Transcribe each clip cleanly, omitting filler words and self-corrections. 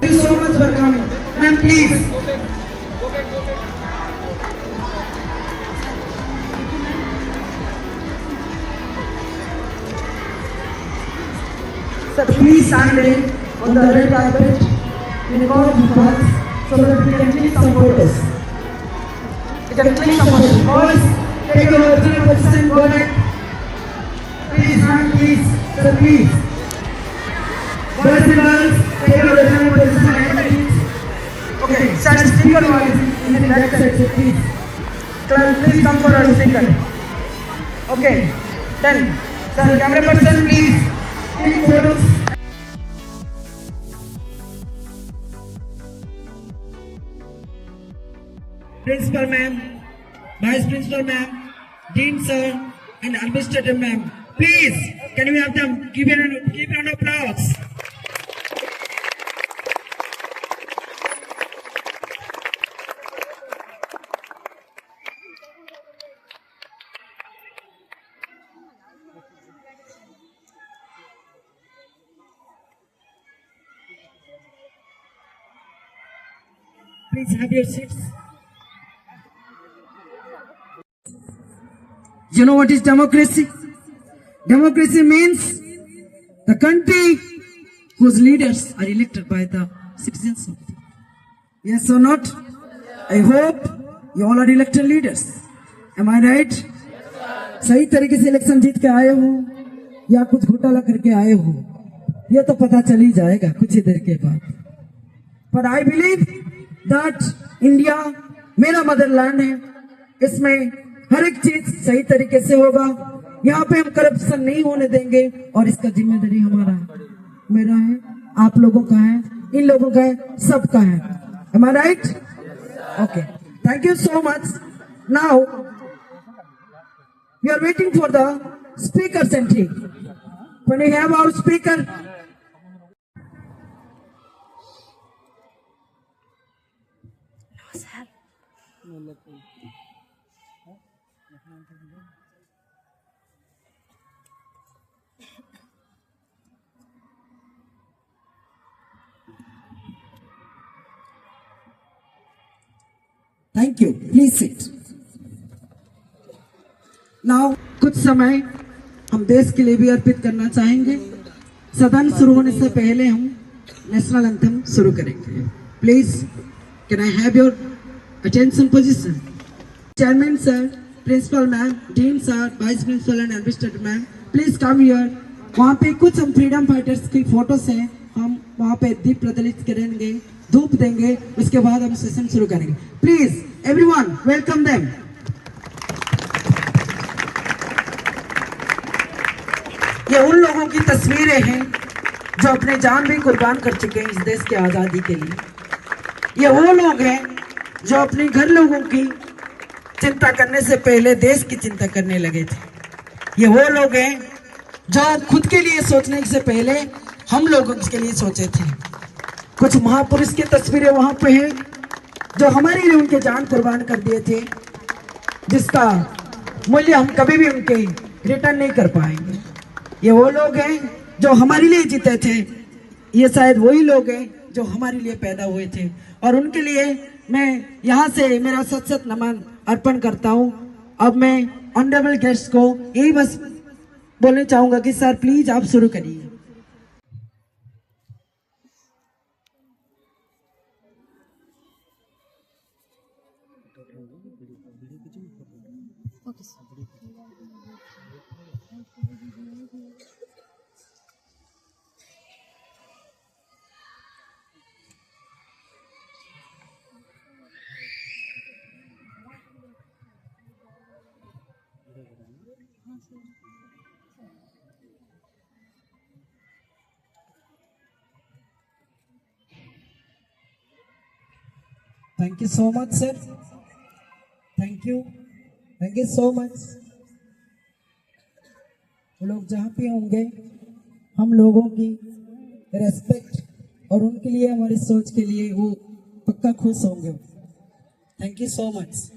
Thank you so much for coming. Ma'am, please. Sir, please stand in on the red carpet in accord with us so that we can click some photos. We can click some photos. Boys, take your original position, go ahead. Please, ma'am, please. Sir, please. Boys and girls, take your original position and please. Okay, stand speaker wise in the back side, sir, please. Please come for our speaker. Okay, done. Sir, camera person, please. Click photos. Principal ma'am, Vice Principal ma'am, Dean sir, and Administrator ma'am. Please, can we have them give an applause? Please have your seats. You know what is democracy? Democracy means the country whose leaders are elected by the citizens of the. Yes or not? I hope you all are elected leaders. Am I right? सही तरीके से election जीत के आए हो या कुछ घोटाला करके आए हो, ये तो पता चल ही जाएगा कुछ ही देर के बाद. But I believe that India मेरा मदरलैंड है, इसमें हर एक चीज सही तरीके से होगा. यहाँ पे हम करप्शन नहीं होने देंगे और इसका जिम्मेदारी हमारा है, मेरा है, आप लोगों का है, इन लोगों का है, सबका है. Am I right? Okay. Thank you so much. Now we are waiting for the speaker's entry. When we have our speaker. Thank you. Please sit. Now कुछ समय हम देश के लिए भी अर्पित करना चाहेंगे. सदन शुरू होने से पहले हम नेशनल एंथम शुरू करेंगे. Please, can I have your attention position? Chairman sir, Principal ma'am, Dean sir, Vice Principal and Administrator ma'am, please come here. वहाँ पे कुछ हम फ्रीडम फाइटर्स की फोटोस हैं, हम वहाँ पे दीप प्रज्वलित करेंगे, धूप देंगे, उसके बाद हम सेशन शुरू करेंगे. Please everyone welcome them. ये उन लोगों की तस्वीरें हैं जो अपने जान भी कुर्बान कर चुके हैं इस देश की आजादी के लिए. ये वो लोग हैं जो अपने घर लोगों की चिंता करने से पहले देश की चिंता करने लगे थे. ये वो लोग हैं जो खुद के लिए सोचने से पहले हम लोगों के लिए सोचे थे. कुछ महापुरुष की तस्वीरें वहां पे हैं जो हमारे लिए उनके जान कुर्बान कर दिए थे, जिसका मूल्य हम कभी भी उनके रिटर्न नहीं कर पाएंगे. ये वो लोग हैं जो हमारे लिए जीते थे. ये शायद वही लोग हैं जो हमारे लिए पैदा हुए थे और उनके लिए मैं यहाँ से मेरा सत सत नमन अर्पण करता हूँ. अब मैं ऑनरेबल गेस्ट को यही बस बोलना चाहूंगा कि सर प्लीज आप शुरू करिए. Thank you so much sir, thank you so much. वो लोग जहाँ पे होंगे हम लोगों की रेस्पेक्ट और उनके लिए हमारी सोच के लिए वो पक्का खुश होंगे। Thank you so much.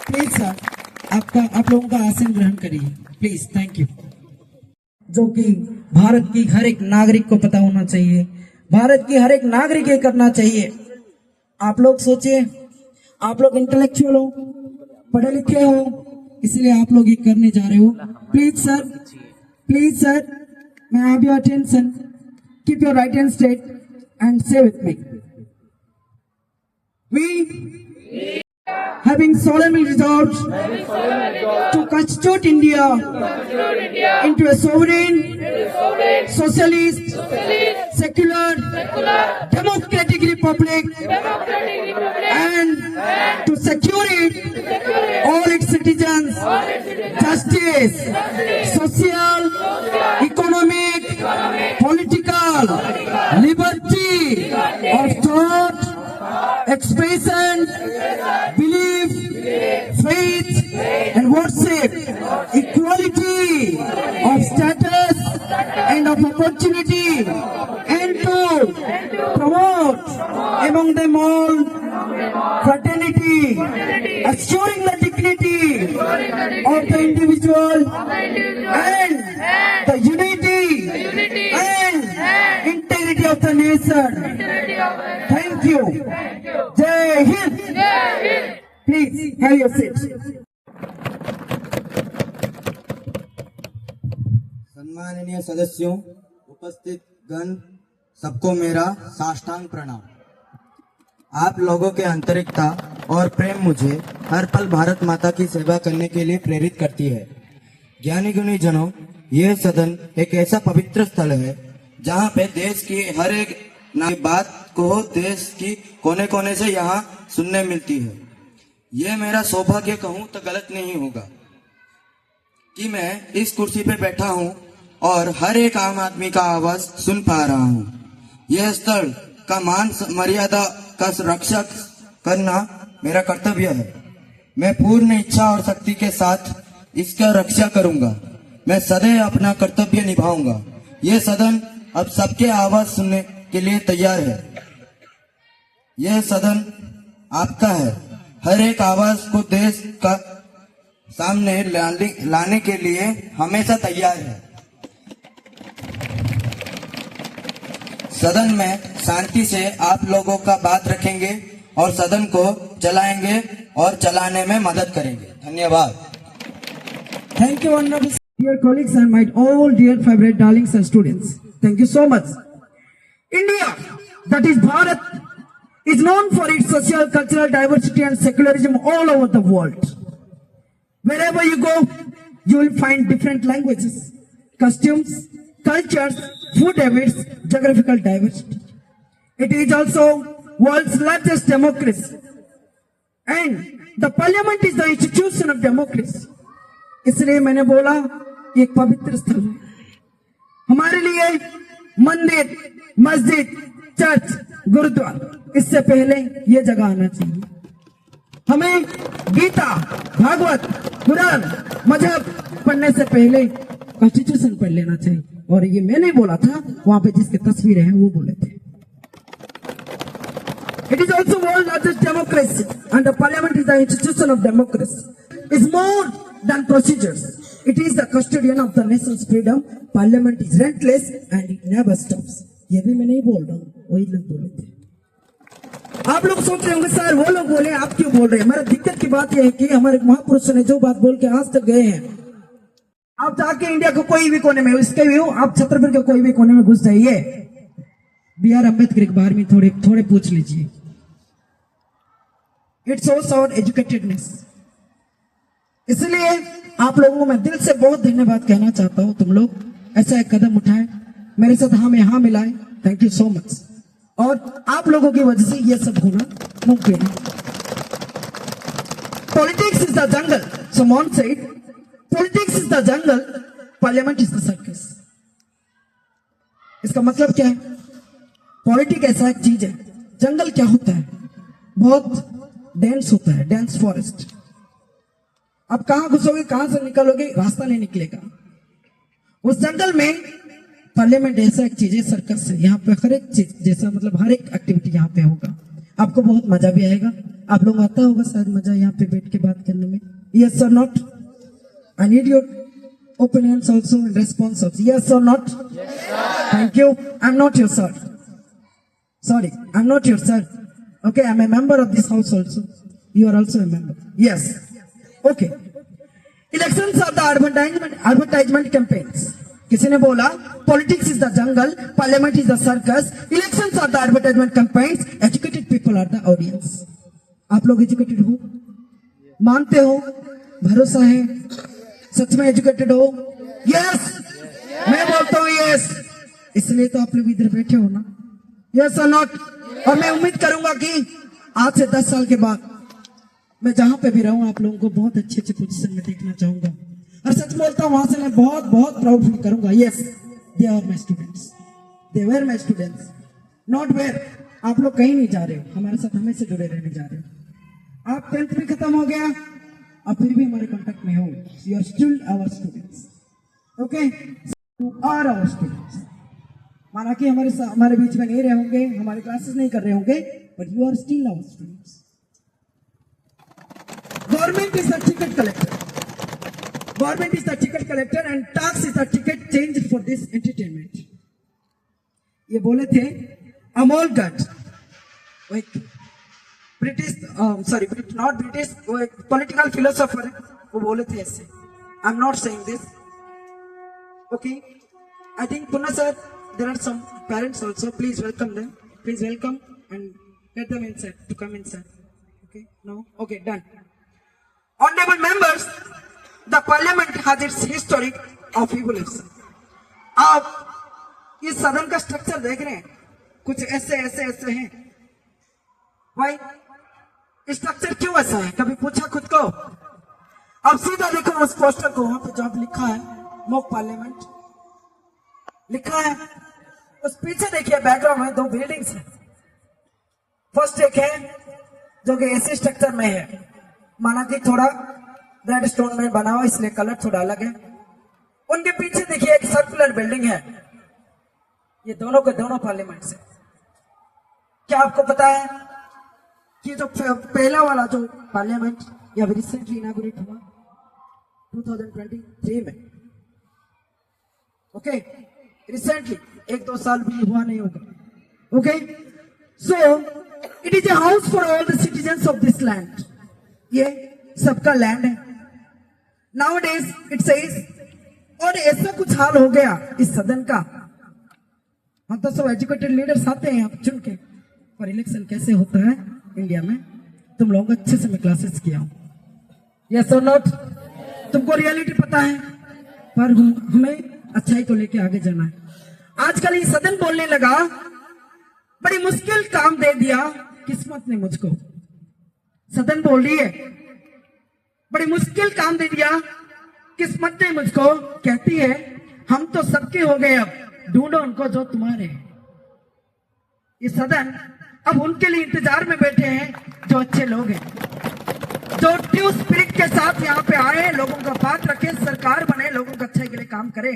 Please sir आप लोगों का आसन ग्रहण करिए प्लीज, थैंक यू। जो कि भारत की हर एक नागरिक को पता होना चाहिए, भारत की हर एक नागरिक ये करना चाहिए। आप लोग सोचिए, आप लोग इंटेलेक्चुअल हो, पढ़े लिखे हो, इसलिए आप लोग ये करने जा रहे हो। Please sir may I have your attention, keep your right hand straight and say with me, we having solemnly resolved to constitute India into a sovereign, socialist, secular, democratic republic, and to secure it all its citizens justice, social, economic, political liberty of thought, expression, belief, faith and worship, equality of status and of opportunity, and to promote among them all fraternity, assuring the dignity of the individual and the unity and integrity of the nation. Thank you. Jai Hind. Please have your seat. सम्माननीय सदस्यों, उपस्थित गण, सबको मेरा साष्टांग प्रणाम। आप लोगों के आंतरिकता और प्रेम मुझे हर पल भारत माता की सेवा करने के लिए प्रेरित करती है। ज्ञानी गुणी जनों, यह सदन एक ऐसा पवित्र स्थल है जहां पे देश की हर एक बात को देश की कोने कोने से यहाँ सुनने मिलती है। यह मेरा सौभाग्य कहूँ तो गलत नहीं होगा कि मैं इस कुर्सी पे बैठा हूँ और हर एक आम आदमी का आवाज सुन पा रहा हूँ। यह स्थल का मान मर्यादा का रक्षक करना मेरा कर्तव्य है। मैं पूर्ण इच्छा और शक्ति के साथ इसका रक्षा करूंगा। मैं सदैव अपना कर्तव्य निभाऊंगा। यह सदन अब सबके आवाज सुनने के लिए तैयार है। यह सदन आपका है। हर एक आवाज को देश का सामने लाने के लिए हमेशा तैयार है। सदन में शांति से आप लोगों का बात रखेंगे और सदन को चलाएंगे और चलाने में मदद करेंगे। धन्यवाद। Thank you, honorable dear colleagues and my all dear favorite darlings and students. Thank you so much. India, that is Bharat, is known for its social, cultural diversity and secularism all over the world. Wherever you go, you will find different languages, costumes, cultures, food habits, geographical diversity. It is also world's largest democracy, and the parliament is the institution of democracy. इसलिए मैंने बोला ये एक पवित्र स्थल है हमारे लिए। मंदिर, मस्जिद, चर्च, गुरुद्वारा, इससे पहले ये जगह आना चाहिए। हमें गीता, भागवत, कुरान, मजहब पढ़ने से पहले कॉन्स्टिट्यूशन पढ़ लेना चाहिए। और ये मैं नहीं बोला था, वहां पे जिसके तस्वीरें हैं वो बोले थे। It is also world's largest democracy, and the parliament is the institution of democracy. It's more than procedures. It is the custodian of the nation's freedom. Parliament is relentless and it never stops. ये भी मैं नहीं बोल रहा हूँ, वही लोग बोले थे। आप लोग सोच रहे होंगे सर वो लोग बोले आप क्यों बोल रहे हैं। हमारी दिक्कत की बात यह है कि हमारे महापुरुषों ने जो बात बोल के आज तक गए हैं आप जाके इंडिया के कोई भी कोने में, इसके भी हो आप छतरपुर के कोई भी कोने में घुस जाइए, B.R. अम्बेडकर के बारे में थोड़े थोड़े पूछ लीजिए। It shows our educatedness. इसलिए आप लोगों को मैं दिल से बहुत धन्यवाद कहना चाहता हूं, तुम लोग ऐसा एक कदम उठाए, मेरे साथ हाँ में हाँ मिलाए, थैंक यू सो मच। और आप लोगों की वजह से ये सब होना मुमकिन है। Politics is the jungle, someone said, politics is the jungle, parliament is the circus. इसका मतलब क्या है? पॉलिटिक्स ऐसा एक चीज है, जंगल क्या होता है? बहुत डेंस होता है, डेंस फॉरेस्ट। अब कहां घुसोगे, कहां से निकलोगे, रास्ता नहीं निकलेगा। उस जंगल में पार्लियामेंट ऐसा एक चीज है, सर्कस है। यहाँ पे हर एक चीज, जैसा मतलब हर एक एक्टिविटी यहाँ पे होगा, आपको बहुत मजा भी आएगा। आप लोग आता होगा शायद मजा यहाँ पे बैठ के बात करने में। Yes or not? I need your opinions also and response also. Yes or not? Thank you. I am not your sir, sorry, I'm not your sir. Okay, I'm a member of this house also. You are also a member. Yes. Okay. Elections are the advertisement campaigns. किसी ने बोला politics is the jungle, parliament is the circus, elections are the advertisement campaigns, educated people are the audience. आप लोग educated हो, मानते हो, भरोसा है, सच में एजुकेटेड हो? यस, मैं बोलता हूँ यस, इसलिए तो आप लोग इधर बैठे हो ना। Yes or not? और मैं उम्मीद करूंगा कि आज से 10 साल के बाद मैं जहां पे भी रहूं आप लोगों को बहुत अच्छे अच्छे पोजीशन में देखना चाहूंगा। और सच बोलता हूं, वहां से मैं बहुत बहुत प्राउड फील करूंगा। Yes, they are my students, they were my students, not were. आप लोग कहीं नहीं जा रहे हो, हमारे साथ हमेशा जुड़े रहने जा रहे हो। आप 10th भी खत्म हो गया, आप फिर भी हमारे कॉन्टेक्ट में हो। You are still our students, okay? You are our students. माना कि हमारे बीच में नहीं रहे होंगे, हमारे क्लासेस नहीं कर रहे होंगे, but you are still our students. Government is the ticket collector, government is the ticket collector and tax is the ticket change for this entertainment. ये बोले थे अमोल गट, वो एक ब्रिटिश, सॉरी नॉट ब्रिटिश, वो एक पॉलिटिकल फिलोसोफर है, वो बोले थे ऐसे। I am not saying this, okay? I think Punna sir, there are some parents also, please welcome them, please welcome and let them inside, to come inside. Okay, no, okay, done. Honorable members, the parliament has its history of evolution. आप इस सदन का structure देख रहे हैं, कुछ ऐसे ऐसे ऐसे हैं। भाई स्ट्रक्चर क्यों ऐसा है, कभी पूछा खुद को? अब सीधा देखो उस पोस्टर को, वहां पे जब लिखा है मॉक पार्लियामेंट लिखा है, उस पीछे देखिए बैकग्राउंड में 2 बिल्डिंग्स है। फर्स्ट एक है जो कि ऐसे स्ट्रक्चर में है, माना कि थोड़ा रेड स्टोन में बना हुआ, इसलिए कलर थोड़ा अलग है। उनके पीछे देखिए एक सर्कुलर बिल्डिंग है, ये दोनों के दोनों पार्लियामेंट से। क्या आपको पता है कि जो पहला वाला जो पार्लियामेंट या रिसेंटली इनॉग्रेट हुआ 2023 में, ओके, रिसेंटली 1-2 साल भी हुआ नहीं होगा, okay? So it is a house for all the citizens of this land. ये सबका लैंड है। नाउ डेज इट सेज, और ऐसा कुछ हाल हो गया इस सदन का, हम तो सब एजुकेटेड लीडर्स आते हैं यहाँ चुन के, पर इलेक्शन कैसे होता है इंडिया में तुम लोग अच्छे से मैं क्लासेस किया हूं। Yes or not? तुमको रियलिटी पता है, पर हमें अच्छाई को लेके आगे जाना है। आजकल ये सदन बोलने लगा, बड़ी मुश्किल काम दे दिया किस्मत ने मुझको। सदन बोल रही है, बड़ी मुश्किल काम दे दिया किस्मत ने मुझको। कहती है हम तो सबके हो गए, अब ढूंढो उनको जो तुम्हारे। ये सदन अब उनके लिए इंतजार में बैठे हैं जो अच्छे लोग हैं, जो ट्रू स्पिरिट के साथ यहाँ पे आए, लोगों का बात रखे, सरकार बने, लोगों का अच्छाई के लिए काम करे,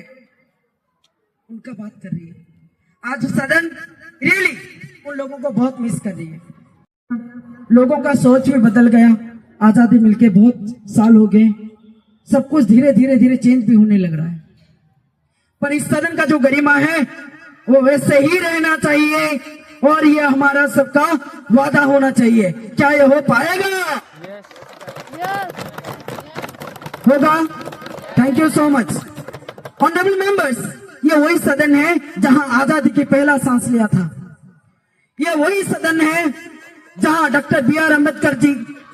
उनका बात कर रही है। आज सदन रियली उन लोगों को बहुत मिस कर रही है। लोगों का सोच भी बदल गया, आजादी मिलके बहुत साल हो गए, सब कुछ धीरे धीरे धीरे चेंज भी होने लग रहा है, पर इस सदन का जो गरिमा है वो वैसे ही रहना चाहिए, और ये हमारा सबका वादा होना चाहिए। क्या ये हो पाएगा? होगा? Thank you so much. Honourable members, ये वही सदन है जहां आजादी की पहला सांस लिया था। ये वही सदन है जहां डॉक्टर बी.आर. अम्बेडकर जी,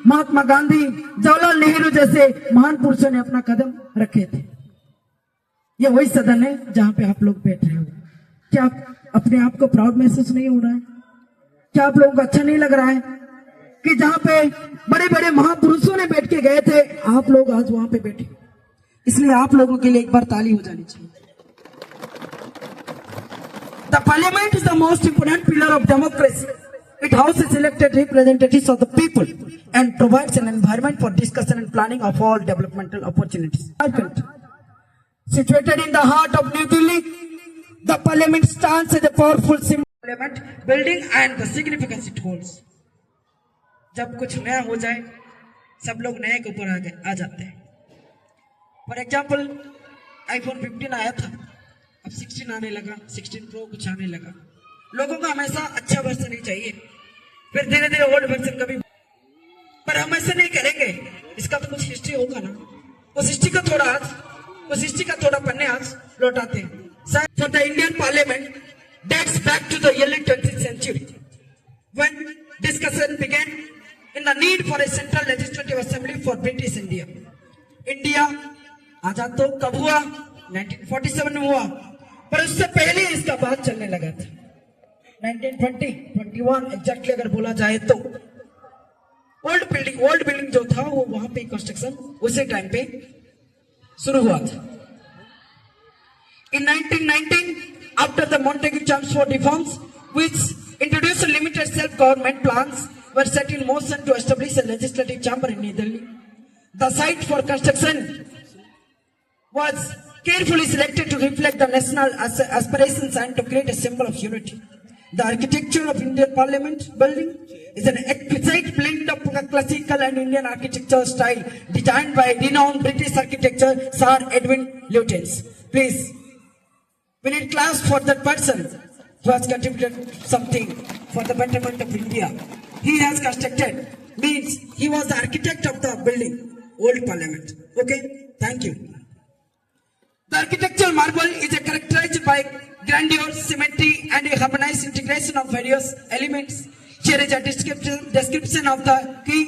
महात्मा गांधी, जवाहरलाल नेहरू जैसे महान पुरुषों ने अपना कदम रखे थे। ये वही सदन है जहां पे आप लोग बैठ रहे हो। क्या आप अपने आप को प्राउड महसूस नहीं हो रहा है? क्या आप लोगों को अच्छा नहीं लग रहा है कि जहां पे बड़े बड़े महापुरुषों ने बैठ के गए थे, आप लोग आज वहां पे बैठे? इसलिए आप लोगों के लिए एक बार ताली हो जानी चाहिए। The parliament is the most important pillar of democracy. It houses elected representatives of the people and provides an environment for discussion and planning of all developmental opportunities. Situated in the heart of New Delhi, the parliament stands as a powerful symbol of parliament building and the significance it holds. जब कुछ नया हो जाए, सब लोग नए के ऊपर आ जाते हैं। फॉर एग्जाम्पल, iPhone 15 आया था, अब 16 आने लगा, 16 Pro कुछ आने लगा। लोगों को हमेशा अच्छा वर्जन ही चाहिए, फिर धीरे धीरे ओल्ड वर्जन का भी। पर हम ऐसे नहीं करेंगे, इसका तो कुछ हिस्ट्री होगा ना। उस हिस्ट्री का थोड़ा पन्ने आज लौटाते हैं। For the Indian Parliament dates back to the early 20th century, when discussion began in the need for a central legislative assembly for British India. India आजाद तो कब हुआ? 1947 में हुआ, पर उससे पहले इसका बात चलने लगा था। 1921 एग्जैक्टली अगर बोला जाए तो ओल्ड बिल्डिंग जो था वो वहां पे कंस्ट्रक्शन उसी टाइम पे शुरू हुआ था। In 1919, after the Montagu-Chelmsford reforms, which introduced limited self-government plans, were set in motion to establish a legislative chamber in New Delhi. The site for construction was carefully selected to reflect the national aspirations and to create a symbol of unity. The architecture of Indian Parliament building is an exquisite blend of classical and Indian architectural style designed by renowned British architect Sir Edwin Lutyens. Please, we need class for that person who has contributed something for the betterment of India. He has constructed, means he was the architect of the building, old Parliament. Okay, thank you. The architectural marvel is characterized by grandeur, symmetry, and a harmonized integration of various elements. Here is a description of the key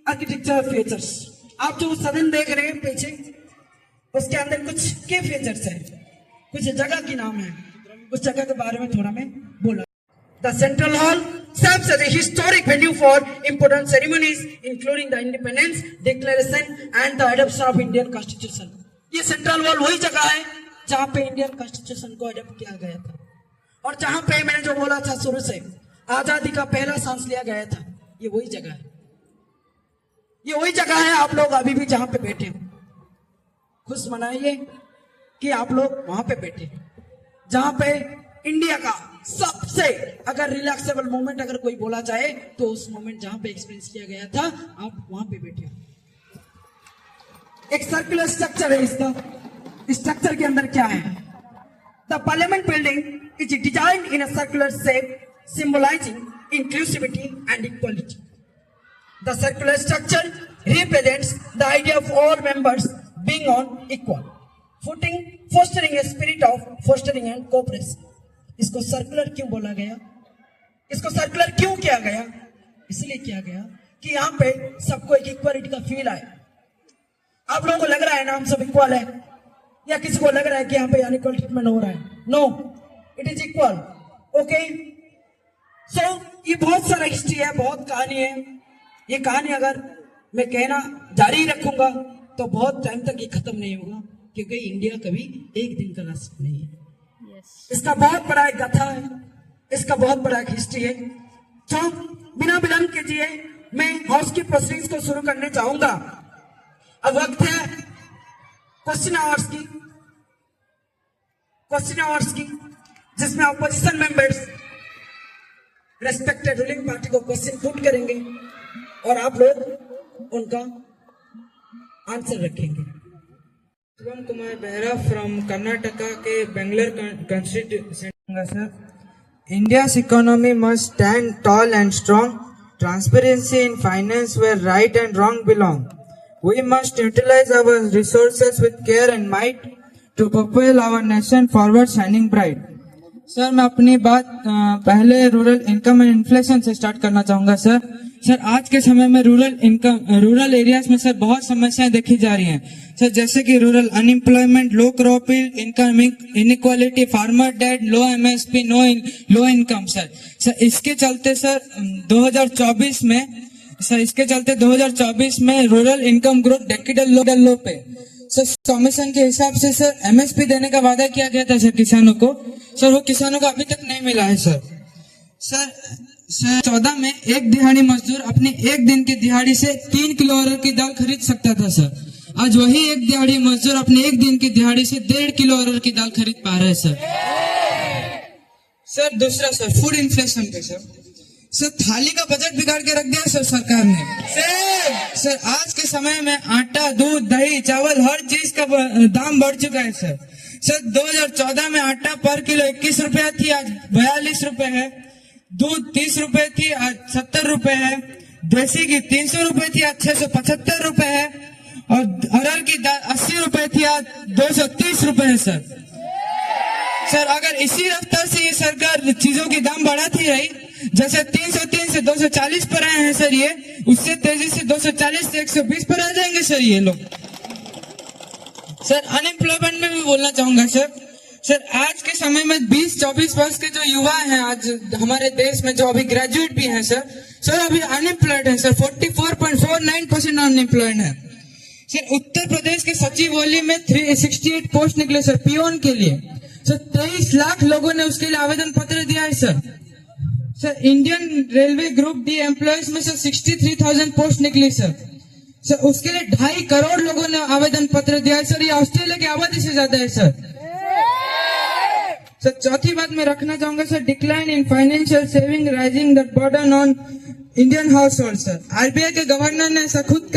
architectural features. आप जो सदन देख रहे हैं पीछे, उसके अंदर कुछ की फीचर्स है, कुछ जगह की नाम है, उस जगह के बारे में थोड़ा मैं बोला। The Central Hall serves as a historic venue for important ceremonies, including the Independence Declaration and the adoption of Indian Constitution. ये सेंट्रल हॉल वही जगह है जहां पे इंडियन कॉन्स्टिट्यूशन को अडॉप्ट किया गया था, और जहां पे मैंने जो बोला था शुरू से, आजादी का पहला सांस लिया गया था। ये वही जगह है, ये वही जगह है। आप लोग अभी भी जहां पे बैठे हो, खुश मनाइए कि आप लोग वहां पे बैठे, जहां पे इंडिया का सबसे अगर रिलैक्सेबल मोमेंट अगर कोई बोला जाए तो उस मोमेंट जहां पे एक्सपीरियंस किया गया था, आप वहां पे बैठे हो। एक सर्कुलर स्ट्रक्चर है इसका। स्ट्रक्चर के अंदर क्या है? The parliament building is designed in a circular shape symbolizing inclusivity and equality. The circular structure represents the idea of all members being on equal footing, fostering a spirit of fostering and cooperation. इसको circular क्यों बोला गया? इसको circular क्यों किया गया? इसलिए किया गया कि यहाँ पे सबको एक इक्वालिटी का फील आए। आप लोगों को लग रहा है ना हम सब इक्वल है, या किसी को लग रहा है कि यहाँ पे अनइक्वल ट्रीटमेंट हो रहा है? No, it is equal. Okay, so ये बहुत सारा हिस्ट्री है, बहुत कहानी है। ये कहानी अगर मैं कहना जारी रखूंगा तो बहुत टाइम तक ये खत्म नहीं होगा, क्योंकि इंडिया कभी एक दिन का राष्ट्र नहीं है। इसका बहुत बड़ा एक गाथा है, इसका बहुत बड़ा एक हिस्ट्री है। तो बिना विलंब कीजिए मैं हाउस की प्रोसीडिंग्स को शुरू करने चाहूंगा। अब वक्त है क्वेश्चन आवर्स की, जिसमें opposition members respected ruling party को क्वेश्चन पुट करेंगे और आप लोग उनका आंसर रखेंगे। शिवम कुमार बेहरा फ्रॉम कर्नाटका के Bangalore constitution. Sir, India's economy must stand tall and strong. Transparency in finance where right and wrong belong. We must utilize our resources with care and might to propel our nation forward shining bright. Sir मैं अपनी बात पहले rural income and inflation से start करना चाहूंगा sir. Sir आज के समय में रूरल एरियाज में सर बहुत समस्याएं देखी जा रही हैं सर, जैसे कि rural unemployment, low crop yield, income inequality, farmer debt, low MSP, low income sir इसके चलते सर 2024 में rural income growth decadal low पे सर कमीशन के हिसाब से सर एमएसपी देने का वादा किया गया था सर किसानों को, सर वो किसानों को अभी तक नहीं मिला है सर। 14 में एक दिहाड़ी मजदूर अपनी एक दिन की दिहाड़ी से 3 किलो अरहर की दाल खरीद सकता था सर। आज वही एक दिहाड़ी मजदूर अपने एक दिन की दिहाड़ी से 1.5 किलो अरहर की दाल खरीद पा रहे हैं सर। दूसरा सर फूड इन्फ्लेशन पे सर थाली का बजट बिगाड़ के रख दिया सर सरकार ने। सर आज के समय में आटा, दूध, दही, चावल हर चीज का दाम बढ़ चुका है सर 2014 में आटा पर किलो 21 रुपया थी, आज 42 रुपए है। दूध 30 रुपए थी, आज 70 रुपए है। देसी घी 300 रुपए थी, आज 675 रुपए है। और अरहर की दाल 80 रुपए थी, आज 230 रुपए है सर अगर इसी रफ्तार से ये सरकार चीजों की दाम बढ़ाती रही, जैसे 303 से 240 पर आए हैं सर, ये उससे तेजी से 240 से 120 पर आ जाएंगे सर ये लोग। सर अनएम्प्लॉयमेंट में भी बोलना चाहूंगा सर आज के समय में 20-24 वर्ष के जो युवा हैं आज हमारे देश में, जो अभी ग्रेजुएट भी हैं सर अभी अनएम्प्लॉयड हैं सर, 44.49% अनएम्प्लॉयड है सर। उत्तर प्रदेश के सचिवालय में 368 पोस्ट निकले सर पियोन के लिए सर। 23 लाख लोगों ने उसके लिए आवेदन पत्र दिया है sir. Indian railway group D employees में सर 63,000 पोस्ट निकली सर उसके लिए 2.5 करोड़ लोगों ने आवेदन पत्र दिया है सर। ये ऑस्ट्रेलिया की आबादी से ज्यादा है सर। चौथी बात मैं रखना चाहूंगा sir, decline in financial saving rising the burden on Indian house hold sir. RBI के गवर्नर ने ऐसा खुद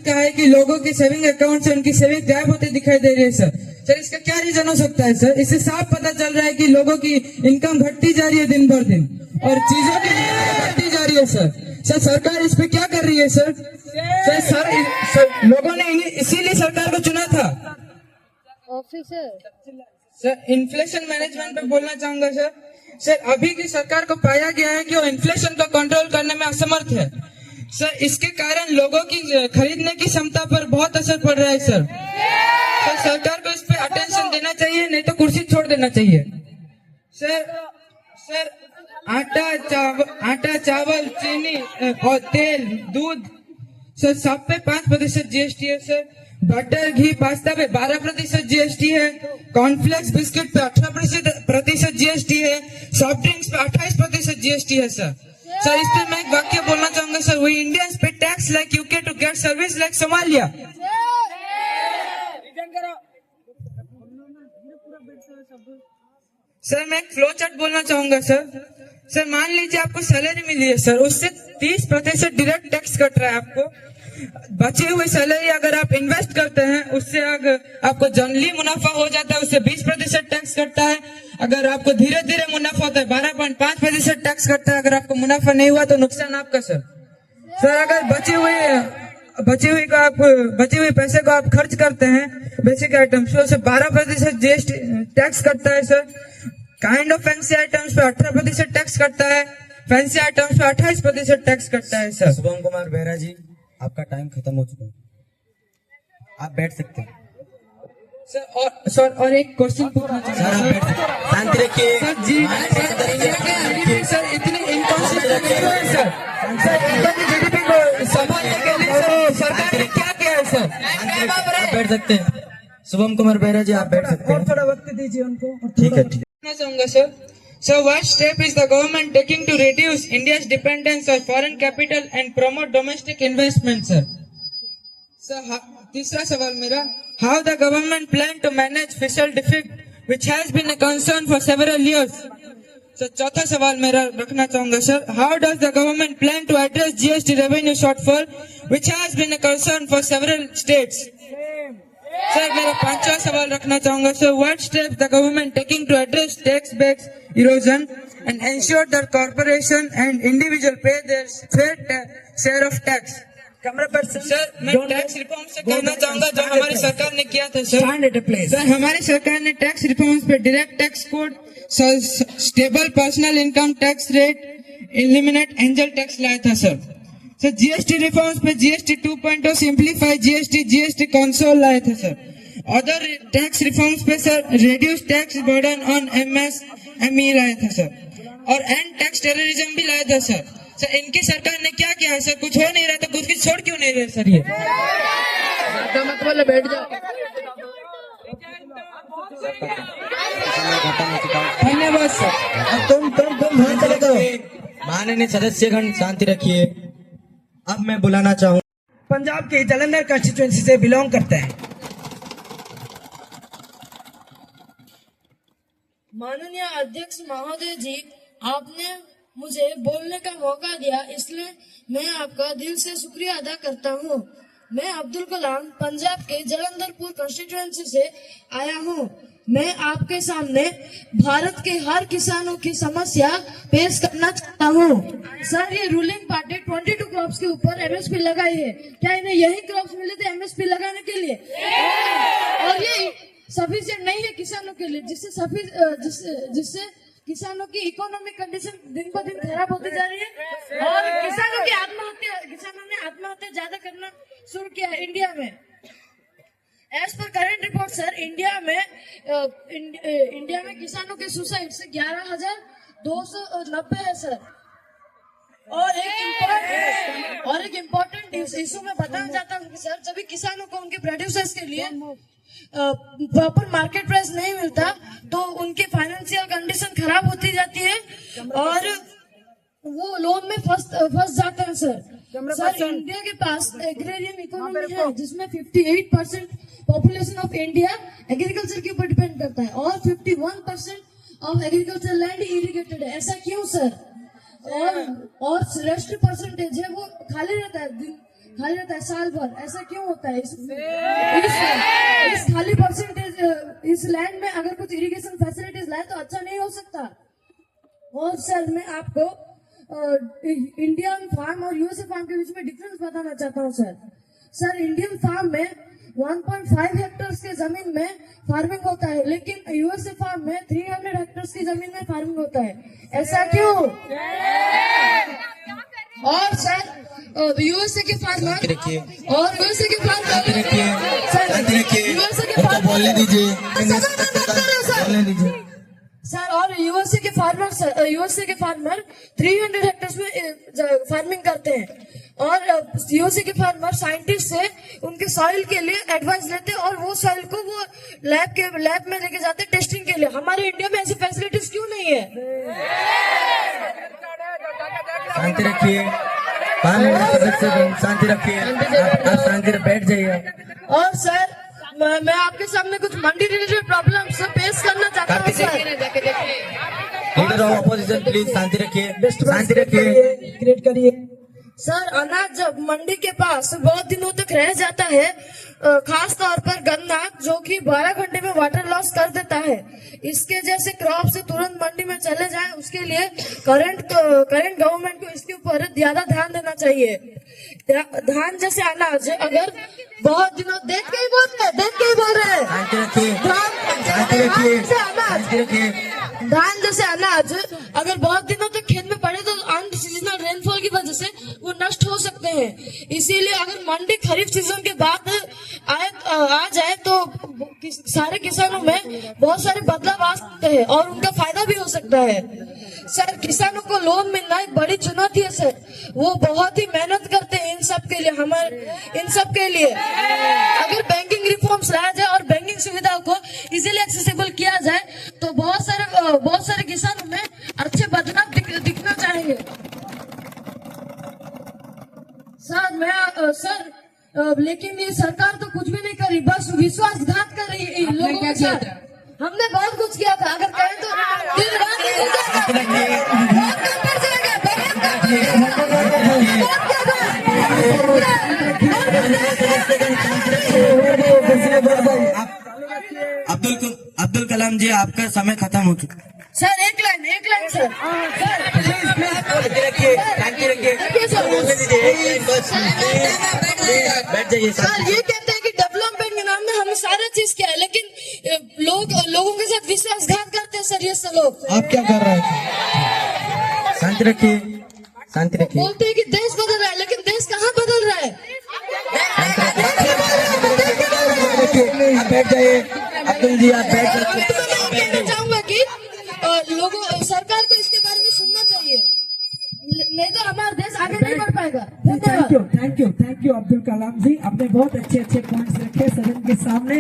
कहा है कि लोगों की सेविंग अकाउंट से उनकी सेविंग गायब होते दिखाई दे रही है सर इसका क्या रीजन हो सकता है सर? इससे साफ पता चल रहा है कि लोगों की इनकम घटती जा रही है दिन भर दिन और चीजों की घटती जा रही है सर सरकार इस पे क्या कर रही है सर? लोगों ने इसीलिए सरकार को चुना था सर। इन्फ्लेशन मैनेजमेंट पे बोलना चाहूंगा सर अभी की सरकार को पाया गया है कि वो इन्फ्लेशन को कंट्रोल करने में असमर्थ है सर। इसके कारण लोगों की खरीदने की क्षमता पर बहुत असर पड़ रहा है सर सरकार को इस पे अटेंशन देना चाहिए, नहीं तो कुर्सी छोड़ देना चाहिए सर। आटा, चावल, चीनी और तेल, दूध सर सब पे 5% जीएसटी है सर। बटर, घी, पास्ता पे 12% जीएसटी है। कॉर्नफ्लेक्स बिस्किट पे 18% जीएसटी है। सॉफ्ट ड्रिंक्स पे 28% जीएसटी है सर इस पे मैं एक वाक्य बोलना चाहूंगा sir, we Indians pay tax like UK to get service like Somalia sir. मैं एक फ्लो चार्ट बोलना चाहूंगा सर मान लीजिए आपको सैलरी मिली है सर, उससे 30% डायरेक्ट टैक्स कट रहा है आपको। बची हुई सैलरी अगर आप इन्वेस्ट करते हैं उससे अगर आपको जनरली मुनाफा हो जाता है उससे 20% टैक्स कटता है। अगर आपको धीरे धीरे मुनाफा होता है 12.5% टैक्स कटता है। अगर आपको मुनाफा नहीं हुआ तो नुकसान आपका सर अगर बची हुई पैसे को आप खर्च करते हैं बेसिक आइटम्स पे, उसे 12% जीएसटी टैक्स कटता है sir. Kind of fancy items पे 18% टैक्स कटता है। फैंसी आइटम्स पे 28% टैक्स कटता है सर। शुभम कुमार बेहरा जी, आपका टाइम खत्म हो चुका है, आप बैठ सकते हैं और एक क्वेश्चन पूछना चाहूंगा शांति रखिए सर इतनी इनकॉन्सिस्टेंट सर जीडीपी को संभालने के लिए सरकार ने क्या किया है सर? आप बैठ सकते हैं। शुभम कुमार बेहरा जी, आप बैठ सकते हैं। और थोड़ा वक्त दीजिए उनको। ठीक है चाहूंगा sir what step is the government taking to reduce India's dependence on foreign capital and promote domestic investment sir? तीसरा सवाल मेरा, how the government plan to manage fiscal deficit which has been a concern for several years? चौथा सवाल मेरा रखना चाहूंगा sir, how does the government plan to address GST revenue shortfall which has been a concern for several states? Sir मेरा पांचवा सवाल रखना चाहूंगा sir, what steps the government taking to address tax base erosion and ensure that corporation and individual pay their fair share of tax. Camera person sir मैं tax reform से कहना चाहूंगा जो हमारी सरकार ने किया था sir. Stand at a place. Sir हमारी सरकार ने टैक्स रिफॉर्म्स पे direct tax code, stable personal income tax rate, eliminate angel tax लाया था सर। सर जीएसटी रिफॉर्म्स पे जीएसटी 2.0, सिंप्लीफाई जीएसटी कंसोल लाए थे सर। अदर टैक्स रिफॉर्म्स पे sir reduce tax burden on MSME लाया था sir, और एंड टैक्स टेररिज्म भी लाया था सर। सर इनकी सरकार ने क्या किया है सर? कुछ हो नहीं रहा तो कुछ छोड़ क्यों नहीं रहे सर? ये मत बोलो, बैठ जाओ। धन्यवाद सर। तुम चले गो। माननीय सदस्यगण शांति रखिए। अब मैं बुलाना चाहूँ पंजाब के जालंधर कंस्टिट्यूएंसी से बिलोंग करते हैं। माननीय अध्यक्ष महोदय जी, आपने मुझे बोलने का मौका दिया, इसलिए मैं आपका दिल से शुक्रिया अदा करता हूँ। मैं अब्दुल कलाम पंजाब के जालंधरपुर कंस्टिट्यूएंसी से आया हूँ। मैं आपके सामने भारत के हर किसानों की समस्या पेश करना चाहता हूँ। सर ये रूलिंग पार्टी 22 क्रॉप्स के ऊपर एमएसपी लगाई है, क्या इन्हें यही क्रॉप्स मिले थे एमएसपी लगाने के लिए? और ये सफिशिएंट नहीं है किसानों के लिए, जिससे किसानों की इकोनॉमिक कंडीशन दिन ब दिन खराब होती जा रही है, और किसानों ने आत्महत्या ज्यादा करना शुरू किया है इंडिया में। As per current report sir, India में किसानों के सुसाइड से 11,290 है सर। और एक इम्पोर्टेंट इशू में बताना चाहता हूँ सर, जब भी किसानों को उनके प्रोड्यूसर्स के लिए प्रॉपर मार्केट प्राइस नहीं मिलता तो उनकी फाइनेंशियल कंडीशन खराब होती जाती है और वो लोन में फंस जाते हैं सर। इंडिया के पास एग्रेरियन इकोनॉमी है जिसमें 58% पॉपुलेशन ऑफ इंडिया एग्रीकल्चर के ऊपर डिपेंड करता है और 51% ऑफ एग्रीकल्चर लैंड इरिगेटेड है। ऐसा क्यों सर? और रेस्ट परसेंटेज है वो खाली रहता है साल भर। ऐसा क्यों होता है? इस खाली परसेंटेज इस लैंड में अगर कुछ इरिगेशन फैसिलिटीज लाए तो अच्छा नहीं हो सकता। और सर मैं आपको इंडियन फार्म और यूएसए फार्म के बीच में डिफरेंस बताना चाहता हूँ सर। इंडियन फार्म में 1.5 हेक्टेयर्स के जमीन में फार्मिंग होता है, लेकिन यूएसए फार्म में 300 हेक्टेयर्स की जमीन में फार्मिंग होता है। ऐसा क्यों? और सर यूएसए के फार्मर बोलने दीजिए सर, और यूएसए के फार्मर 300 हेक्टेयर्स में फार्मिंग करते हैं और यूएसए के फार्मर साइंटिस्ट से उनके सॉइल के लिए एडवाइस लेते हैं और वो सॉइल को वो लैब में लेके जाते हैं टेस्टिंग के लिए। हमारे इंडिया में ऐसी फैसिलिटीज क्यों नहीं है? शांति रखिए, शांति रखिए, आप शांति बैठ जाइए। और सर मैं आपके सामने कुछ मंडी रिलेटेड प्रॉब्लम पेश करना चाहता हूँ sir. Leader of opposition please शांति रखिए, क्रिएट करिए। सर अनाज जब मंडी के पास बहुत दिनों तक रह जाता है, खास तौर पर गन्ना जो कि 12 घंटे में वाटर लॉस कर देता है, इसके जैसे क्रॉप से तुरंत मंडी में चले जाए, उसके लिए करंट गवर्नमेंट को इसके ऊपर ज्यादा ध्यान देना चाहिए। धान जैसे अनाज अगर बहुत दिनों देख के ही बोल रहे हैं धान जैसे अनाज अगर बहुत दिनों तक खेत में पड़े तो अनसीजनल रेनफॉल की वजह से वो नष्ट हो सकते हैं। इसीलिए अगर मंडी खरीफ सीजन के बाद आ जाए तो सारे किसानों में बहुत सारे बदलाव आ सकते हैं और उनका फायदा भी हो सकता है। सर किसानों को लोन मिलना एक बड़ी चुनौती है सर, वो बहुत ही मेहनत करते हैं इन सब के लिए। अगर बैंकिंग रिफॉर्म्स लाया जाए और बैंकिंग सुविधाओं को इजीली एक्सेसिबल किया जाए तो बहुत सारे किसानों में अच्छे बदलाव दिखना चाहेंगे। सर लेकिन ये सरकार तो कुछ भी नहीं कर रही, बस विश्वासघात कर रही है लोगों के साथ। हमने बहुत कुछ किया था, अगर कहें तो दिन रात अब्दुल कलाम जी आपका समय खत्म हो चुका। सर एक लाइन लाइन सर। बैठ जाइए सर ये कहते हैं कि डेवलपमेंट के नाम में हमने सारा चीज किया है, लेकिन लोगों के साथ विश्वासघात करते हैं सर ये सब लोग। आप क्या कर रहे थे? शांति रखिए, शांति रखिए। बोलते हैं कि देश बदल रहा है, लेकिन देश कहाँ बदल रहा है? आप बैठ जाइए अब्दुल जी, आप बैठ मैं कहना चाहूंगा कि लोगों सरकार को इसके बारे में सुनना चाहिए, नहीं तो हमारा देश आगे नहीं बढ़ पाएगा। धन्यवाद। थैंक यू अब्दुल कलाम जी, आपने बहुत अच्छे पॉइंट्स रखे सदन के सामने।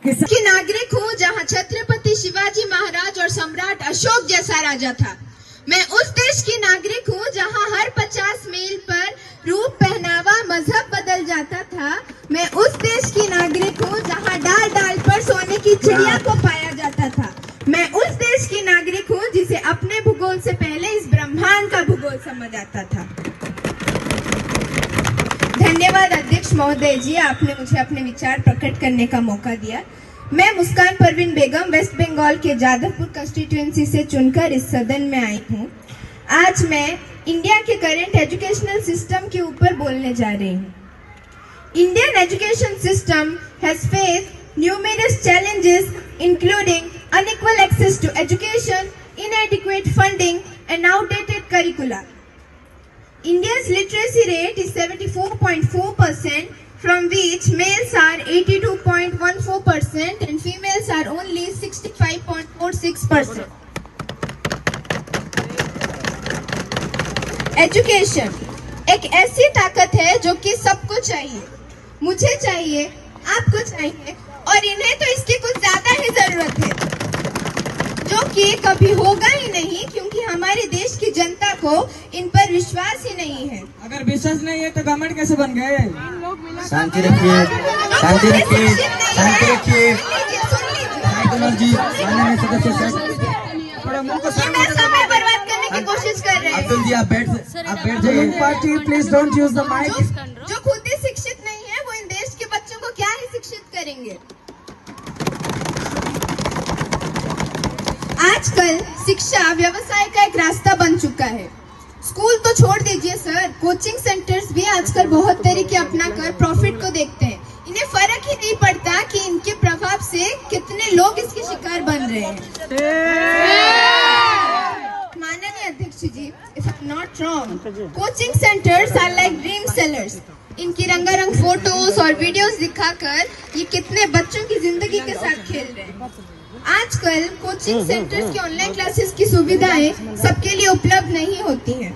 कि नागरिक हूँ जहाँ छत्रपति शिवाजी महाराज और सम्राट अशोक जैसा राजा था। मैं उस देश की नागरिक हूँ जहाँ हर 50 मील पर रूप, पहनावा, मजहब बदल जाता था। मैं उस देश की नागरिक हूँ जहाँ डाल डाल पर सोने की चिड़िया को पाया जाता था। मैं उस देश की नागरिक हूँ जिसे अपने भूगोल से पहले इस ब्रह्मांड का भूगोल समझ आता था। धन्यवाद अध्यक्ष महोदय जी, आपने मुझे अपने विचार प्रकट करने का मौका दिया। मैं मुस्कान परवीन बेगम वेस्ट बंगाल के जादवपुर कंस्टिट्यूएंसी से चुनकर इस सदन में आई हूँ। आज मैं इंडिया के करंट एजुकेशनल सिस्टम के ऊपर बोलने जा रही हूँ। Indian education system has faced numerous challenges including unequal access to education, inadequate funding and outdated curricula. India's literacy rate is 74.4%, from which males are 82.14% and females are only 65.46%. Education एक ऐसी ताकत है जो कि सबको चाहिए, मुझे चाहिए, आपको चाहिए और इन्हें तो इसकी कुछ ज्यादा ही जरूरत है, जो कि कभी होगा ही नहीं क्योंकि हमारे देश की जनता को इन पर विश्वास ही नहीं है। अगर विश्वास नहीं है तो गवर्नमेंट कैसे बन गए? शांति रखिए, शांति रखिए, शांति रखिए। जी माननीय सदस्य साहब, मैं समय बर्बाद करने की कोशिश कर रहे हैं। अब्दुल जी आप बैठ जाइए। Party please don't use the mic. जो खुद ही शिक्षित नहीं है वो इन देश के बच्चों को क्या ही शिक्षित करेंगे। आजकल शिक्षा व्यवसाय का एक रास्ता बन चुका है। स्कूल तो छोड़ दीजिए सर, कोचिंग सेंटर्स भी आजकल बहुत तरीके अपनाकर प्रॉफिट को देखते हैं। इन्हें फर्क ही नहीं पड़ता कि इनके प्रभाव से कितने लोग इसके शिकार बन रहे हैं। माननीय अध्यक्ष जी, if I am not wrong, coaching centers are like dream sellers. इनकी रंगारंग फोटोज और वीडियोस दिखाकर ये कितने बच्चों की जिंदगी के साथ खेल रहे हैं। आजकल कोचिंग सेंटर्स की ऑनलाइन क्लासेस की सुविधाएं सबके लिए उपलब्ध नहीं होती हैं।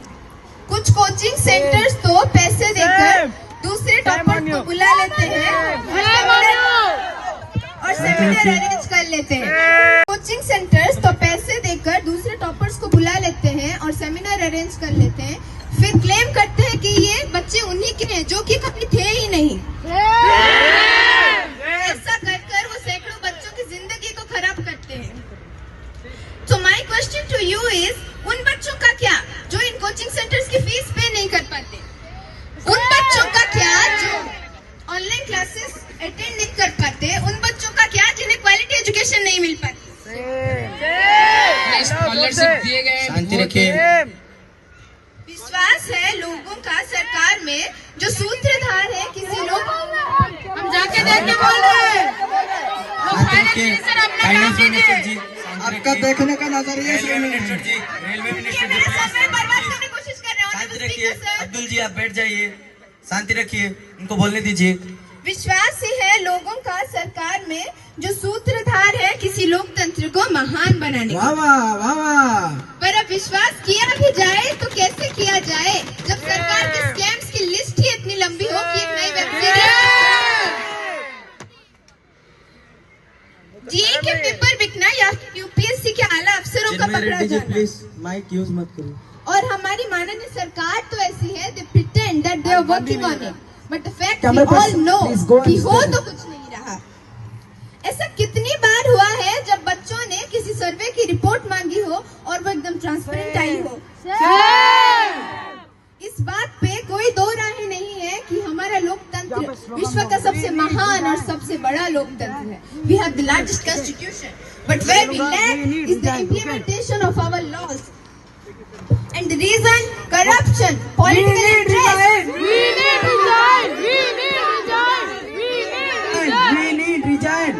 कुछ कोचिंग सेंटर्स तो पैसे देकर दूसरे टॉपर्स को बुला लेते हैं और सेमिनार अरेंज कर लेते हैं। कोचिंग सेंटर्स तो पैसे देकर दूसरे टॉपर्स को बुला लेते हैं और सेमिनार अरेंज कर लेते हैं, फिर क्लेम करते हैं कि ये बच्चे उन्हीं के हैं जो कि कभी थे ही नहीं। ऐसा कर वो सैकड़ों बच्चों की जिंदगी को खराब करते हैं। So my question to you is, उन बच्चों का क्या जो इन कोचिंग सेंटर्स की फीस पे नहीं कर पाते? उन बच्चों का क्या जो ऑनलाइन क्लासेस अटेंड नहीं कर पाते? उन बच्चों का क्या जिन्हें क्वालिटी एजुकेशन नहीं मिल पाती? स्कॉलरशिप दिए गए। शांति रखिए। विश्वास है लोगों का सरकार में जो सूत्रधार है किसी लोग, हम जाके देख के बोल रहे हैं। फाइनेंस मिनिस्टर जी, आपका देखने का नजरिया रेलवे मिनिस्टर जी, रेलवे मिनिस्टर जी, समय बर्बाद करने की कोशिश कर रहे हैं। शांति रखिए। अब्दुल जी आप बैठ जाइए, शांति रखिए, उनको बोलने दीजिए। विश्वास ही है लोगों का सरकार में जो सूत्रधार है किसी लोकतंत्र को महान बनाने का। पर अब विश्वास किया भी जाए तो कैसे किया जाए जब सरकार के स्कैम्स की लिस्ट ही इतनी लंबी हो कि एक नई वेब सीरीज जीई के पेपर बिकना या यूपीएससी के आला अफसरों का पकड़ा जाना। प्लीज माइक यूज मत करो। और हमारी माननीय सरकार तो ऐसी है, they pretend that they are working on it, but the fact we all know कि हो तो कुछ नहीं रहा। ऐसा कितनी बार हुआ है जब बच्चों ने किसी सर्वे की रिपोर्ट मांगी हो और वो एकदम ट्रांसपेरेंट आई हो। इस बात पे कोई दो राहें नहीं है कि हमारा लोकतंत्र विश्व का सबसे महान महान और सबसे बड़ा लोकतंत्र है. We have the largest constitution, but where we lack is the implementation of our laws. And the reason, corruption, political interest. We need resign.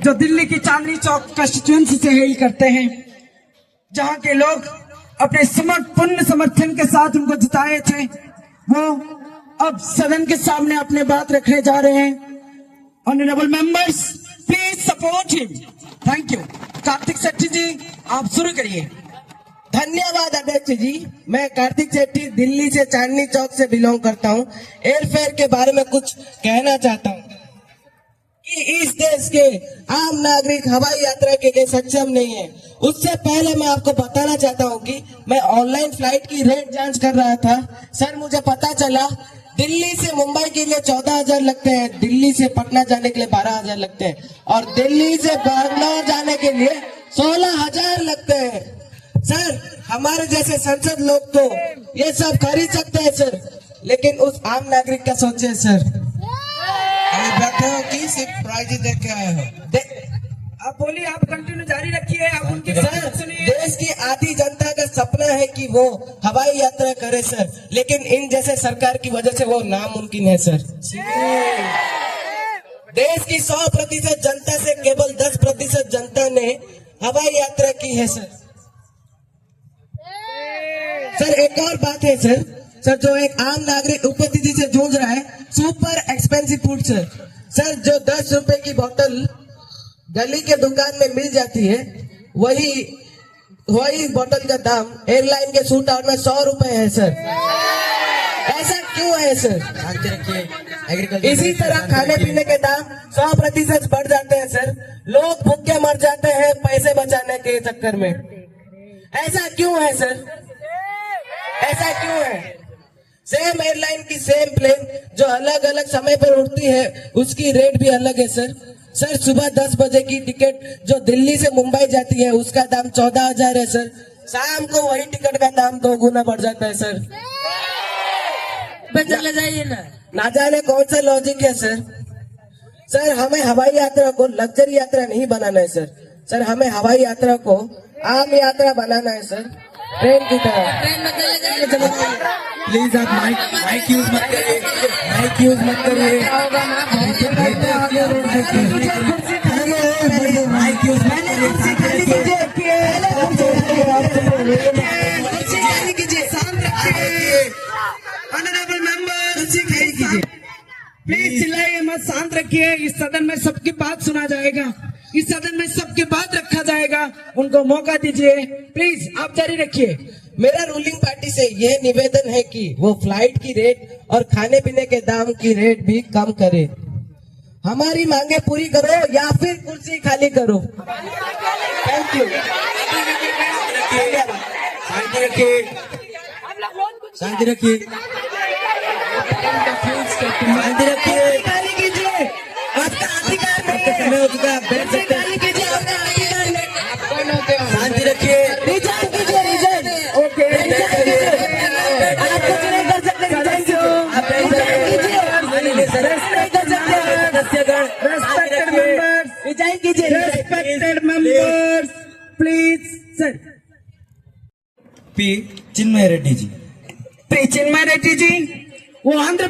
जो दिल्ली की चांदनी चौक कंस्टिट्यूएंसी से हेल करते हैं, जहां के लोग अपने पूर्ण समर्थन के साथ उनको जिताए थे, वो अब सदन के सामने अपने बात रखने जा रहे हैं. Honourable members, please support him. Thank you. Kartik Sethi ji, आप शुरू करिए. धन्यवाद अध्यक्ष जी. मैं कार्तिक सेठी दिल्ली से चांदनी चौक से बिलोंग करता हूँ. एयरफेयर के बारे में कुछ कहना चाहता हूँ कि इस देश के आम नागरिक हवाई यात्रा के लिए सक्षम नहीं है. उससे पहले मैं आपको बताना चाहता हूँ कि मैं ऑनलाइन फ्लाइट की रेट जांच कर रहा था. सर, मुझे पता चला दिल्ली से मुंबई के लिए 14,000 लगते हैं, दिल्ली से पटना जाने के लिए 12,000 लगते हैं, और दिल्ली से बैंगलोर जाने के लिए 16,000 लगते हैं. सर, हमारे जैसे संसद लोग तो ये सब खरीद सकते हैं सर, लेकिन उस आम नागरिक का सोचे सर. बैठे हो कि सिर्फ प्राइज देख के आए हो? आप बोलिए, आप कंटिन्यू जारी रखिए. आप उनके सर, देश की आधी जनता का सपना है कि वो हवाई यात्रा करे सर, लेकिन इन जैसे सरकार की वजह से वो नामुमकिन है सर. देश की 100% जनता से केवल 10% जनता ने हवाई यात्रा की है सर. सर, एक और बात है सर. सर, जो एक आम नागरिक उपस्थिति से जूझ रहा है, super expensive food sir. Sir, जो 10 रुपए की बोतल गली के दुकान में मिल जाती है, वही बोतल का दाम एयरलाइन के शूट आउट में 100 रुपए है सर. ऐसा क्यों है सर? इसी तरह खाने पीने के दाम 100% बढ़ जाते हैं सर. लोग भूखे मर जाते हैं पैसे बचाने के चक्कर में. ऐसा क्यों है सर? ऐसा क्यों है? सेम एयरलाइन की सेम प्लेन जो अलग अलग समय पर उड़ती है, उसकी रेट भी अलग है सर. सर, सुबह 10 बजे की टिकट जो दिल्ली से मुंबई जाती है, उसका दाम 14,000 है सर. शाम को वही टिकट का दाम 2 गुना बढ़ जाता है सर. चले जाइए ना जाने कौन सा लॉजिक है सर. सर, हमें हवाई यात्रा को लग्जरी यात्रा नहीं बनाना है सर. सर, हमें हवाई यात्रा को आम यात्रा बनाना है सर, ट्रेन की तरह. प्लीज आप माइक यूज मत करिए. माइक यूज मत करिए. माइक यूज मत ऑनरेबल मेंबर, प्लीज चिल्लाइए मत, शांत रखिए. इस सदन में सबकी बात सुना जाएगा, इस सदन में सबकी बात रखा जाएगा. उनको मौका दीजिए. प्लीज आप जारी रखिए. मेरा रूलिंग पार्टी से यह निवेदन है कि वो फ्लाइट की रेट और खाने पीने के दाम की रेट भी कम करे. हमारी मांगे पूरी करो या फिर कुर्सी खाली करो. Thank you. शांति रखिए. शांति रखिए. शांति रखिए. खाली कीजिए, आपका अधिकार नहीं है. समय हो चुका है, आप बैठ सकते हैं. खाली कीजिए, आपका अधिकार नहीं है. शांति रखिए. रिजाइन कीजिए, रिजाइन. ओके, आप कुछ नहीं कर सकते. रिजाइन कीजिए. आप रिजाइन कीजिए. रेस्पेक्टेड मेंबर्स, रिजाइन कीजिए. Respected members, please sir. P Chinmay Reddy ji. Chinmay Reddy ji, वो आंध्र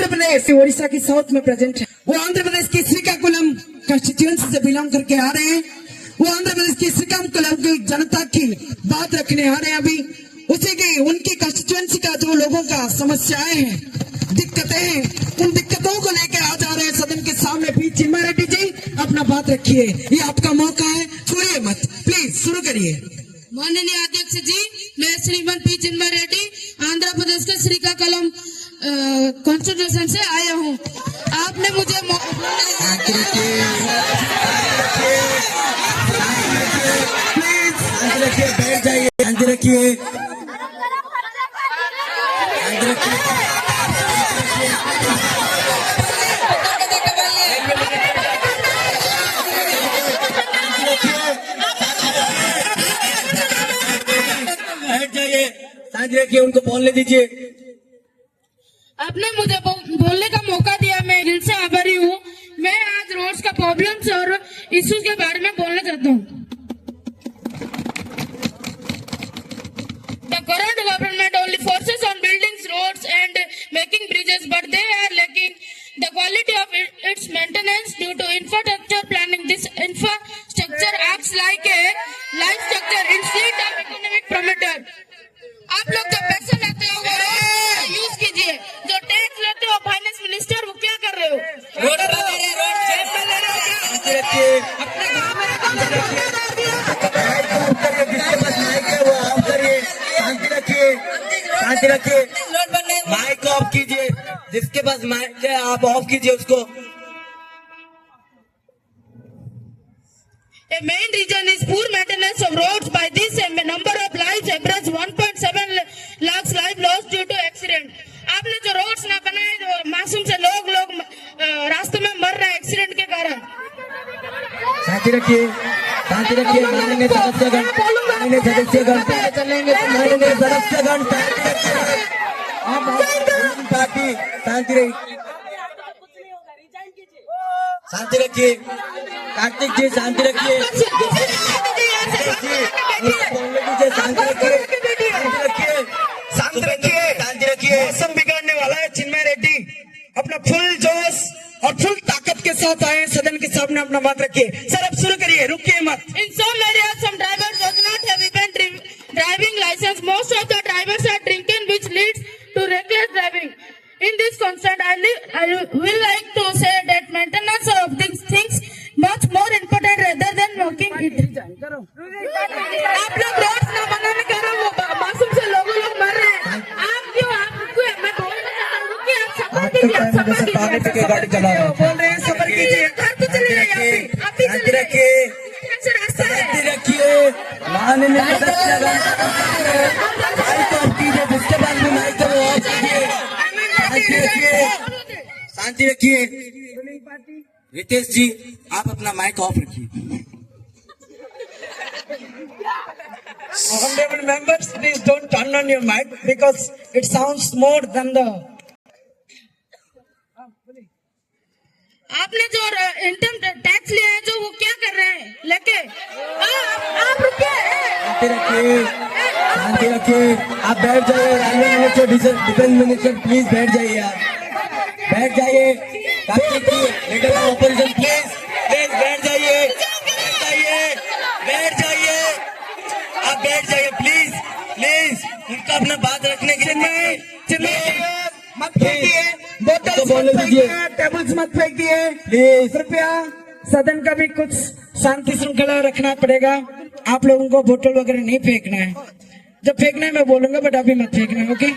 प्रदेश से ओडिशा की साउथ में प्रेजेंट है. वो आंध्र प्रदेश की श्रीकाकुलम कंस्टिट्यूएंसी से बिलोंग करके आ रहे हैं. वो आंध्र प्रदेश की श्रीकाकुलम की जनता की बात रखने आ रहे हैं. अभी उसी की उनकी कंस्टिट्यूएंसी का जो लोगों का समस्याएं हैं, दिक्कतें हैं, उन दिक्कतों को लेकर आ जा रहे हैं सदन के सामने. भी चिन्मय रेड्डी जी, अपना बात रखिए. ये आपका मौका है, छोड़िए मत. प्लीज शुरू करिए. माननीय अध्यक्ष जी, मैं श्रीमान पी चिन्मय रेड्डी आंध्र प्रदेश के श्रीकाकुलम कॉन्स्टिट्यूशन से आया हूँ. आपने मुझे बैठ जाइए. शांति रखिए. बैठ जाइए. शांति रखिए, उनको बोलने दीजिए. आपने मुझे बोलने का मौका दिया, मैं दिल से आभारी हूँ। मैं आज रोड्स का प्रॉब्लम्स और इश्यूज के बारे में बोलना चाहता हूँ। The current government only focuses on building roads and making bridges, but they are lacking the quality of its maintenance due to infrastructure planning. This infrastructure acts like a life structure instead of economic promoter. आप लोग जो पैसे लेते हो वो use कीजिए, जो tax लेते हो फाइनेंस मिनिस्टर वो क्या कर रहे हो? रोड बना रहे, रोड जेब में ले रहे हो क्या? अपने गाँव में शांति रखिए, माइक ऑफ कीजिए, जिसके पास माइक है आप ऑफ कीजिए उसको। A main reason is poor maintenance of roads. By this, a number of lives average 1.7 lakhs life lost due to accident. आपने जो roads ना बनाए, जो मासूम से लोग रास्ते में मर रहे हैं एक्सीडेंट के कारण। शांति रखिए, शांति रखिए। माननीय सदस्यगण, माननीय सदस्यगण, माननीय सदस्यगण, पार्टी शांति रही, शांति रखिए। कार्तिक जी शांति रखिए, शांति रखिए, शांति रखिए, शांति रखिए। मौसम बिगड़ने वाला है। चिन्मय रेड्डी अपना फुल जोश और फुल ताकत के साथ आए सदन के सामने, अपना बात रखिए। सर अब शुरू करिए, रुकिए मत। In some areas, some drivers does not have even driving license. Most of the drivers are drinking, which leads to reckless driving. In this concern, I will like to say that maintenance of these things much more important rather than working it. आप लोग road ना बनाने के कारण वो मासूम से लोग मर रहे हैं। आप क्यों मैं बोलना चाहता हूँ कि आप सफर कीजिए, आप सफर कीजिए, गाड़ी चला रहे हैं, बोल रहे हैं सफर कीजिए। घर तो चले जाइए, आप भी शांति रखिए, रास्ता है। शांति रखिए। माननीय सदस्यगण, माइक ऑफ कीजिए, जिसके पास भी माइक है वो ऑफ कीजिए। शांति रखिए, शांति रखिए। रितेश जी आप अपना माइक ऑफ रखिए। Honorable members, please don't turn on your mic because it sounds more than the. आपने जो इनकम टैक्स लिया है जो वो क्या कर रहे हैं लेके? आप रुकिए। शांति रखिए, शांति रखिए। आप बैठ जाइए, railway minister, defence minister please बैठ जाइए, आप बैठ जाइए। Kartik ji leader of opposition please please बैठ जाइए, बैठ जाइए, बैठ जाइए, आप बैठ जाइए प्लीज प्लीज। उनका अपना बात रखने के लिए मत फेंकिए, बोतल बोलने दीजिए, टेबल्स मत फेंकिए प्लीज। कृपया। सदन का भी कुछ शांति श्रृंखला रखना पड़ेगा। आप लोगों को बोतल वगैरह नहीं फेंकना है। जब फेंकना है मैं बोलूंगा, बट अभी मत फेंकना, ओके?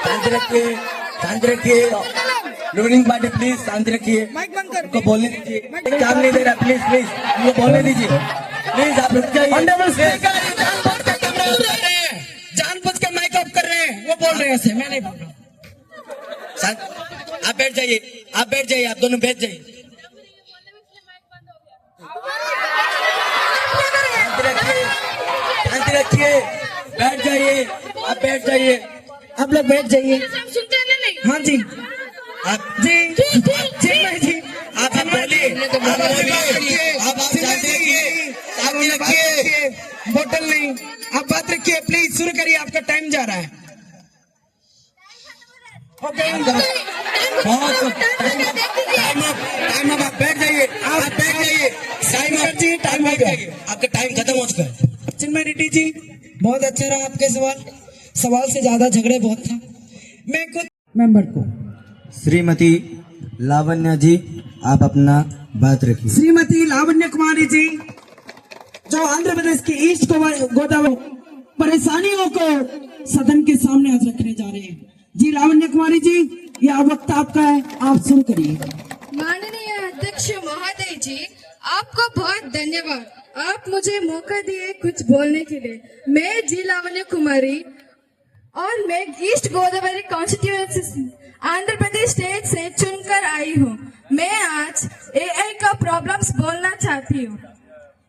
शांति रखिए, शांति रखिए। रूलिंग पार्टी प्लीज शांति रखिए, उनको बोलने दीजिए। काम नहीं दे रहा, प्लीज प्लीज उनको बोलने दीजिए, प्लीज आप रुक जाइए। जानबूझ के माइक ऑफ कर रहे हैं, वो बोल रहे हैं ऐसे, मैं नहीं बोल रहा। आप बैठ जाइए, आप बैठ जाइए, आप दोनों बैठ जाइए। शांति रखिए, शांति रखिए, बैठ जाइए, आप बैठ जाइए, आप लोग बैठ जाइए। सब सुनते हैं नहीं? हाँ जी, आप जी चिन्मय जी आप बोलिए, आप शांति रखिए, शांति रखिए। बोतल नहीं, आप बात रखिए प्लीज, शुरू करिए, आपका टाइम जा रहा है। ओके, बहुत टाइम अप, आप बैठ जाइए, आप बैठ जाइए। जी टाइम हो गया, आपका टाइम खत्म हो चुका है। चिन्मय रेड्डी जी बहुत अच्छा रहा आपके सवाल से ज्यादा झगड़े बहुत था। मैं कुछ मेंबर को श्रीमती लावण्य जी आप अपना बात रखिए। श्रीमती लावण्य कुमारी जी जो आंध्र प्रदेश की ईस्ट गोदावरी परेशानियों को सदन के सामने आज रखने जा रहे हैं। जी लावण्य कुमारी जी, यह वक्त आपका है, आप शुरू करिए। माननीय अध्यक्ष महोदय जी, आपको बहुत धन्यवाद। आप मुझे मौका दिए कुछ बोलने के लिए। मैं जी लावण्य कुमारी और मैं east Godavari constituency Andhra Pradesh state से चुनकर आई हूँ। मैं आज एआई का प्रॉब्लम्स बोलना चाहती हूँ।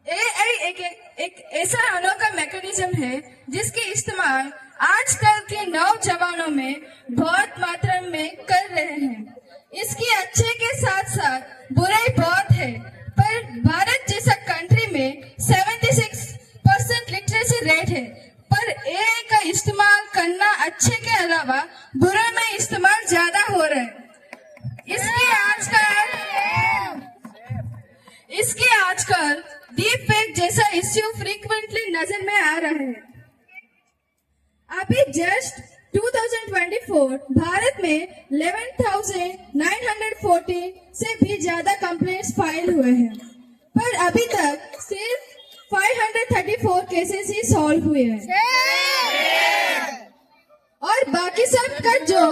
एआई एक एक ऐसा अनोखा मैकेनिज्म है जिसके इस्तेमाल आजकल के नौजवानों में बहुत मात्रा में कर रहे हैं। इसकी अच्छे के साथ साथ बुराई बहुत है, पर भारत जैसा कंट्री में 76% लिटरेसी रेट है, पर एआई का इस्तेमाल करना अच्छे के अलावा बुरे में इस्तेमाल ज्यादा हो रहा है। इसके आजकल डीप फेक जैसा इश्यू फ्रीक्वेंटली नजर में आ रहे हैं। अभी जस्ट 2024 भारत में 11,940 से भी ज्यादा कंप्लेंट्स फाइल हुए हैं, पर अभी तक सिर्फ 534 केसेस ही सॉल्व हुए हैं और बाकी सब का जो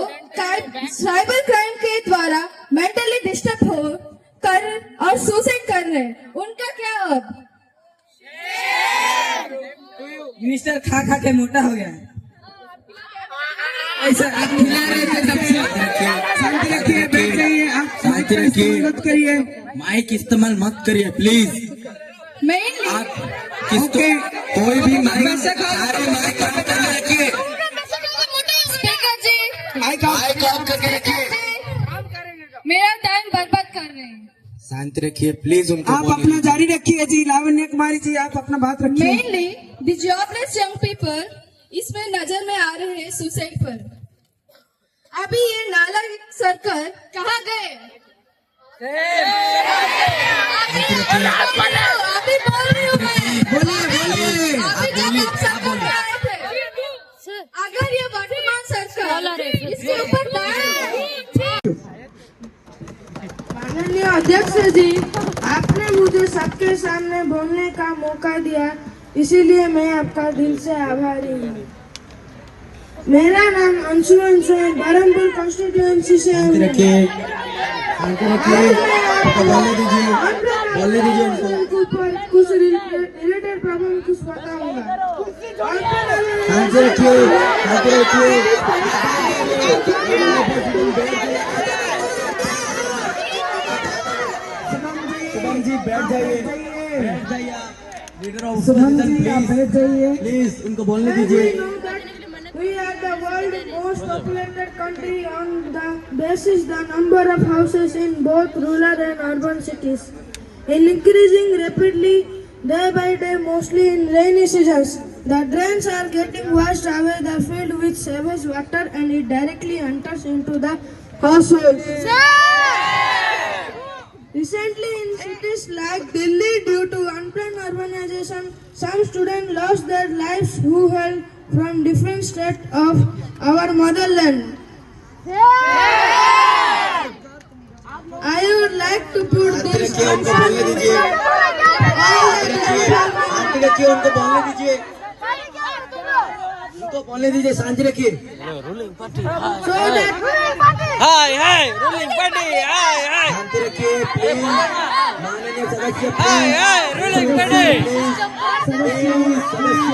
साइबर क्राइम के द्वारा मेंटली डिस्टर्ब हो कर और सुसाइड कर रहे हैं, उनका क्या अब? मिनिस्टर खा खा के मोटा हो गया है। ऐसा आप खिला रहे थे सबसे। शांति रखिए, बैठ जाइए, आप शांति रखिए, मत करिए, माइक इस्तेमाल मत करिए प्लीज। मेनली आप कोई भी माइक सारे माइक ऑन करके रखिए। स्पीकर जी माइक ऑन करके रखिए। मेरा टाइम बर्बाद कर रहे हैं। शांति रखिए प्लीज, उनको आप बोलने अपना जारी रखिए जी। लावण्य कुमारी जी, आप अपना बात रखिए। Mainly the jobless young people इसमें नजर में आ रहे हैं सुसाइड पर। अभी ये नाला सर्कल कहाँ गए? अभी बोल रही हूँ मैं। बोलिए। अभी जब सर्कल पे आए थे, अगर ये वर्तमान सर्कल इसके ऊपर माननीय अध्यक्ष जी, आपने मुझे सबके सामने बोलने का मौका दिया, इसीलिए मैं आपका दिल से आभारी हूँ। मेरा नाम अंशु है, बरहमपुर कॉन्स्टिट्यूएंसी से हूँ। बोलने दीजिए उनको। कुछ रिलेटेड प्रॉब्लम कुछ बताऊंगा। शांति रखिए, शांति रखिए। शुभम जी बैठ जाइए, बैठ जाइए। लीडर ऑफ शुभम जी, आप बैठ जाइए। प्लीज उनको बोलने दीजिए। We are the world's most populated country on the basis the number of houses in both rural and urban cities. In increasing rapidly day by day, mostly in rainy seasons. The drains are getting washed away the field with sewage water and it directly enters into the households. Recently in cities like Delhi, due to unplanned urbanization, some students lost their lives who hailed from different states of our motherland. I would like to put this उनको बोलने दीजिए, शांति रखिए, उनको बोलने दीजिए, उनको बोलने दीजिए, शांति रखिए। so that शांति रखिए प्लीज। माननीय सदस्य सदस्य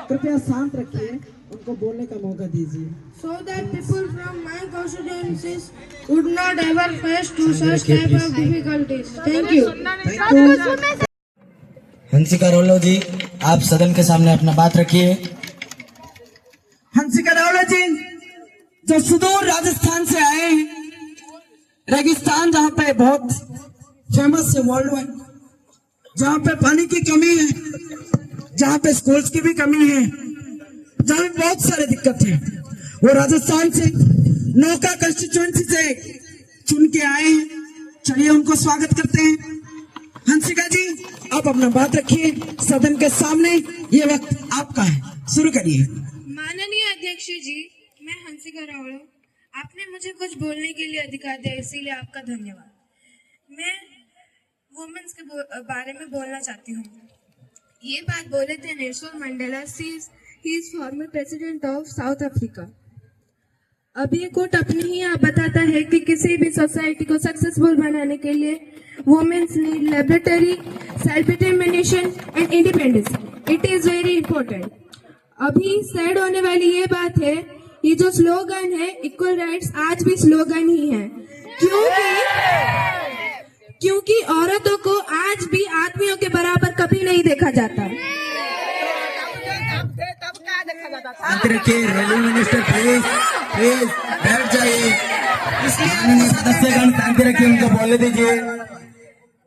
कृपया शांत रखिए, उनको बोलने का मौका दीजिए। so that people from my constituencies would not ever face to such type of difficulties. Thank you. Hansika रोलो जी, आप सदन के सामने अपना बात रखिए। हंसिका रावला जी जो सुदूर राजस्थान से आए हैं, रेगिस्तान जहाँ पे बहुत फेमस है वर्ल्ड वाइड, जहाँ पे पानी की कमी है, जहाँ पे स्कूल्स की भी कमी है, जहाँ पे बहुत सारे दिक्कत है, वो राजस्थान से नौका कंस्टिट्यूएंसी से चुन के आए हैं। चलिए उनको स्वागत करते हैं। हंसिका जी, आप अपना बात रखिए सदन के सामने, ये वक्त आपका है, शुरू करिए। माननीय अध्यक्ष जी, मैं हंसिका रावल, आपने मुझे कुछ बोलने के लिए अधिकार दिया, इसीलिए आपका धन्यवाद। मैं वुमेन्स के बारे में बोलना चाहती हूँ। ये बात बोले थे Nelson Mandela, he is former president of south Africa. अभी ये कोट अपनी ही आप बताता है कि किसी भी सोसाइटी को सक्सेसफुल बनाने के लिए women's need liberty, self determination and independence. It is very important. अभी सैड होने वाली ये बात है, ये जो स्लोगन है इक्वल राइट्स आज भी स्लोगन ही है, क्योंकि औरतों को आज भी आदमियों के बराबर कभी नहीं देखा जाता। शांति रखिए। रेलवे मिनिस्टर प्लीज प्लीज बैठ जाइए। माननीय सदस्यगण शांति रखिए, उनको बोलने दीजिए।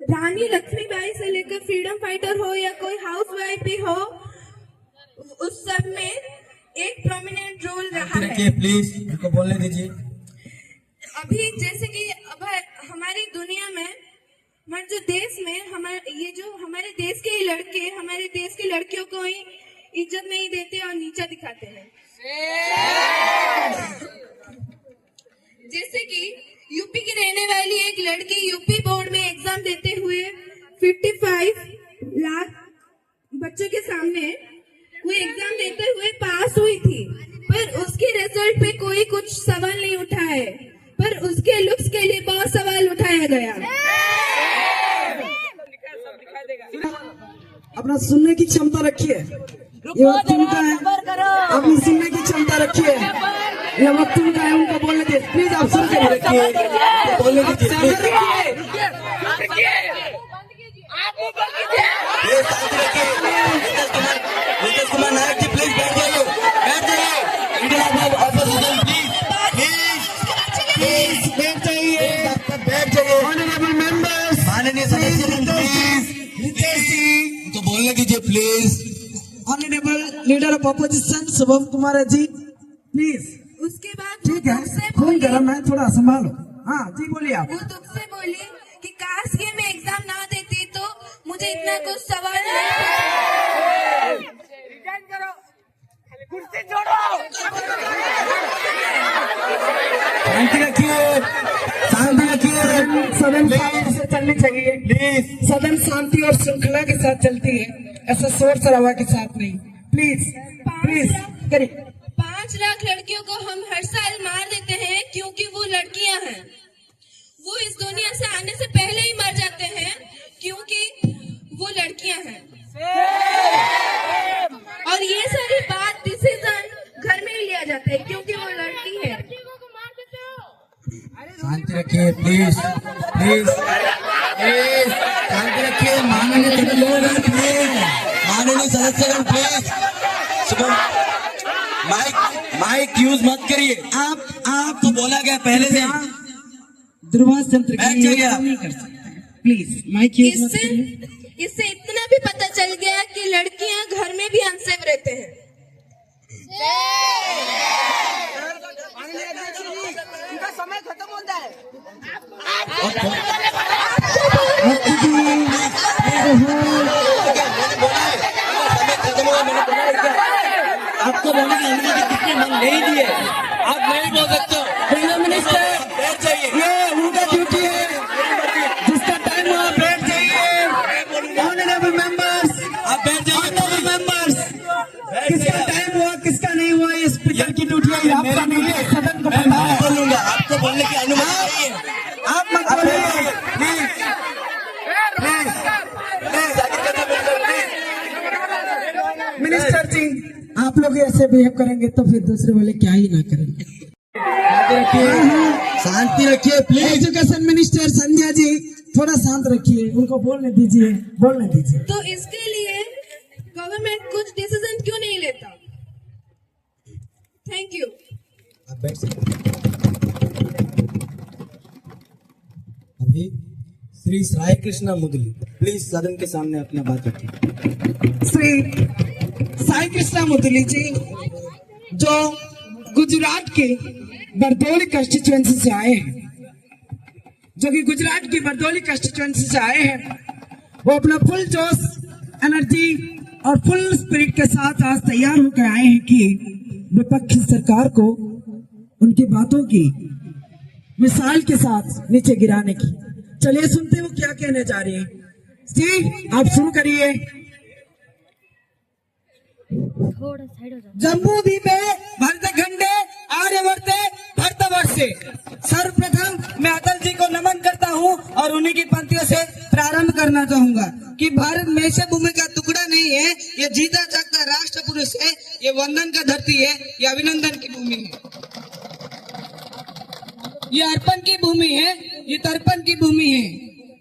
रानी लक्ष्मीबाई से लेकर फ्रीडम फाइटर हो या कोई हाउस वाइफ भी हो, उस सब में एक प्रोमिनेंट रोल रहा शांति है। रखिए प्लीज, उनको बोलने दीजिए। अभी जैसे कि अब हमारी दुनिया में, हमारे जो देश में, हमारे देश के लड़के हमारे देश की लड़कियों को ही इज्जत नहीं देते और नीचा दिखाते हैं। जैसे कि यूपी की रहने वाली एक लड़की यूपी बोर्ड में एग्जाम देते हुए 55 लाख बच्चों के सामने वो एग्जाम देते हुए पास हुई थी, पर उसके रिजल्ट पे कोई कुछ सवाल नहीं उठाए, पर उसके लुक्स के लिए बहुत सवाल उठाया गया। अपना सुनने की क्षमता रखिए, ये वक्त उनका है। अपनी सुनने की क्षमता रखिए, ये वक्त उनका है, उनको बोलने दे। प्लीज आप सुन के रखिए, बोलने दीजिए। नीतीश कुमार नायक जी प्लीज बैठ जाइए, बैठ जाइए। प्लीज बैठ जाइए, बैठ जाइए। ऑनरेबल मेंबर्स, माननीय सदस्य प्लीज, रितेश जी उनको बोलने दीजिए please. Honourable leader of opposition Shubham Kumar ji please. उसके बाद ठीक है, फोन करा, मैं थोड़ा संभालो। हाँ जी बोलिए आप। वो तुझसे बोली कि काश के मैं एग्जाम ना देती तो मुझे इतना कुछ सवाल नहीं। शांति रखिए, शांति रखिए। सदन शांति से चलनी चाहिए प्लीज। सदन शांति और श्रृंखला के साथ चलती है, ऐसा शोर शराबा के साथ नहीं। प्लीज प्लीज करिए। 5 लाख लड़कियों को हम हर साल मार देते हैं क्योंकि वो लड़कियां हैं। वो इस दुनिया से आने से पहले ही मर जाते हैं क्योंकि वो लड़कियां हैं। और ये सारी बात डिसीजन घर में ही लिया जाता है क्योंकि वो लड़की है। शांति रखिए प्लीज प्लीज प्लीज, शांति रखिए। माननीय सदस्यगण प्लीज, माननीय सदस्यगण प्लीज। माइक यूज मत करिए। आप तो बोला गया पहले से। दुर्वास यंत्र बैठ की जाइए। नहीं कर सकते। प्लीज माइक यूज मत करिए। इससे इतना भी पता चल गया कि लड़कियां घर में भी अनसेफ रहते हैं। उनका समय खत्म होता है। आपको बोलने की अनुमति किसने नहीं दी है? आप नहीं बोल सकते हो। मिनिस्टर बैठ जाइए, ये उनका ड्यूटी है, जिसका टाइम हुआ बैठ जाइए। ऑनरेबल मेंबर्स, आप बैठ जाइए। ऑनरेबल मेंबर्स, किसका टाइम हुआ किसका नहीं हुआ, ये स्पीकर की ड्यूटी है, आपका नहीं है। सदन को पता है। बोलूंगा, आपको बोलने की अनुमति नहीं है। आप मत बोलिए प्लीज प्लीज प्लीज, मिनिस्टर जी। आप लोग ऐसे बिहेव करेंगे तो फिर दूसरे वाले क्या ही ना करेंगे। शांति रखिए please. Education minister Sandhya ji थोड़ा शांत रखिए, उनको बोलने दीजिए, बोलने दीजिए। तो इसके लिए गवर्नमेंट कुछ डिसीजन क्यों नहीं लेता? Thank you. आप बैठ सकते। अभी श्री साई कृष्णा मुदली प्लीज सदन के सामने अपना बात रखिए। श्री साई कृष्णा मुदली जी, जो गुजरात के बरदौली कंस्टिट्यूएंसी से आए हैं, जो कि गुजरात की बरदौली कंस्टिट्यूएंसी से आए हैं, वो अपना फुल जोश, एनर्जी और फुल स्पिरिट के साथ आज तैयार होकर आए हैं कि विपक्षी सरकार को उनकी बातों की मिसाल के साथ नीचे गिराने की। चलिए सुनते हो क्या कहने जा रही है। जी आप शुरू करिए। जम्मू द्वीपे भरतखंडे आर्यवर्ते भरतवर्षे। सर्वप्रथम मैं अटल जी को नमन करता हूं और उन्हीं की पंक्तियों से प्रारंभ करना चाहूंगा कि भारत मेषे भूमि का टुकड़ा नहीं है, ये जीता जागता राष्ट्र पुरुष है, ये वंदन का धरती है, ये अभिनंदन की भूमि है, ये अर्पण की भूमि है, ये तर्पण की भूमि है।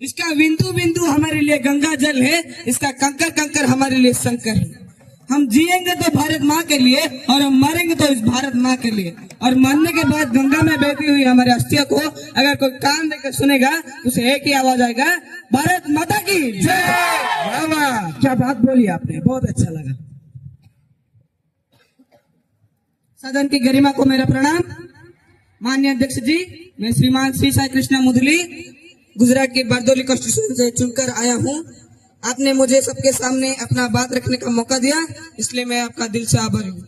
इसका बिंदु बिंदु हमारे लिए गंगा जल है, इसका कंकर कंकर हमारे लिए शंकर है। हम जिएंगे तो भारत माँ के लिए और हम मरेंगे तो इस भारत माँ के लिए। और मरने के बाद गंगा में बहती हुई हमारे अस्थियों को अगर कोई कान देकर सुनेगा तो उसे एक ही आवाज आएगा, भारत माता की जय। वाह वाह, क्या बात बोली आपने, बहुत अच्छा लगा। सदन की गरिमा को मेरा प्रणाम। माननीय अध्यक्ष जी, मैं श्रीमान श्री साई कृष्णा मुदली गुजरात के बारदोली कॉन्स्टिट्यूशन से चुनकर आया हूँ। आपने मुझे सबके सामने अपना बात रखने का मौका दिया, इसलिए मैं आपका दिल से आभारी हूँ।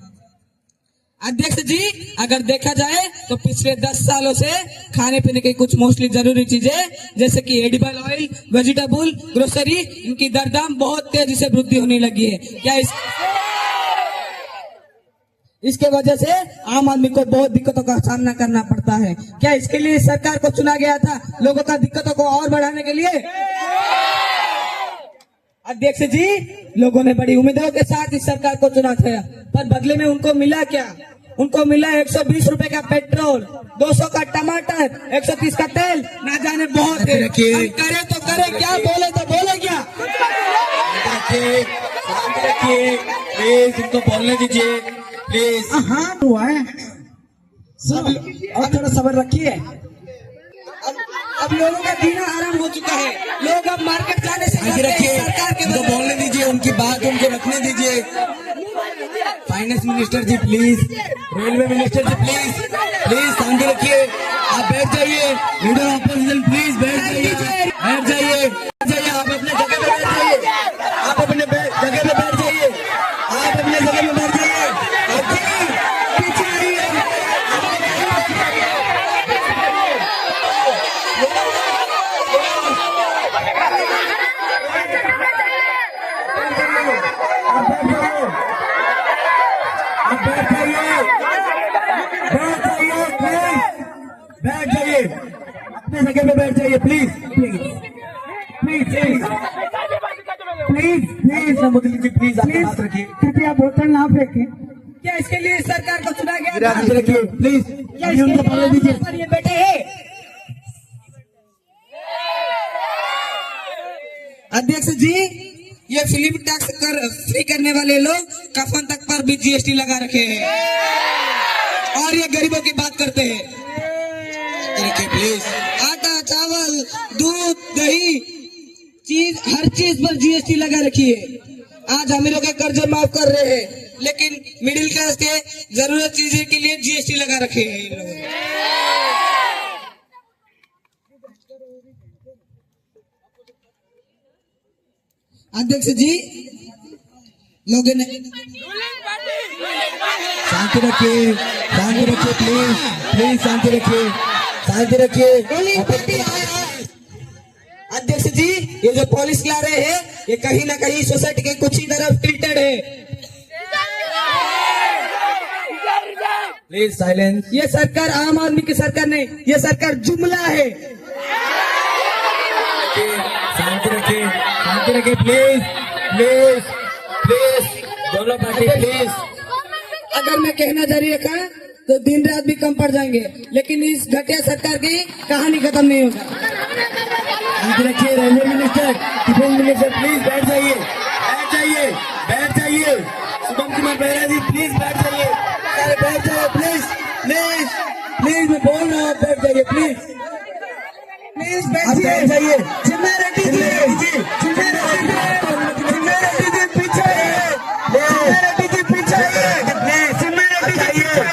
अध्यक्ष जी, अगर देखा जाए तो पिछले 10 सालों से खाने पीने की कुछ मोस्टली जरूरी चीजें जैसे कि एडिबल ऑयल, वेजिटेबल, ग्रोसरी, इनकी दर दाम बहुत तेजी से वृद्धि होने लगी है। क्या इसके वजह से आम आदमी को बहुत दिक्कतों का सामना करना पड़ता है। क्या इसके लिए सरकार को चुना गया था, लोगों का दिक्कतों को और बढ़ाने के लिए? अध्यक्ष जी, लोगों ने बड़ी उम्मीदों के साथ इस सरकार को चुना था, पर बदले में उनको मिला क्या? उनको मिला 120 रुपए का पेट्रोल, 200 का टमाटर, 130 का तेल, ना जाने बहुत है। करे तो करे क्या, बोले तो बोले क्या? प्लीज इनको बोलने दीजिए प्लीज। हाँ हुआ है, और थोड़ा सब्र रखिए। अब लोगों का जीना आराम हो चुका है, लोग अब मार्केट जाने से सरकार के उनको बोलने दीजिए, उनकी बात उनको रखने दीजिए। Finance minister ji please, railway minister ji please, please शांति रखिए। आप बैठ जाइए, लीडर ऑपोजिशन प्लीज बैठ जाइए, बैठ जाइए, आप अपने जगह पे बैठ जाइए, आप अपने जगह पे बैठ जाइए, आप अपने जगह पे बैठ जाइए। बैठ जाइए, अपने जगह पे बैठ जाइए please please please please please please Mudali ji please अपनी बात रखिए, कृपया बोतल ना फेंके। क्या इसके लिए सरकार को चुना गया था? रखिए प्लीज, अभी उनको बोलने दीजिए। ये बैठे हैं अध्यक्ष जी, ये फिल्म टैक्स कर फ्री करने वाले लोग कफन तक पर भी जीएसटी लगा रखे हैं और ये गरीबों की बात करते हैं। प्लीज आटा, चावल, दूध, दही, चीज, हर चीज पर जीएसटी लगा रखी है। आज अमीरों के कर्जे माफ कर रहे हैं, लेकिन मिडिल क्लास के जरूरत चीजें के लिए जीएसटी लगा रखे हैं इन लोगों ने। अध्यक्ष जी, लोगों ने शांति रखिए, शांति रखिए प्लीज प्लीज, शांति रखिए, शांति रखिए। अध्यक्ष जी, ये जो पॉलिस ला रहे हैं ये कहीं ना कहीं सोसाइटी के कुछ ही तरफ टिल्टेड है। Please silence. ये सरकार आम आदमी की सरकार नहीं, ये सरकार जुमला है। शांति रखिए, शांति रखिए प्लीज प्लीज प्लीज, दोनों पार्टी प्लीज। अगर मैं कहना जारी रखा तो दिन रात भी कम पड़ जाएंगे, लेकिन इस घटिया सरकार की कहानी खत्म नहीं होगा। शांति रखिए, railway minister, defence minister please बैठ जाइए, बैठ जाइए, बैठ जाइए। शुभम कुमार बेहरा जी प्लीज बैठ जाइए, अरे बैठ जाइए प्लीज प्लीज प्लीज, मैं बोल रहा हूँ बैठ जाइए प्लीज प्लीज, बैठ जाइए। चिन्ना रेड्डी जी, चिन्ना रेड्डी जी पीछे, चिन्ना रेड्डी जी पीछे, चिन्ना रेड्डी जी पीछे।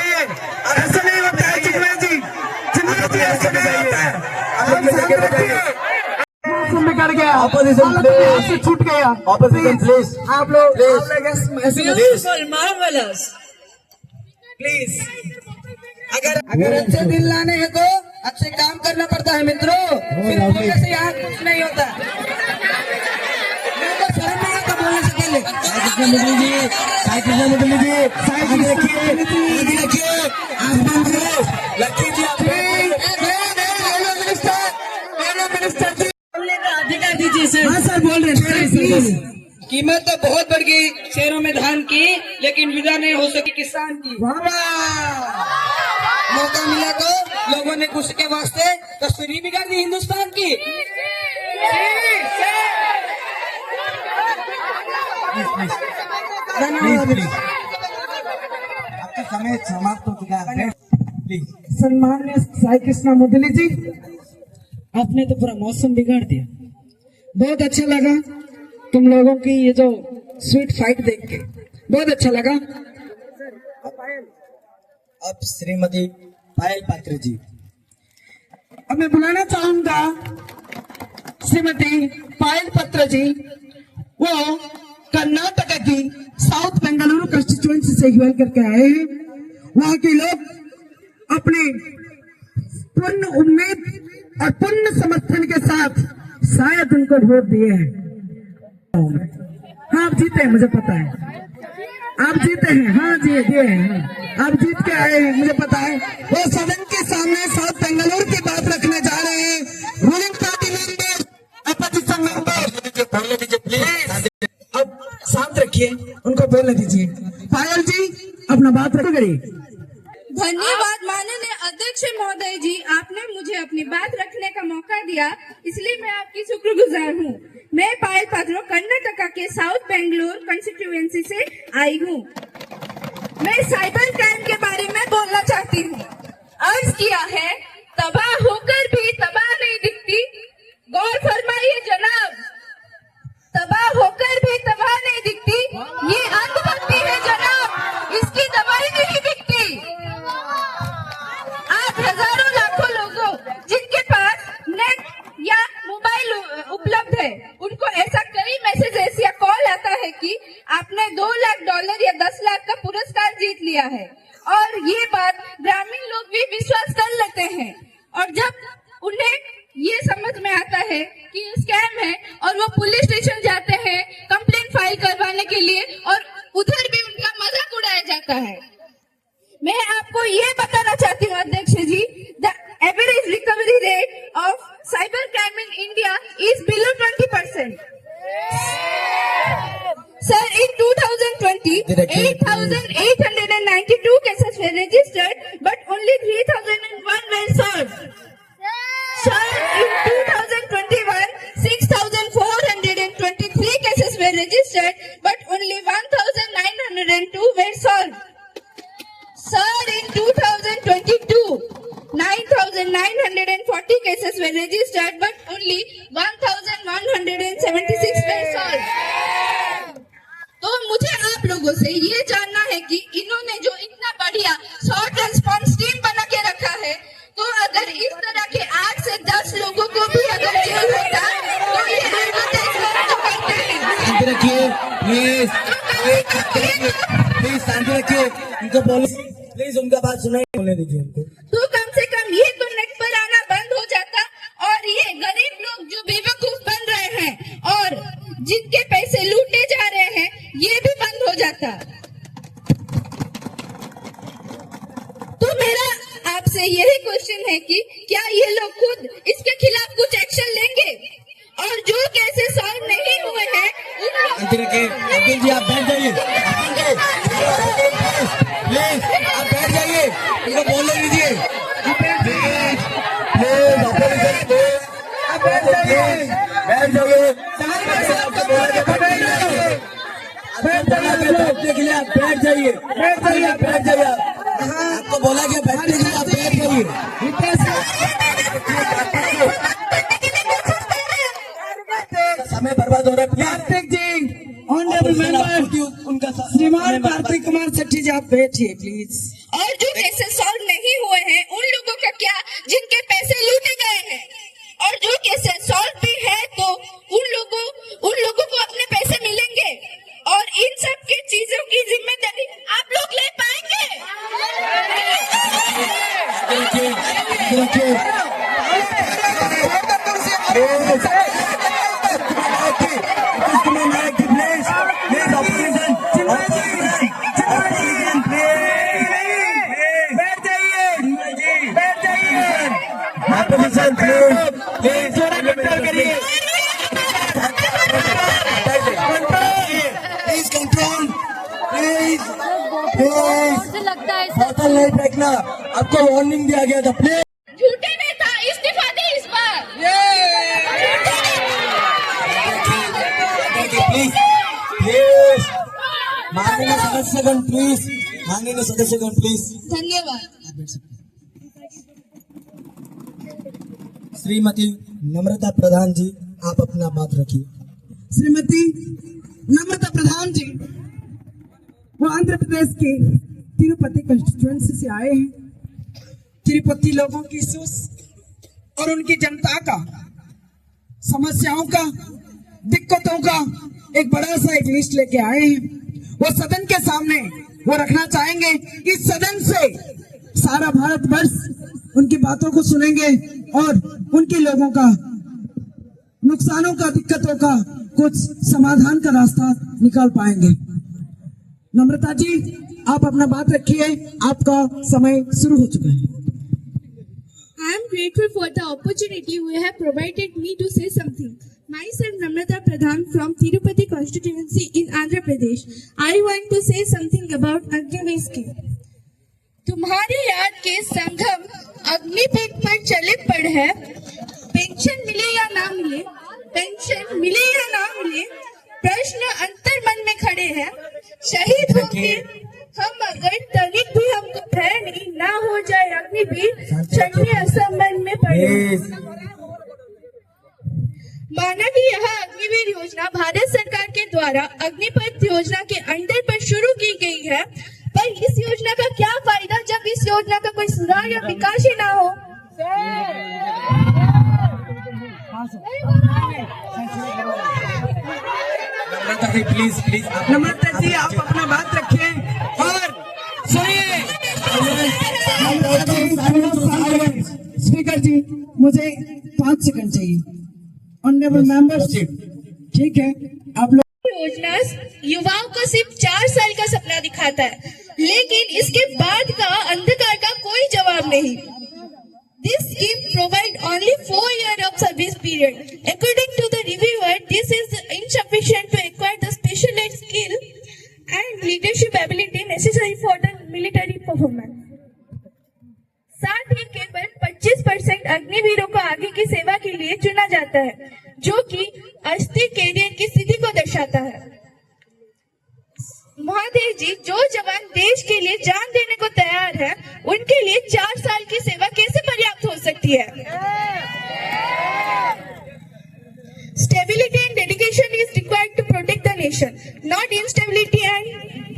ऐसा नहीं होता है चिन्ना जी, चिन्ना रेड्डी ऐसा नहीं होता है। बिगड़ गया, ऑपोजिशन प्लीज, छूट गया, ऑपोजिशन प्लीज, आप लोग प्लीज, अगर अच्छे दिन लाने हैं तो अच्छे काम करना पड़ता है मित्रों, सिर्फ बोलने से यहाँ कुछ नहीं होता। मेरे को शर्म नहीं आता बोलने से पहले। कृष्णा मुदली जी, आगे रखिए, आगे रखिए, आसमान करो, लक्ष्मी जी मिनिस्टर जी अधिकार दीजिए सर। हाँ सर, बोल रहे हैं प्लीज। कीमत तो बहुत बढ़ गई शहरों में धान की, लेकिन विदा नहीं हो सकी किसान की। मौका मिला तो लोगों ने कुछ के वास्ते तस्वीर बिगाड़ दी हिंदुस्तान की। प्लीज प्लीज, आपका समय समाप्त हो चुका है, प्लीज। सम्मान्य साई कृष्णा मुदली जी, आपने तो पूरा मौसम बिगाड़ दिया। बहुत अच्छा लगा तुम लोगों की ये जो स्वीट फाइट देख के, बहुत अच्छा लगा। अब श्रीमती पायल पात्र जी। अब मैं बुलाना चाहूंगा श्रीमती पायल पात्र जी। वो कर्नाटक की साउथ बेंगलुरु कंस्टिट्यूएंसी से ह्यूल करके आए हैं। वहाँ के लोग अपने पूर्ण उम्मीद और पूर्ण समर्थन के साथ शायद उनको वोट दिए हैं। हाँ, आप जीते हैं, मुझे पता है आप जीते हैं। हाँ जी, दिए हैं। हाँ, आप जीत के आए हैं, मुझे पता है। वो सदन के सामने साउथ बेंगलुरु की बात रखने जा रहे हैं। Ruling party member, opposition member, please अब शांत रखिए, उनको बोलने दीजिए। पायल जी, अपना बात रखिए। धन्यवाद माननीय अध्यक्ष महोदय जी, आपने मुझे अपनी बात रखने का मौका दिया, इसलिए मैं आपकी शुक्रगुजार हूँ। मैं पायल पात्रो कर्नाटक के साउथ बेंगलुरु कंस्टिट्यूएंसी से आई हूँ। मैं साइबर क्राइम के बारे में बोलना चाहती हूँ। अर्ज किया है, तबाह होकर भी तबाह नहीं दिखती। गौर फरमाइए जनाब, तबाह होकर भी तबाह नहीं दिखती, ये अंधभक्ति है जनाब, इसकी दवाई नहीं दिखती। आज हजारों लाखों लोगों जिनके पास नेट या मोबाइल उपलब्ध है, उनको ऐसा कई मैसेजेस या कॉल आता है कि आपने $2 लाख या 10 लाख का पुरस्कार जीत लिया है, और ये बात ग्रामीण लोग भी विश्वास कर लेते हैं। और जब उन्हें ये समझ में आता है कि ये स्कैम है, और वो पुलिस स्टेशन जाते हैं कंप्लेंट फाइल करवाने के लिए, और उधर भी उनका मजाक उड़ाया जाता है। मैं आपको ये बताना चाहती हूँ अध्यक्ष जी, the average recovery rate of cyber crime in India is below 20%. Sir, in 2020, 8,892 cases were registered, but only 3,001 were solved. Sir, in 2021, 6,423 cases were registered, but only 1,902 were solved. Sir, in 2022, 9,940 cases were registered, but only 1,176 were solved. तो मुझे आप लोगों से ये जानना है कि इन्होंने जो इतना बढ़िया शॉर्ट रेस्पॉन्स टीम बना के रखा है, तो अगर इस तरह के 8 से 10 लोगों को भी अगर जेल होता, तो ये एडवर्टाइजमेंट तो करते हैं। शांति रखिए प्लीज, प्लीज शांति रखिए, उनको बोलो प्लीज, उनका बात सुनाइए, बोलने दीजिए उनको। तो कम से कम ये तो नेट पर आना बंद हो जाता, और ये गरीब लोग जो बेवकूफ बन रहे हैं और जिनके पैसे लूटे जा रहे हैं, ये भी बंद हो जाता। तो मेरा आपसे यही क्वेश्चन है कि क्या ये लोग खुद इसके खिलाफ कुछ एक्शन लेंगे, और जो केसेस सॉल्व नहीं हुए हैं शांति रखिए। अब्दुल जी, आप बैठ जाइए, प्लीज आप बैठ जाइए, उनको बोलने दीजिए, प्लीज बैठ जाइए, बैठ जाइए, आपको बोला गया बैठने के लिए, आप बैठ जाइए, बैठ जाइए, बैठ जाइए, आपको बोला गया बैठने के लिए, आप बैठ जाइए। समय बर्बाद हो रहा है, कार्तिक जी, ऑनरेबल मेंबर, उनका श्रीमान कार्तिक कुमार सेठी जी, आप बैठिए प्लीज। और जो केसेस सॉल्व नहीं हुए हैं, उन लोगों का क्या जिनके पैसे लूटे गए हैं, और जो केसेस सॉल्व भी है, तो उन लोगों को अपने पैसे मिलेंगे, और इन सब की चीजों की जिम्मेदारी आप लोग ले पाएंगे? प्लीज कंट्रोल, प्लीज लगता है बोतल नहीं फेंकना, आपको वार्निंग दिया गया था, प्लीज। झूठे नेता इस्तीफा दे इस बार। प्लीज प्लीज माननीय सदस्यगण प्लीज, माननीय सदस्यगण प्लीज। धन्यवाद। श्रीमती नम्रता प्रधान जी, आप अपना बात रखिए। श्रीमती नम्रता प्रधान जी, वो आंध्र प्रदेश के तिरुपति कंस्टिट्यूएंसी से आए हैं। तिरुपति लोगों की इश्यूज और उनकी जनता का समस्याओं का, दिक्कतों का एक बड़ा सा एक लिस्ट लेके आए हैं। वो सदन के सामने वो रखना चाहेंगे। इस सदन से सारा भारतवर्ष उनकी बातों को सुनेंगे और उनके लोगों का नुकसानों का, दिक्कतों का कुछ समाधान का रास्ता निकाल पाएंगे। नम्रता जी, आप अपना बात रखिए, आपका समय शुरू हो चुका है। I am grateful for the opportunity you have provided me to say something. Myself Namrata Pradhan from Tirupati constituency in Andhra Pradesh. I want to say something about Agniveer scheme. तुम्हारी याद के संगम अग्निपथ पर चले पड़ है। पेंशन मिले या ना मिले, पेंशन मिले या ना मिले, प्रश्न अंतर मन में खड़े हैं। शहीद होंगे हम अगर तनिक भी हमको भय नहीं ना हो जाए अग्निवीर, चढ़ने असंबंध में पड़े। माना कि यह अग्निवीर योजना भारत सरकार के द्वारा अग्निपथ योजना के अंडर पर शुरू की गई है, पर इस योजना का क्या फायदा जब इस योजना का कोई सुधार या विकास ही ना हो। नम्रता जी प्लीज प्लीज। नम्रता जी, आप अपना बात रखिए और सुनिए। स्पीकर जी, मुझे 5 सेकंड चाहिए। ऑनरेबल मेंबर्स, ठीक है, आप लोग। योजना युवाओं को सिर्फ 4 साल का सपना दिखाता है, लेकिन इसके बाद का अंधकार का कोई जवाब नहीं। This scheme provide only 4 years of service period. According to the reviewer, this is insufficient to acquire the specialized skill and leadership ability necessary for the military performance. साथ ही केवल 25% अग्निवीरों को आगे की सेवा के लिए चुना जाता है, जो कि अस्थिर कैरियर की स्थिति को दर्शाता है। महादेव जी, जो जवान देश के लिए जान देने को तैयार है, उनके लिए 4 साल की सेवा कैसे पर्याप्त हो सकती है। Stability and dedication is required to protect the nation, not instability and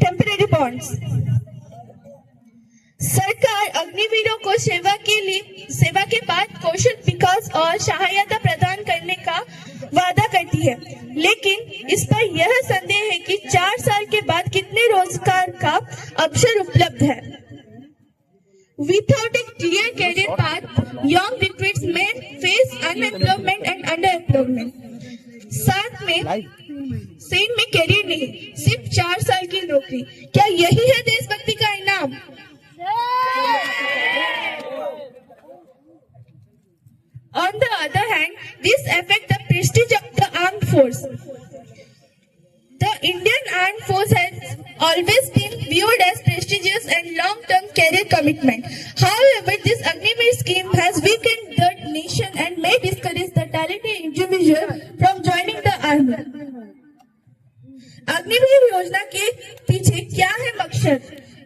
temporary bonds. सरकार अग्निवीरों को सेवा के बाद कौशल विकास और सहायता प्रदान करने का वादा करती है, लेकिन इस पर यह संदेह है कि 4 साल के बाद कितने रोजगार का अवसर उपलब्ध है। Without a clear career path, young recruits may face unemployment and underemployment. साथ में सेन में कैरियर नहीं, सिर्फ 4 साल की नौकरी। क्या यही है देशभक्ति का इनाम? On the other hand, this affects the prestige of the armed force. The Indian Armed Force has always been viewed as prestigious and long-term career commitment. However, this Agniveer scheme has weakened the nation and may discourage the talented individual from joining the army. Agniveer योजना के पीछे क्या है मकसद?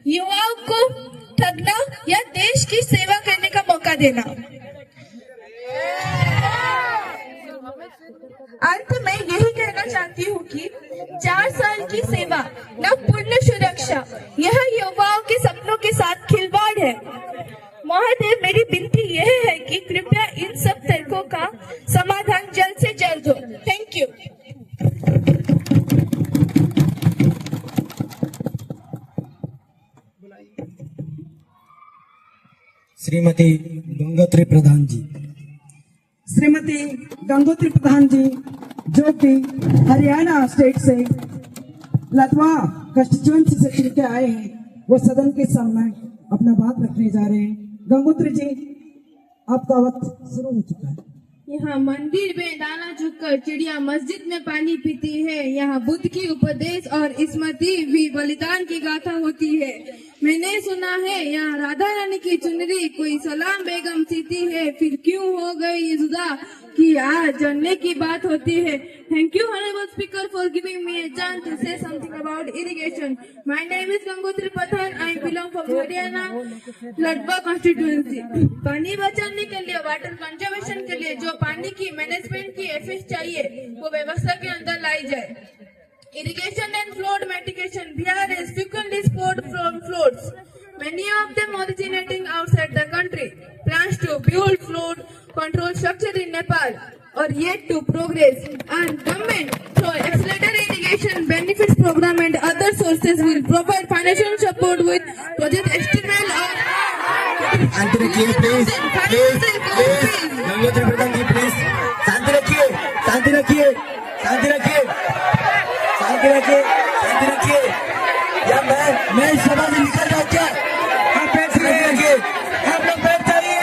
युवाओं को ठगना या देश की सेवा करने का मौका देना? अंत में यही कहना चाहती हूँ कि 4 साल की सेवा न पूर्ण सुरक्षा, यह युवाओं के सपनों के साथ खिलवाड़ है। महोदय, मेरी विनती यह है कि कृपया इन सब तर्कों का समाधान जल्द से जल्द हो। Thank you. श्रीमती गंगोत्री प्रधान जी। श्रीमती गंगोत्री प्रधान जी, जो कि हरियाणा स्टेट से लतवा कंस्टिट्यूएंसी से चुन के आए हैं, वो सदन के सामने अपना बात रखने जा रहे हैं। गंगोत्री जी, आपका वक्त शुरू हो चुका है। यहाँ मंदिर में दाना झुककर चिड़िया मस्जिद में पानी पीती है। यहाँ बुद्ध की उपदेश और स्मृति भी बलिदान की गाथा होती है। मैंने सुना है यहाँ राधा रानी की चुनरी कोई सलाम बेगम सीती है, फिर क्यों हो गई ये जुदा कि आज जानने की बात होती है। Thank you, Honorable Speaker, for giving me a chance to say something about irrigation. My name is Gangotri Pathan. I belong from Haryana, Ladwa constituency. पानी बचाने के लिए, वाटर कंजर्वेशन के लिए जो पानी की मैनेजमेंट की एफिस चाहिए वो व्यवस्था के अंदर लाई जाए। Irrigation and flood mitigation. Bihar is frequently spared from floods, many of them originating outside the country. Plans to build flood control structure in Nepal are yet to progress, and government through accelerated irrigation benefits program and other sources will provide financial support with project estimate of शांति रखिए please, Gangotri Pradhan ji please शांति रखिए, शांति रखिए, शांति रखिए, शांति रखिए, शांति रखिए। या मैं सभा से निकल जाऊँ क्या? आप बैठ जाइए, आप लोग बैठ जाइए।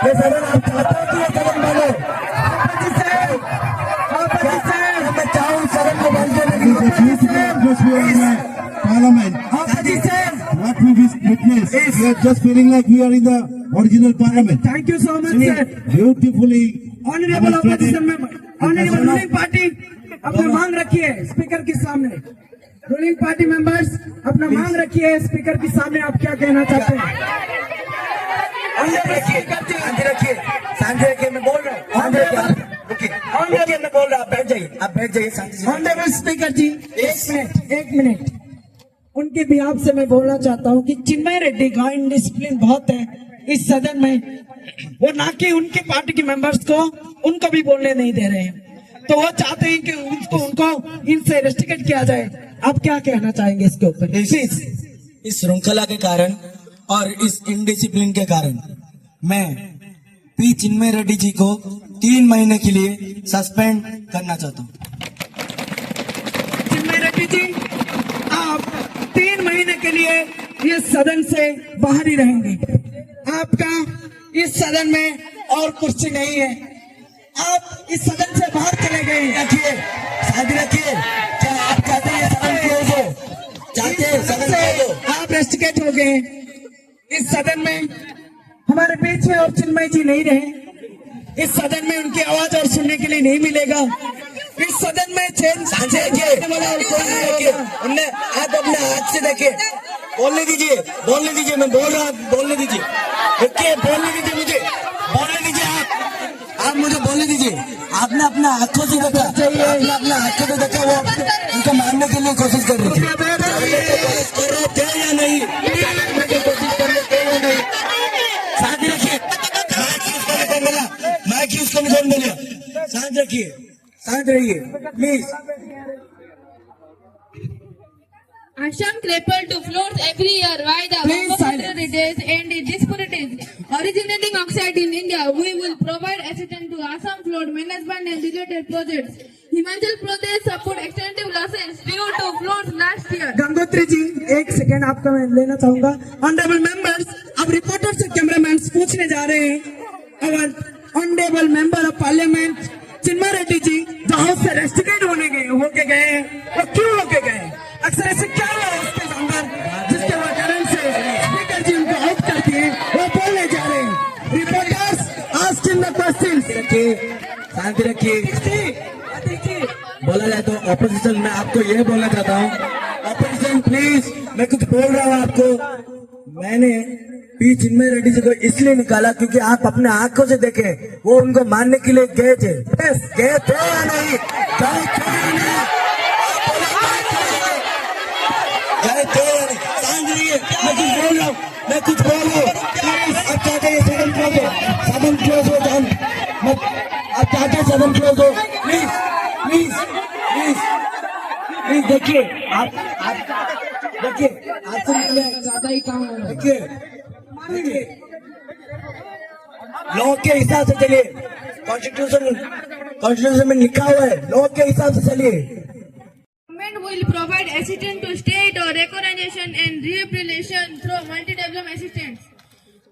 ये सदन आप चाहते हो कि ये सदन बनो? मैं चाहूँ सदन को बंद करने Parliament. What we witness, we are just feeling like we are in the original Parliament. Thank you so much, sir. Beautifully. Honourable opposition member, honourable ruling party अपना मांग रखिए स्पीकर के सामने। रूलिंग पार्टी मेंबर्स अपना मांग रखिए speaker के सामने, आप क्या कहना चाहते हैं? शांति रखिए, शांति रखिए, मैं बोल रहा हूँ। शांति रखिए, रुकिए, मैं बोल रहा हूँ। आप बैठ जाइए, आप बैठ जाइए शांति से। ऑनरेबल स्पीकर जी, एक मिनट उनके बिहाफ से मैं बोलना चाहता हूँ कि चिन्मय रेड्डी का इनडिसिप्लिन बहुत है इस सदन में। वो ना कि उनके पार्टी के मेंबर्स को उनको भी बोलने नहीं दे रहे हैं, तो वो चाहते हैं कि उनको इनसे रेस्ट्रिक्ट किया जाए। आप क्या कहना चाहेंगे इसके ऊपर? प्लीज। इस श्रृंखला के कारण और इस इनडिसिप्लिन के कारण मैं पी चिन्मय रेड्डी जी को 3 महीने के लिए सस्पेंड करना चाहता हूँ। चिन्मय रेड्डी जी, आप 3 महीने के लिए ये सदन से बाहर ही रहेंगे। आपका इस सदन में और कुर्सी नहीं है, आप इस सदन से बाहर चले गए। रखिए, शांति रखिए। क्या आप चाहते हैं सदन क्लोज हो? चाहते हैं सदन क्लोज हो? आप रेस्ट्रिकेट हो गए इस सदन में। हमारे बीच में और चिन्मय जी नहीं रहे इस सदन में, उनकी आवाज और सुनने के लिए नहीं मिलेगा इस सदन में। उनने आप अपने हाथ से देखिए, बोलने दीजिए, बोलने दीजिए, मैं बोल रहा हूँ, बोलने दीजिए। देखिए, बोलने दीजिए, मुझे बोलने दीजिए। आप मुझे बोलने दीजिए। आपने अपने आंखों से देखा, आपने अपने आंखों से देखा, वो उनको मारने के लिए कोशिश कर रही थी। कोशिश कर रहे थे या नहीं? कोशिश कर रहे थे या नहीं? शांति रखिए, मैं क्यों उसको निकल बोलिए? शांत रखिए, शांत रहिए please. Assam grapple to floods every year. Why the disparities and disparities originating outside in India? We will provide assistance to Assam flood management and related projects. Himachal Pradesh suffered extensive losses due to floods last year. Gangotri ji, एक second आपका मैं लेना चाहूंगा। Honourable members, अब reporter से cameraman पूछने जा रहे हैं। और honourable member of parliament Chinmay Reddy ji जो हाउस से रेस्ट्रिकेट होके गए, वो क्यों होके गए? अक्सर ऐसे क्या हुआ उसके अंदर जिसके कारण से स्पीकर जी उनको आउट कर दिए, वो बोलने जा रहे हैं। Reporters asking the question. शांति रखिए। बोला जाए तो ऑपोजिशन में आपको ये बोलना चाहता हूँ, ऑपोजिशन प्लीज, मैं कुछ बोल रहा हूँ आपको। मैंने पी चिन्मय रेड्डी जी को इसलिए निकाला क्योंकि आप अपने आंखों से देखे वो उनको मारने के लिए गए थे। गए थे या नहीं? गए थे या नहीं? गए थे या नहीं? शांत रहिए, मैं कुछ बोल रहा हूँ, मैं कुछ बोल रहा हूँ। आप चाहते हैं सदन क्लोज हो? सदन क्लोज हो जान। आप चाहते हैं सदन क्लोज हो? प्लीज प्लीज प्लीज प्लीज देखिए, आप देखिए, आपसे ज्यादा ही काम है। देखिए, लोगों के हिसाब से चलिए, कॉन्स्टिट्यूशन में लिखा हुआ है, लोगों के हिसाब से चलिए। Government will provide assistance to state or recognition and rehabilitation through multi-development assistance.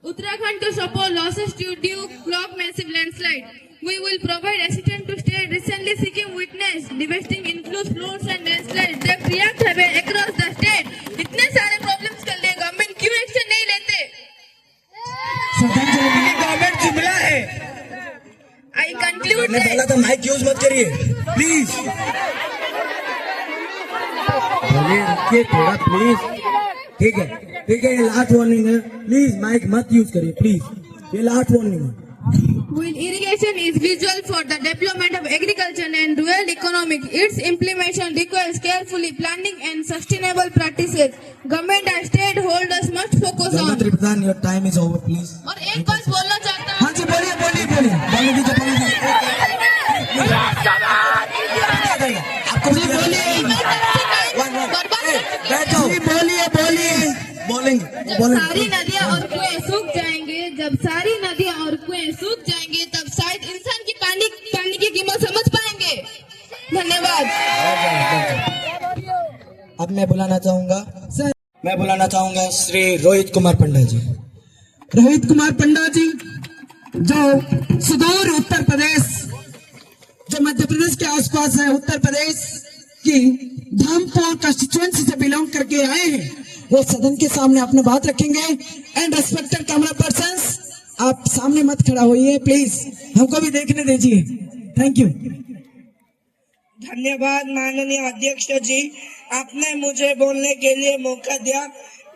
Uttarakhand to support losses due to clock massive landslide. We will provide assistance to state recently seeking witness devastating inflows, floods and landslides that react across the state. Use मत करिए please. रुकिए थोड़ा please. ठीक है, ये last warning है, please mic मत use करिए प्लीज, ये लास्ट वार्निंग है। While irrigation is vital for the development of agriculture and rural economy, its implementation requires carefully planning and sustainable practices. Government and stakeholders must focus on. मंत्री Pradhan, your time is over please. और एक बात बोलना चाहता हूँ। हाँ जी बोलिए। आपको भी बोलेंगे। सारी नदियाँ और कुएं सूख जाएंगे, जब सारी नदियाँ और कुएं सूख जाएंगे तब शायद इंसान की पानी की कीमत समझ पाएंगे। धन्यवाद। अब मैं बुलाना चाहूंगा श्री रोहित कुमार पंडा जी। रोहित कुमार पंडा जी जो सुदूर उत्तर प्रदेश, जो मध्य प्रदेश के आसपास है, उत्तर प्रदेश की धामपुर कंस्टिट्यूएंसी से बिलोंग करके आए हैं, वो सदन के सामने अपने बात रखेंगे। एंड रेस्पेक्टेड कैमरा पर्संस, आप सामने मत खड़ा होइए प्लीज, हमको भी देखने दीजिए। Thank you. धन्यवाद माननीय अध्यक्ष जी, आपने मुझे बोलने के लिए मौका दिया,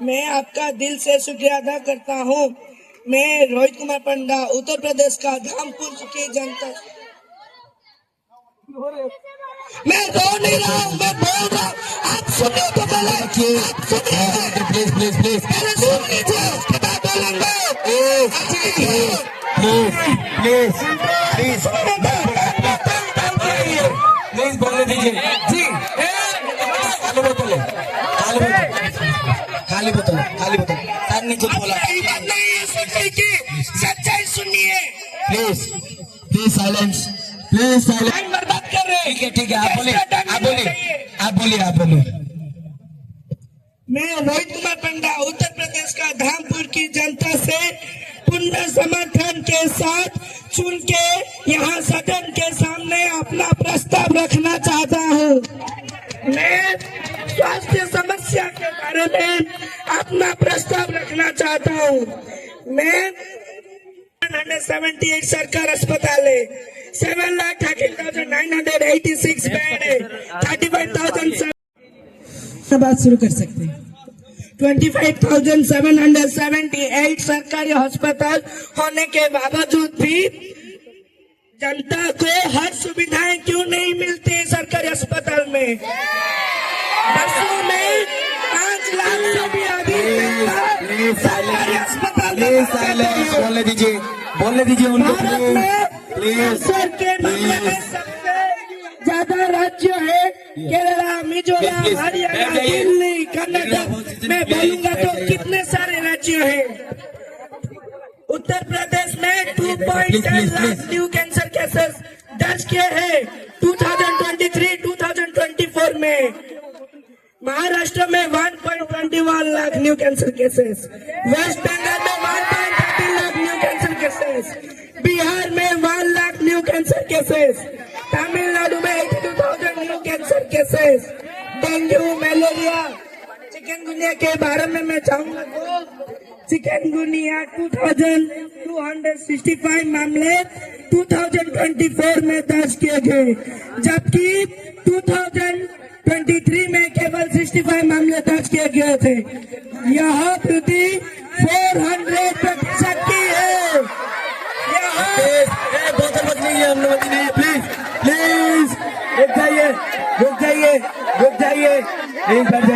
मैं आपका दिल से शुक्रिया अदा करता हूँ। मैं रोहित कुमार पंडा, उत्तर प्रदेश का धामपुर की जनता। मैं रो नहीं रहा हूँ, मैं बोल रहा हूँ, आप सुनिए तो प्लीज सुन लीजिए, उसके बाद बोलेंगे। प्लीज बोलने दीजिए जी। खाली बोतल सर ने जो बोला सच्चाई सुनिए। Please silence. बर्बाद कर रहे हैं। ठीक है, आप बोलिए। मैं रोहित कुमार पंडा, उत्तर प्रदेश का धामपुर की जनता से पूर्ण समर्थन के साथ चुन के यहाँ सदन के सामने अपना प्रस्ताव रखना चाहता हूँ। मैं स्वास्थ्य समस्या के बारे में अपना प्रस्ताव रखना चाहता हूँ। मैं 178 सरकार अस्पताल है, 7,13,986 बेड है, 35,000 बात शुरू कर सकते हैं। 25,778 सरकारी अस्पताल होने के बावजूद भी जनता को हर सुविधाएं क्यों नहीं मिलती सरकारी अस्पताल में? बसों में 5 लाख से भी अधिक सरकारी अस्पताल बोलने दीजिए उनको प्लीज। सर के मामले में सबसे ज्यादा राज्य है केरला, मिजोरम, हरियाणा, दिल्ली, कर्नाटक। मैं बोलूंगा तो कितने सारे राज्य हैं। उत्तर प्रदेश में 2.10 लाख न्यू कैंसर केसेस दर्ज किए हैं 2023-2024 में। महाराष्ट्र में 1.21 lakh new cancer cases, West Bengal में 1.30 lakh new cancer cases, Bihar में 1 lakh new cancer cases, Tamil Nadu में 82,000 new cancer cases. Dengue, malaria, chikungunya के बारे में मैं चाहूंगा तो चिकनगुनिया 2,265 मामले 2024 में दर्ज किए गए, जबकि 2023 में केवल 65 मामले दर्ज किए गए थे। यह वृद्धि 400% की है। प्लीज रुक जाइए प्लीज बैठ जाइए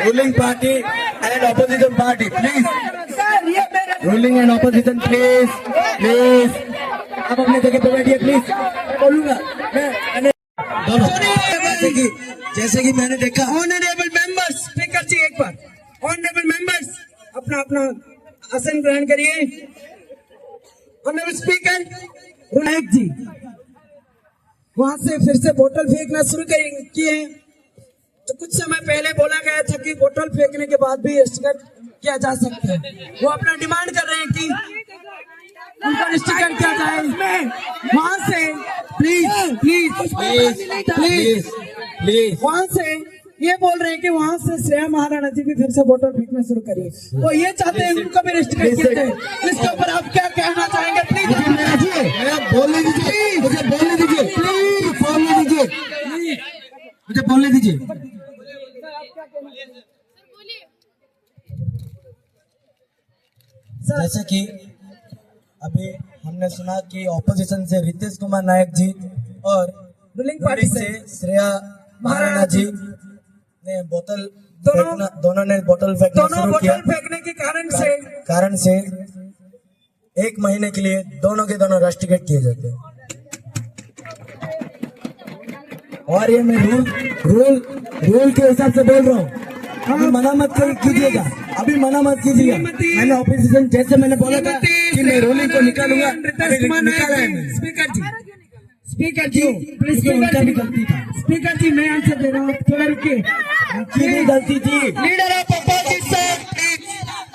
ruling party and opposition party please, ruling and opposition please आप अपनी जगह पे बैठिए प्लीज। बोलूंगा जैसे कि मैंने देखा। ऑनरेबल मेंबर्स, स्पीकर जी एक बार, ऑनरेबल मेंबर्स अपना आसन ग्रहण करिए। ऑनरेबल स्पीकर विनायक जी वहां से फिर से बोतल फेंकना शुरू किए हैं। तो कुछ समय पहले बोला गया था कि बोतल फेंकने के बाद भी स्टिकर किया जा सकता है, वो अपना डिमांड कर रहे हैं कि उनका स्टिकर किया जाए। वहां से प्लीज वहां से ये बोल रहे हैं कि वहाँ से श्रेया महाराणा जी भी फिर से बोतल फेंकना शुरू करिए, वो ये चाहते हैं उनको भी रेस्ट्रिक्ट किया जाए। इसके ऊपर आप क्या कहना चाहेंगे? प्लीज बोलने दीजिए, मुझे बोलने दीजिए, प्लीज बोलने दीजिए, मुझे बोलने दीजिए। जैसे कि अभी हमने सुना कि ऑपोजिशन से रितेश कुमार नायक जी और रूलिंग पार्टी से श्रेया महाराणा जी ने दोनों ने बोतल फेंकना शुरू किया। फेंकने के कारण से 1 महीने के लिए दोनों के दोनों रस्टिकेट किए जाते हैं। और ये मैं रूल के हिसाब से बोल रहा हूँ, अभी मना मत कीजिएगा, अभी मना मत कीजिएगा। मैंने ऑपोजिशन जैसे मैंने बोला था कि मैं रूलिंग को निकालूंगा, निकाला है। स्पीकर जी प्लीज, उनका भी गलती था। स्पीकर जी मैं आंसर दे रहा हूँ, थोड़ा रुकिए। उनकी भी गलती थी। Leader of opposition,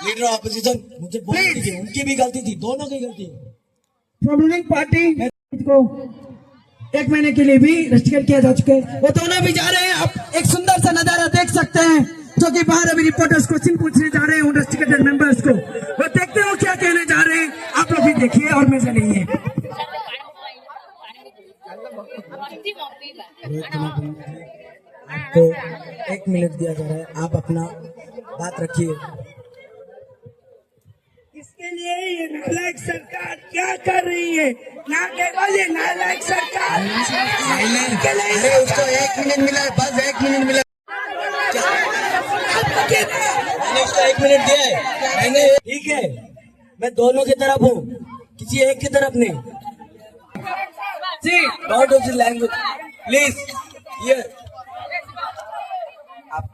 leader of opposition मुझे बोलने दीजिए, उनकी भी गलती थी, दोनों की गलती। रूलिंग पार्टी को 1 महीने के लिए भी रेस्ट्रिक्ट किया जा चुका है, वो दोनों भी जा रहे हैं। आप एक सुंदर सा नजारा देख सकते हैं, जो कि बाहर अभी रिपोर्टर्स क्वेश्चन पूछने जा रहे हैं उन रेस्ट्रिक्टेड मेंबर्स को। वो देखते हो क्या कहने जा रहे हैं, आप लोग भी देखिए और मजा लीजिए। आपको 1 मिनट दिया जा रहा है, आप अपना बात रखिए। इसके लिए ये नालायक सरकार क्या कर रही है? ना केवल ये नालायक सरकार, अरे उसको 1 मिनट मिला है, बस 1 मिनट मिला। मैंने उसको 1 मिनट दिया है, मैंने, ठीक है, मैं दोनों की तरफ हूँ, किसी एक की तरफ नहीं। Not of the language, please. Here. आप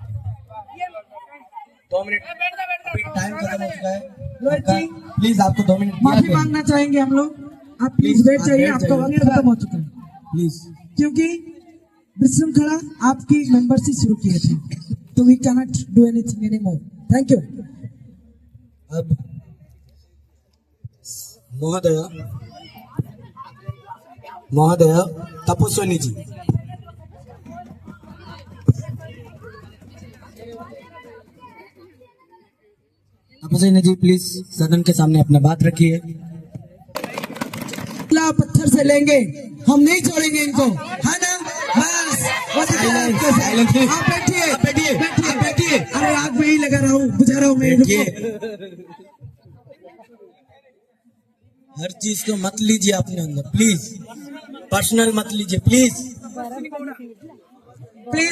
2 मिनट, टाइम खत्म हो चुका है। प्लीज आपको 2 मिनट माफी मांगना चाहेंगे हम लोग, आप प्लीज बैठ जाइए, आपका वक्त खत्म हो चुका है। प्लीज, क्योंकि विश्रृंखला आपकी मेंबर से शुरू किए थे, तो we can not do anything any more. Thank you. अब महोदय तपस्विनी जी, तपस्विनी जी प्लीज सदन के सामने अपना बात रखिए। पत्थर से लेंगे, हम नहीं छोड़ेंगे इनको, है ना? बस आप बैठिए। अरे आग में ही लगा रहा हूँ, बुझा रहा हूँ मैं। हर चीज को मत लीजिए अपने अंदर, प्लीज पर्सनल मत लीजिए, प्लीज।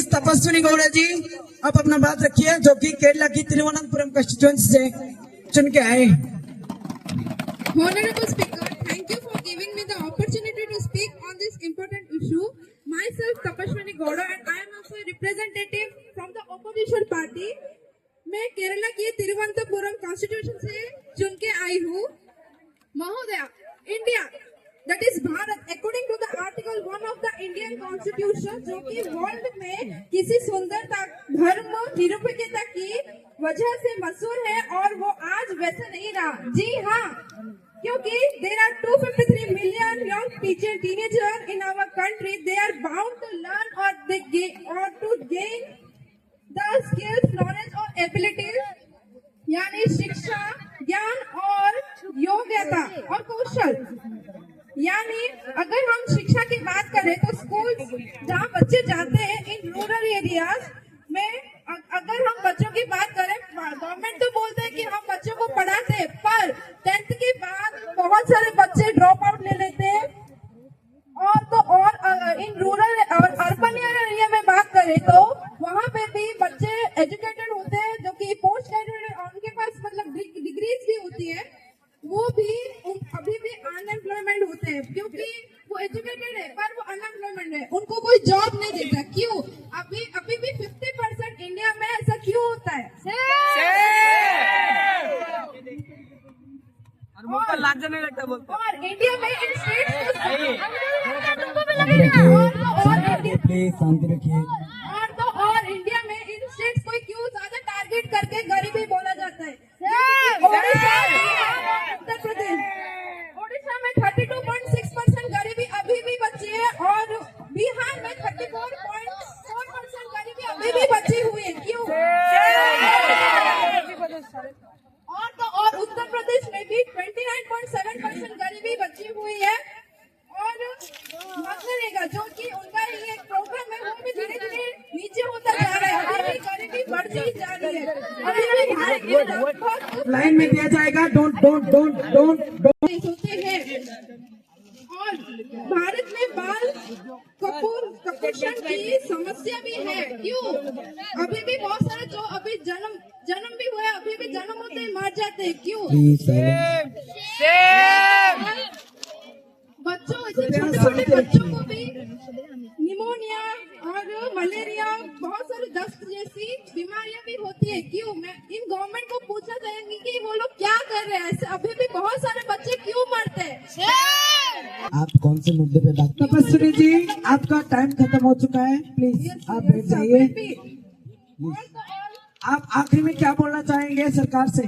तपस्विनी गौड़ा जी आप अपना बात रखिए, जो कि केरला की तिरुवनंतपुरम कंस्टिट्यूएंसी से चुन के आए। Honorable Speaker, thank you for giving me the opportunity to speak on this important issue. Myself Tapaswini Gowda and I am also a representative from the opposition party. मैं केरला की तिरुवनंतपुरम कॉन्स्टिट्यूशन से चुन के आई हूँ। महोदया, India that is Bharat according to the article 1 of the Indian Constitution, जो कि world में किसी सुंदरता, धर्म, निरपेक्षता की वजह से मशहूर है, और वो आज वैसा नहीं रहा। जी हाँ, क्योंकि there are 253 million young teenagers in our country. They are bound to learn or to gain the skills, knowledge or abilities, यानी शिक्षा, ज्ञान और योग्यता और कौशल। यानी अगर हम शिक्षा की बात करें तो स्कूल जहाँ बच्चे जाते हैं इन रूरल एरियाज में, अगर हम बच्चों की बात करें, गवर्नमेंट तो बोलते हैं कि हम बच्चों को पढ़ाते हैं, पर 10th के बाद बहुत सारे बच्चे ड्रॉप आउट ले लेते हैं। और इन रूरल और अर्बन एरिया में बात करें तो वहाँ पे भी बच्चे एजुकेटेड होते हैं, जो कि पोस्ट ग्रेजुएट, उनके पास मतलब डिग्रीज भी होती है, वो भी अभी भी अनएम्प्लॉयमेंट होते हैं, क्योंकि वो एजुकेटेड है पर वो अनएम्प्लॉयमेंट है, उनको कोई जॉब नहीं देता। क्यों? अभी भी 50% इंडिया में ऐसा क्यों होता है? और इंडिया में इन स्टेट्स और इंडिया में इन स्टेट्स को क्यों ज्यादा टारगेट करके गरीबी बोला जाता है? उत्तर प्रदेश, ओडिशा में 32.6% गरीबी अभी भी बची है, और बिहार में 34.4% गरीबी अभी भी बची लाइन में दिया जाएगा। Don't don't don't don't don't होते हैं। और भारत में बाल कुपोषण की समस्या भी है। क्यों? अभी भी बहुत सारे जो अभी जन्म भी हुआ है, अभी भी जन्म होते ही मर जाते हैं। क्यों? बच्चों, छोटे छोटे बच्चों को भी निमोनिया और मलेरिया, बहुत सारी दस्त जैसी बीमारियां भी होती है। क्यों? मैं इन गवर्नमेंट को पूछना चाहेंगी कि वो लोग क्या कर रहे हैं, ऐसे अभी भी बहुत सारे बच्चे क्यों मरते हैं? आप कौन से मुद्दे पे बात? तपस्विनी जी, आपका टाइम खत्म हो चुका है, प्लीज आप बैठ जाइए। आप आखिर में क्या बोलना चाहेंगे सरकार से?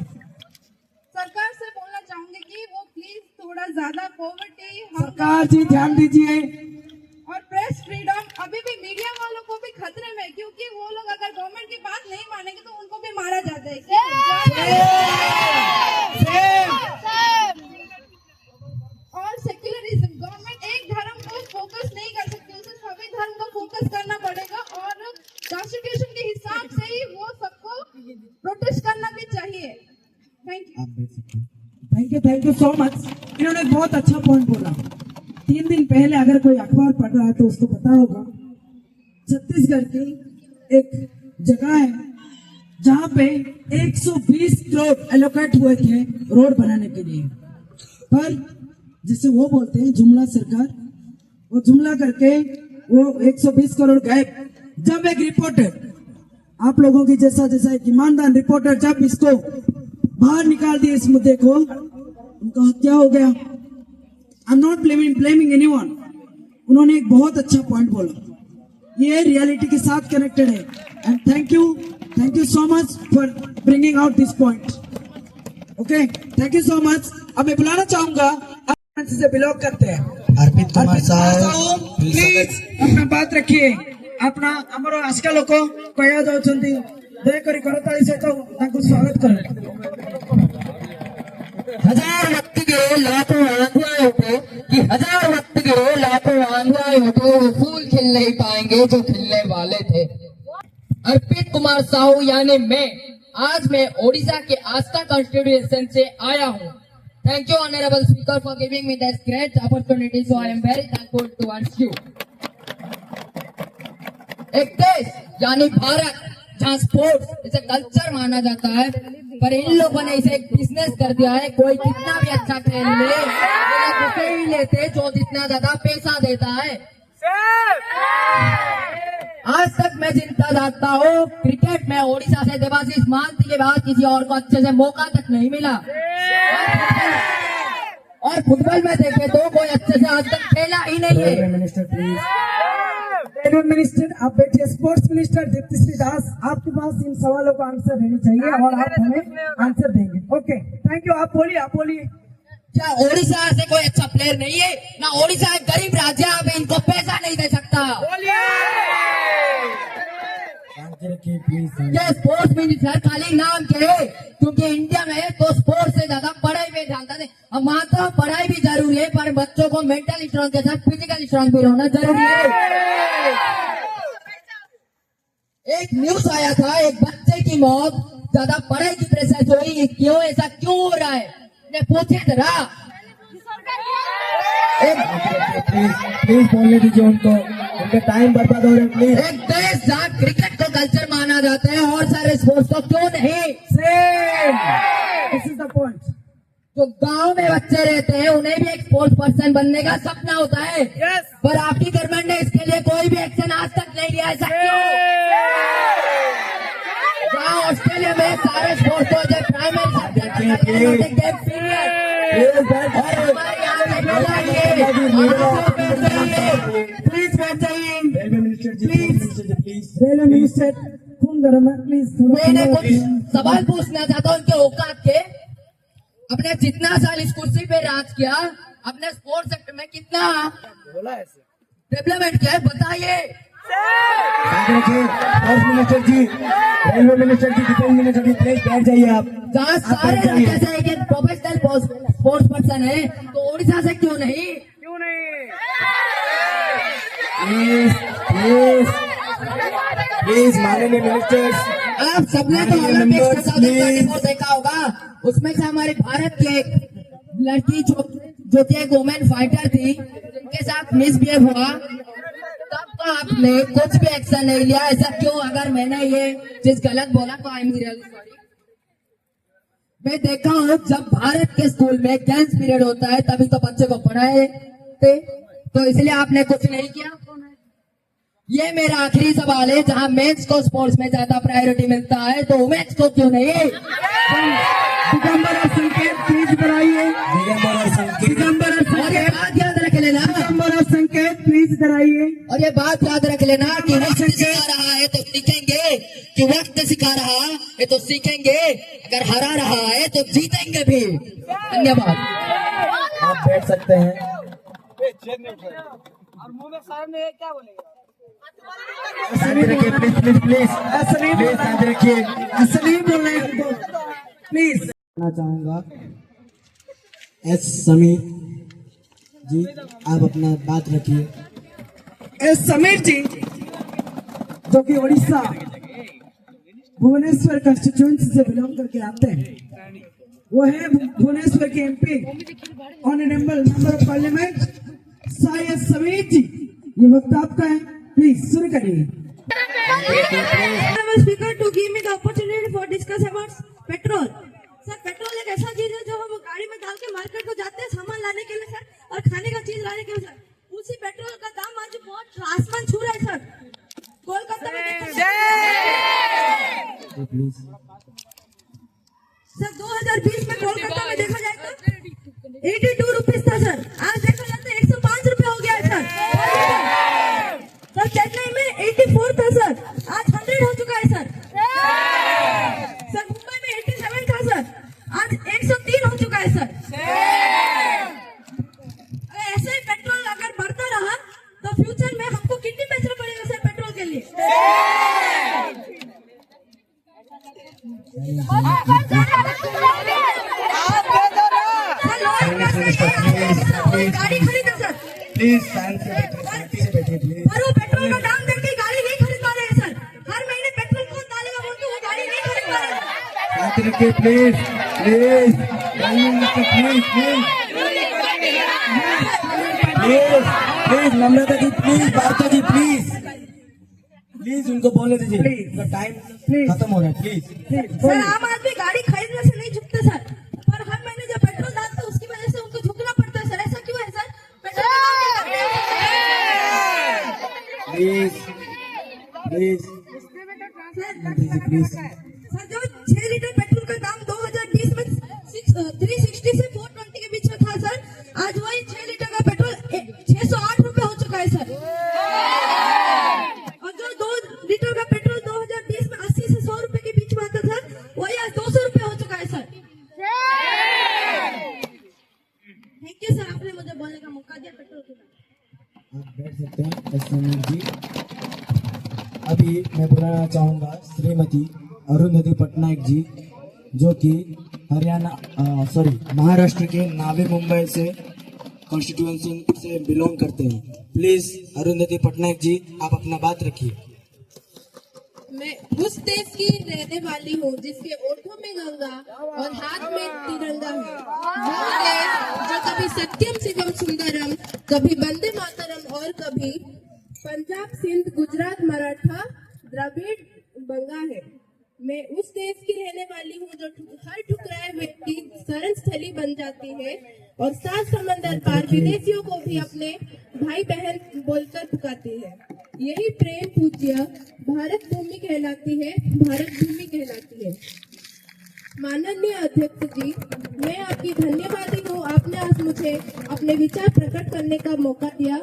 सरकार से बोलना चाहूंगी कि वो प्लीज थोड़ा ज्यादा पॉवर्टी, सरकार जी ध्यान दीजिए। और प्रेस फ्रीडम, अभी भी मीडिया वालों को भी खतरे में, क्योंकि वो लोग अगर गवर्नमेंट की बात नहीं मानेंगे तो उनको भी मारा जाता है। और सेक्युलरिज्म, गवर्नमेंट एक धर्म को फोकस नहीं कर सकती, उसे सभी धर्म को फोकस करना पड़ेगा और कॉन्स्टिट्यूशन के हिसाब से ही वो सबको प्रोटेस्ट करना भी चाहिए। Thank you so much. इन्होंने बहुत अच्छा पॉइंट बोला। 3 दिन पहले अगर कोई अखबार पढ़ रहा है तो उसको पता होगा, छत्तीसगढ़ की एक जगह है जहाँ पे 120 करोड़ एलोकेट हुए थे रोड बनाने के लिए, पर जिसे वो बोलते हैं जुमला सरकार, वो जुमला करके वो 120 करोड़ गायब। जब एक रिपोर्टर, आप लोगों की जैसा एक ईमानदार रिपोर्टर जब इसको बाहर निकाल दिए इस मुद्दे को, उनका हत्या हो गया। आई एम नॉट ब्लेमिंग एनीवन। उन्होंने एक बहुत अच्छा पॉइंट बोला, ये रियलिटी के साथ कनेक्टेड है। And thank you so much for bringing out this point. Okay, thank you so much. अब मैं बुलाना चाहूंगा से बिलोंग करते हैं अर्पित कुमार साहब, प्लीज अपना बात रखिए। अपना आमर आशिका लोक कह जाउछंती, दयाकरी करताली सहित तांको स्वागत करें। हजार वक्त गिरे लाखों आंधुआए उठे, कि हजार वक्त गिरे लाखों आंधुआए उठे, वो फूल खिल नहीं पाएंगे जो खिलने वाले थे। अर्पित कुमार साहू यानी आज मैं ओडिशा के आस्था कॉन्स्टिट्यूएंसी से आया हूँ। Thank you, Honorable Speaker, for giving me this great opportunity. So I am very thankful towards you. एक देश यानी भारत जहाँ स्पोर्ट्स इसे कल्चर माना जाता है, पर इन लोगों ने इसे एक बिजनेस कर दिया है। कोई कितना भी अच्छा खेल ले, उसे ही लेते जो जितना ज्यादा पैसा देता है। आज तक मैं जितना जानता हूँ, क्रिकेट में ओडिशा से देवाशीष महांती के बाद किसी और को अच्छे से मौका तक नहीं मिला। और फुटबॉल में देखे तो कोई अच्छे से आज तक खेला ही नहीं है। मिनिस्टर आप बैठिए। स्पोर्ट्स मिनिस्टर दीप्तिश्री दास, आपके पास इन सवालों का आंसर देना चाहिए और आप हमें आंसर देंगे। Okay, thank you. आप बोलिए। क्या ओडिशा से कोई अच्छा प्लेयर नहीं है? ना ओडिशा एक गरीब राज्य, आप इनको पैसा नहीं दे सकता। ये स्पोर्ट्स मिनिस्टर खाली नाम के है, क्योंकि इंडिया में तो स्पोर्ट्स से ज्यादा पढ़ाई पे ध्यान देते। हम मानते हैं पढ़ाई भी जरूरी है, पर बच्चों को मेंटल स्ट्रांग के साथ फिजिकल स्ट्रांग भी होना जरूरी है। एक न्यूज आया था, एक बच्चे की मौत ज्यादा पढ़ाई की वजह से हुई। क्यों ऐसा क्यों हो रहा है? पूछे जरा। प्लीज बोलने दीजिए उनको, उनका टाइम बर्बाद हो रहा है। प्लीज। एक देश जहाँ क्रिकेट को कल्चर माना जाता है और सारे स्पोर्ट्स को क्यों नहीं? This is the point. जो गांव में बच्चे रहते हैं उन्हें भी एक स्पोर्ट्स पर्सन बनने का सपना होता है, पर आपकी गवर्नमेंट ने इसके लिए कोई भी एक्शन आज तक नहीं लिया। ऐसा क्यों? जहाँ ऑस्ट्रेलिया में सारे स्पोर्ट्स को जो प्राइमरी प्लीज बैठ जाइए। रेलवे मिनिस्टर खून गर्म है, प्लीज। मैंने कुछ सवाल पूछना चाहता हूँ उनके औकात के। अपने जितना साल इस कुर्सी पे राज किया, अपने स्पोर्ट्स सेक्टर में कितना डेवलपमेंट किया है बताइए। मिनिस्टर जी, रेलवे मिनिस्टर जी, डिफेंस मिनिस्टर जी, प्लीज बैठ जाइए आप। जहाँ सारे राज्य से एक प्रोफेशनल स्पोर्ट्स पर्सन है, तो ओडिशा से क्यों नहीं? प्लीज माननीय मिनिस्टर्स, आप सबने तो ओलंपिक्स 2024 देखा होगा, उसमें से हमारे भारत की एक लड़की जो थी एक वुमेन फाइटर थी, जिनके साथ मिसबिहेव हुआ, तब तो आपने कुछ भी एक्शन नहीं लिया। ऐसा क्यों? अगर मैंने ये चीज गलत बोला तो आई एम रियली सॉरी। मैं देखा हूँ जब भारत के स्कूल में गेम्स पीरियड होता है तभी तो बच्चे को पढ़ाए थे, तो इसलिए आपने कुछ नहीं किया। ये मेरा आखिरी सवाल है, जहाँ मेंस को स्पोर्ट्स में ज्यादा प्रायोरिटी मिलता है तो वुमेन्स को क्यों नहीं? दिगंबर और संकेत प्लीज कराइए। दिगंबर और संकेत बात याद रख लेना। दिगंबर और संकेत प्लीज कराइए। और ये बात याद रख लेना कि वक्त सिखा रहा है तो सीखेंगे, कि वक्त सिखा रहा है तो सीखेंगे, अगर हरा रहा है तो जीतेंगे भी। धन्यवाद। आप बैठ सकते हैं। शांति रखिए प्लीज प्लीज प्लीज प्लीज शांति रखिए। असली बोल रहे हैं प्लीज। कहना चाहूंगा एस समीर जी, आप अपना बात रखिए। एस समीर जी, जो कि उड़ीसा भुवनेश्वर कंस्टिट्यूएंसी से बिलोंग करके आते हैं, वो है भुवनेश्वर के MP honourable member of parliament सायद समीर जी। ये वक्त आपका है, प्लीज शुरू करिए। Speaker to give me the opportunity for discuss about petrol. Sir, petrol एक ऐसा चीज है जो हम गाड़ी में डाल के मार्केट को जाते हैं सामान लाने के लिए सर, और खाने का चीज लाने के लिए सर। उसी पेट्रोल का दाम आज बहुत आसमान छू रहा है सर। कोलकाता में सर 2020 में कोलकाता में देखा जाए तो 82 रुपीज था सर, आज देखा जाता है 105 रुपए हो गया है सर। सर चेन्नई में 84 था सर, आज 100 हो चुका है सर। सर मुंबई में 87 था सर, आज 103 हो चुका है सर। ऐसे ही पेट्रोल अगर बढ़ता रहा तो फ्यूचर में हमको कितनी बेचना पड़ेगा सर पेट्रोल के लिए? गाड़ी खरीदे सर प्लीज शांति से बैठिए प्लीज। और वो पेट्रोल का दाम देख के गाड़ी नहीं खरीद पा रहे हैं सर। हर महीने पेट्रोल कौन डालेगा बोल के वो गाड़ी नहीं खरीद पा रहे हैं। शांति रखिए please please please please please Namrata ji please, Bharti ji please please उनको बोलने दीजिए, उनका टाइम खत्म हो रहा है। प्लीज सर, आम आदमी गाड़ी खरीदने से नहीं झुकते सर, पर हर महीने जब पेट्रोल डालते उसकी वजह से उनको झुकना पड़ता है सर। ऐसा क्यों है sir? Please please please sir, जो 6 लीटर पेट्रोल का दाम 2020 में 360 से 420 के बीच में था सर, आज वही 6 लीटर का पेट्रोल 608 रुपए हो चुका है सर। और जो 2 लीटर का पेट्रोल 2020 में 80 से 100 रुपए के बीच में आता था, वही आज 200 रुपए हो चुका है सर। थैंक यू सर, आपने मुझे बोलने का मौका दिया पेट्रोल के बारे में। आप बैठ सकते हैं एस समीर जी। अभी मैं बुलाना चाहूंगा श्रीमती अरुंधति पटनायक जी, जो कि महाराष्ट्र के नावी मुंबई से कॉन्स्टिट्यूएंसी से बिलोंग करते हैं। प्लीज अरुंधति पटनायक जी, आप अपना बात रखिए। मैं उस देश की रहने वाली हूँ जिसके ओठों में गंगा और हाथ में तिरंगा है। वो देश जो कभी सत्यम शिवम सुंदरम, कभी वंदे मातरम और कभी पंजाब सिंध गुजरात मराठा द्रविड़ बंगा है। मैं उस देश की रहने वाली हूँ जो हर ठुकराए व्यक्ति शरण स्थली बन जाती है और 7 समंदर पार विदेशियों को भी अपने भाई बहन बोलकर पुकारती है। यही प्रेम पूज्य भारत भूमि कहलाती है, भारत भूमि कहलाती है। माननीय अध्यक्ष जी, मैं आपकी धन्यवादी हूँ, आपने आज मुझे अपने विचार प्रकट करने का मौका दिया।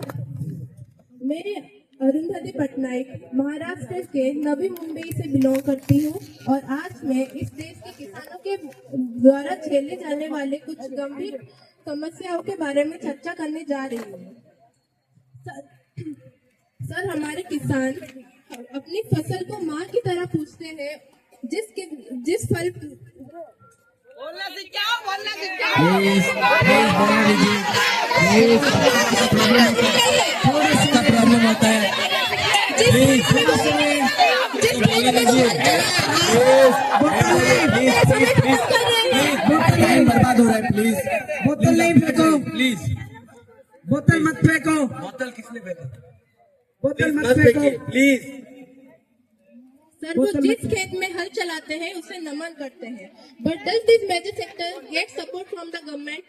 मैं अरुंधति पटनायक महाराष्ट्र के नवी मुंबई से बिलोंग करती हूँ और आज मैं इस देश के किसानों के द्वारा झेले जाने वाले कुछ गंभीर समस्याओं के बारे में चर्चा करने जा रही हूँ। सर, हमारे किसान अपनी फसल को माँ की तरह पूछते हैं, जिस फल प्रॉब्लम होता है। प्लीज। बोतल मत फेंको, बोतल किसने फेंका? बोतल मत मत फेंको। प्लीज। सर, वो जिस खेत में हल चलाते हैं उसे नमन करते हैं, but does this major sector get support from the government?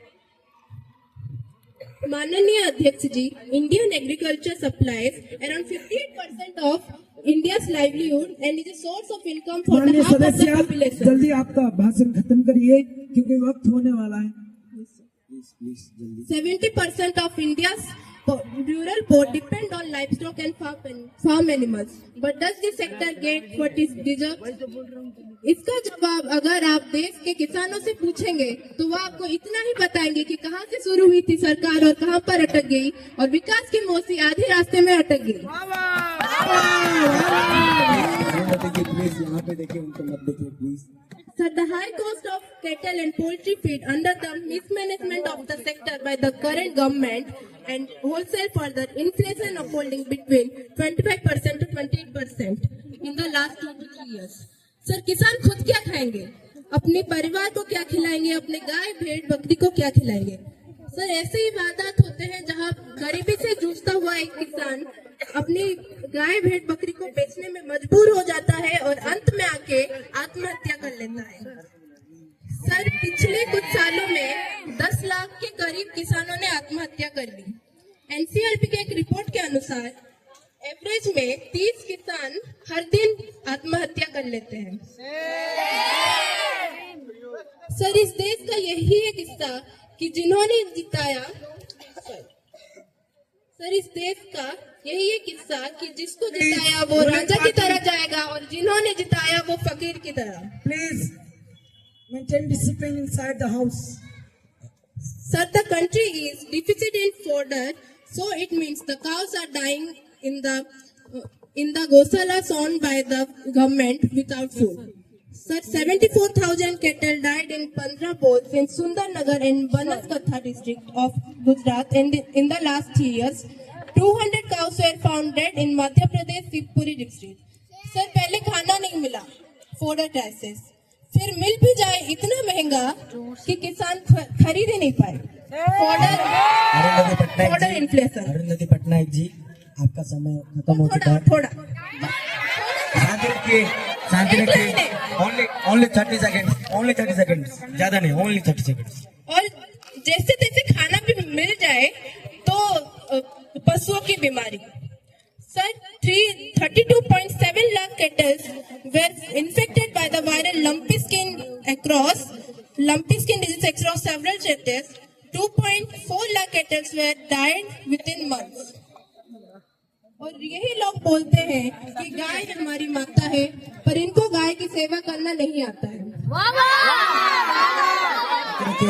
माननीय अध्यक्ष जी, Indian agriculture supplies around 58% of India's livelihood and is a source of income for the माननीय हाफ ऑफ द सदस्य, पॉपुलेशन। जल्दी आपका भाषण खत्म करिए क्योंकि वक्त होने वाला है। 70% of India's rural poor depend on livestock and farm animals. But does this sector get what it deserves? इसका जवाब अगर आप देश के किसानों से पूछेंगे तो वो आपको इतना ही बताएंगे कि कहां से शुरू हुई थी सरकार और कहां पर अटक गई, और विकास की मौसी आधे रास्ते में अटक गई। प्लीज यहाँ पे देखिए, उनको मत देखिए please. Sir, the high cost of cattle and poultry feed under the mismanagement of the sector by the current government and wholesale further inflation of holding between 25% to 28% in the last 2 to 3 years. Sir, किसान खुद क्या खाएंगे, अपने परिवार को क्या खिलाएंगे, अपने गाय भेड़ बकरी को क्या खिलाएंगे? सर, ऐसे ही वारदात होते हैं जहां गरीबी से जूझता हुआ एक किसान अपनी गाय भेड़ बकरी को बेचने में मजबूर हो जाता है और अंत में आके आत्महत्या कर लेता है। सर, पिछले कुछ सालों में 10 लाख के करीब किसानों ने आत्महत्या कर ली। एनसीआरबी के एक रिपोर्ट के अनुसार एवरेज में 30 किसान हर दिन आत्महत्या कर लेते हैं। सर, इस देश का यही एक हिस्सा कि जिन्होंने जिताया, सर इस देश का यही एक किस्सा कि जिसको जिताया वो राजा की तरह जाएगा और जिन्होंने जिताया वो फकीर की तरह। Please maintain discipline inside the house. Sir, the country is deficit in fodder, so it means the cows are dying in the goshalas owned by the government without food. Sir, 74,000 cattle died in Pandra Pols in Sundarnagar and Banaskantha district of Gujarat in the last 3 years. 200 cows were found dead in Madhya Pradesh Shivpuri district. Sir, पहले खाना नहीं मिला, fodder crisis. फिर मिल भी जाए इतना महंगा कि किसान खरीद ही नहीं पाए। Fodder inflation. अरुंधति पटनायक जी, आपका समय खत्म हो चुका है। थोड़ा शांति रखिए, शांति रखिए। ओनली 30 सेकंड्स, ओनली 30 सेकंड्स, ज्यादा नहीं, ओनली 30 सेकंड्स। और जैसे तैसे खाना भी मिल जाए तो पशुओं की बीमारी। Sir, 32.7 lakh cattle were infected by the viral lumpy skin disease across several states. 2.4 lakh cattle were died within months. और यही लोग बोलते हैं कि गाय हमारी माता है, पर इनको गाय की सेवा करना नहीं आता है।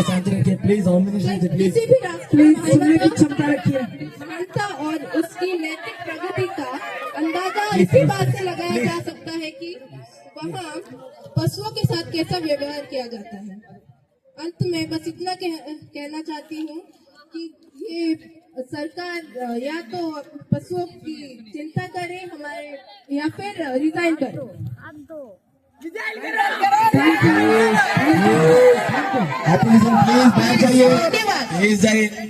शांति रखिए प्लीज, किसी भी राष्ट्र में क्षमता और उसकी नैतिक प्रगति का अंदाजा इसी बात से लगाया जा सकता है कि वहाँ पशुओं के साथ कैसा व्यवहार किया जाता है। अंत में बस इतना कहना चाहती हूँ कि ये सरकार या तो पशुओं की चिंता करे हमारे, या फिर रिजाइन करे।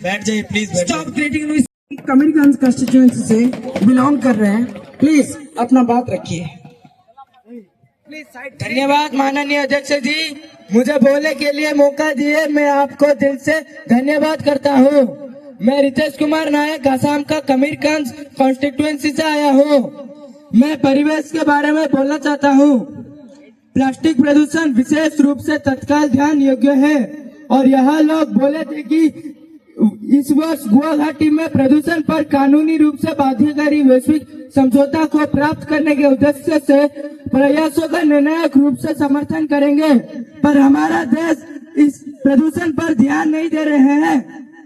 बैठ जाइए please. Stop greeting me. Kameriganj constituency से बिलोंग कर रहे हैं, प्लीज अपना बात रखिए। धन्यवाद माननीय अध्यक्ष जी, मुझे बोलने के लिए मौका दिए, मैं आपको दिल से धन्यवाद करता हूँ। मैं रितेश कुमार नायक आसाम का कमीरगंज कॉन्स्टिट्यूएंसी से आया हूँ। मैं परिवेश के बारे में बोलना चाहता हूँ। प्लास्टिक प्रदूषण विशेष रूप से तत्काल ध्यान योग्य है, और यहाँ लोग बोले थे कि इस वर्ष गुवाहाटी में प्रदूषण पर कानूनी रूप से बाध्यकारी वैश्विक समझौता को प्राप्त करने के उद्देश्य से प्रयासों का निर्णायक रूप से समर्थन करेंगे, पर हमारा देश इस प्रदूषण पर ध्यान नहीं दे रहे हैं।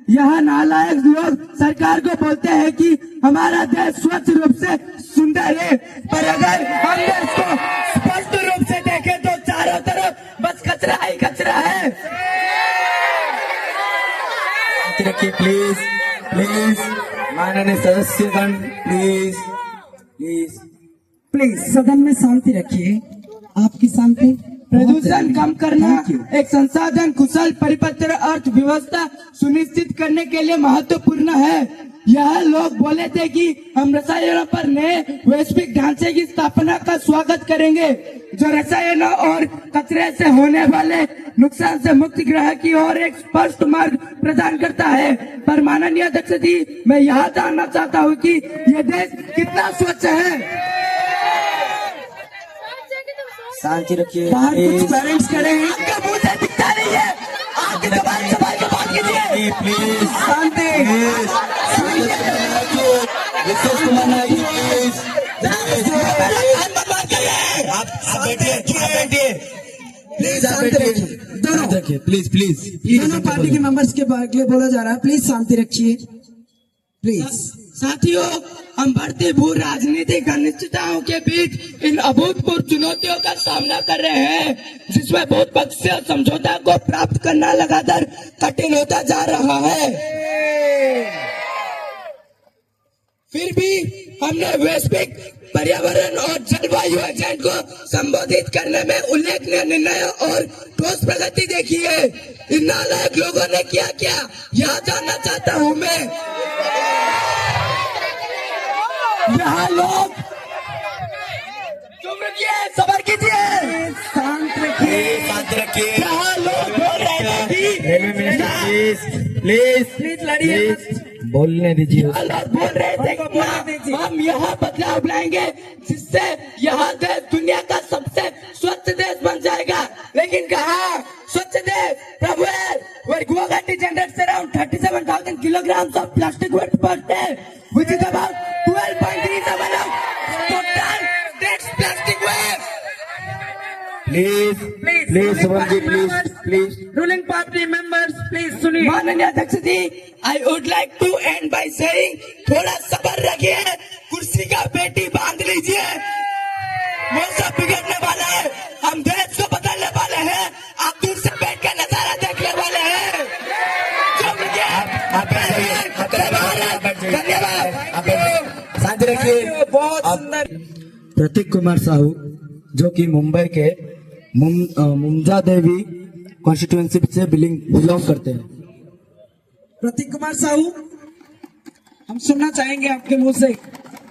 यहाँ नालायक लोग सरकार को बोलते हैं कि हमारा देश स्वच्छ रूप से सुंदर है, पर अगर हम देश को स्पष्ट रूप से देखें तो चारों तरफ बस कचरा ही कचरा है। रखिए प्लीज, प्लीज माननीय सदस्यगण, प्लीज प्लीज प्लीज सदन में शांति रखिए। आपकी शांति प्रदूषण कम करना एक संसाधन कुशल परिपत्र अर्थव्यवस्था सुनिश्चित करने के लिए महत्वपूर्ण है। यह लोग बोले थे कि हम रसायनों पर नए वैश्विक ढांचे की स्थापना का स्वागत करेंगे जो रसायनों और कचरे से होने वाले नुकसान से मुक्त ग्रह की ओर एक स्पष्ट मार्ग प्रदान करता है। पर माननीय अध्यक्ष जी, मैं यह जानना चाहता हूँ कि यह देश कितना स्वच्छ है। शांति रखिए। बाहर कुछ पेरेंट्स खड़े हैं, आपका मुंह से दिखता नहीं है, आपकी जबान संभाल के बात कीजिए। Please Shanti. प्लीज शांति रखिए। प्लीज प्लीज दोनों पार्टी के मेंबर्स के लिए बोला जा रहा है, प्लीज शांति रखिए प्लीज। साथियों, हम बढ़ती भू राजनीतिक अनिश्चितताओं के बीच इन अभूतपूर्व चुनौतियों का सामना कर रहे हैं, जिसमें बहुत पक्षीय समझौता को प्राप्त करना लगातार कठिन होता जा रहा है। फिर भी हमने वैश्विक पर्यावरण और जलवायु एजेंट को संबोधित करने में उल्लेखनीय निर्णयों और ठोस प्रगति देखी है। इन नालायक लोगों ने क्या किया, यह जानना चाहता हूँ मैं। यहाँ लोग चुप रखिए, सबर कीजिए, शांत रखिए। यहाँ लोग बोल रहे थे रेलवे मिनिस्टर प्लीज लड़िए, बोलने दीजिए। बोल रहे थे कि हम यहाँ बदलाव लाएंगे जिससे यहाँ देश दुनिया का सबसे स्वच्छ देश बन जाएगा। लेकिन कहा स्वच्छ देश? प्रभु, where Guwahati generates around 37,000 kilograms of plastic waste per day, which is about 12.37 of total state's plastic waste. Please Shubham ji, please ruling party members please सुनिए। माननीय अध्यक्ष जी, I would like to end by saying थोड़ा सब्र रखिए, कुर्सी का पेटी बांध लीजिए। मौसम बिगड़ने वाला है, हम देश को बदलने वाले हैं, आप दूर से बैठ कर नजारा देखने वाले हैं। धन्यवाद। शांति रखिए। बहुत सुंदर। प्रतीक कुमार साहू, जो कि मुंबई के मुमजा देवी कॉन्स्टिट्यूएंसी से बिलोंग करते हैं। प्रतीक कुमार साहू, हम सुनना चाहेंगे आपके मुंह से।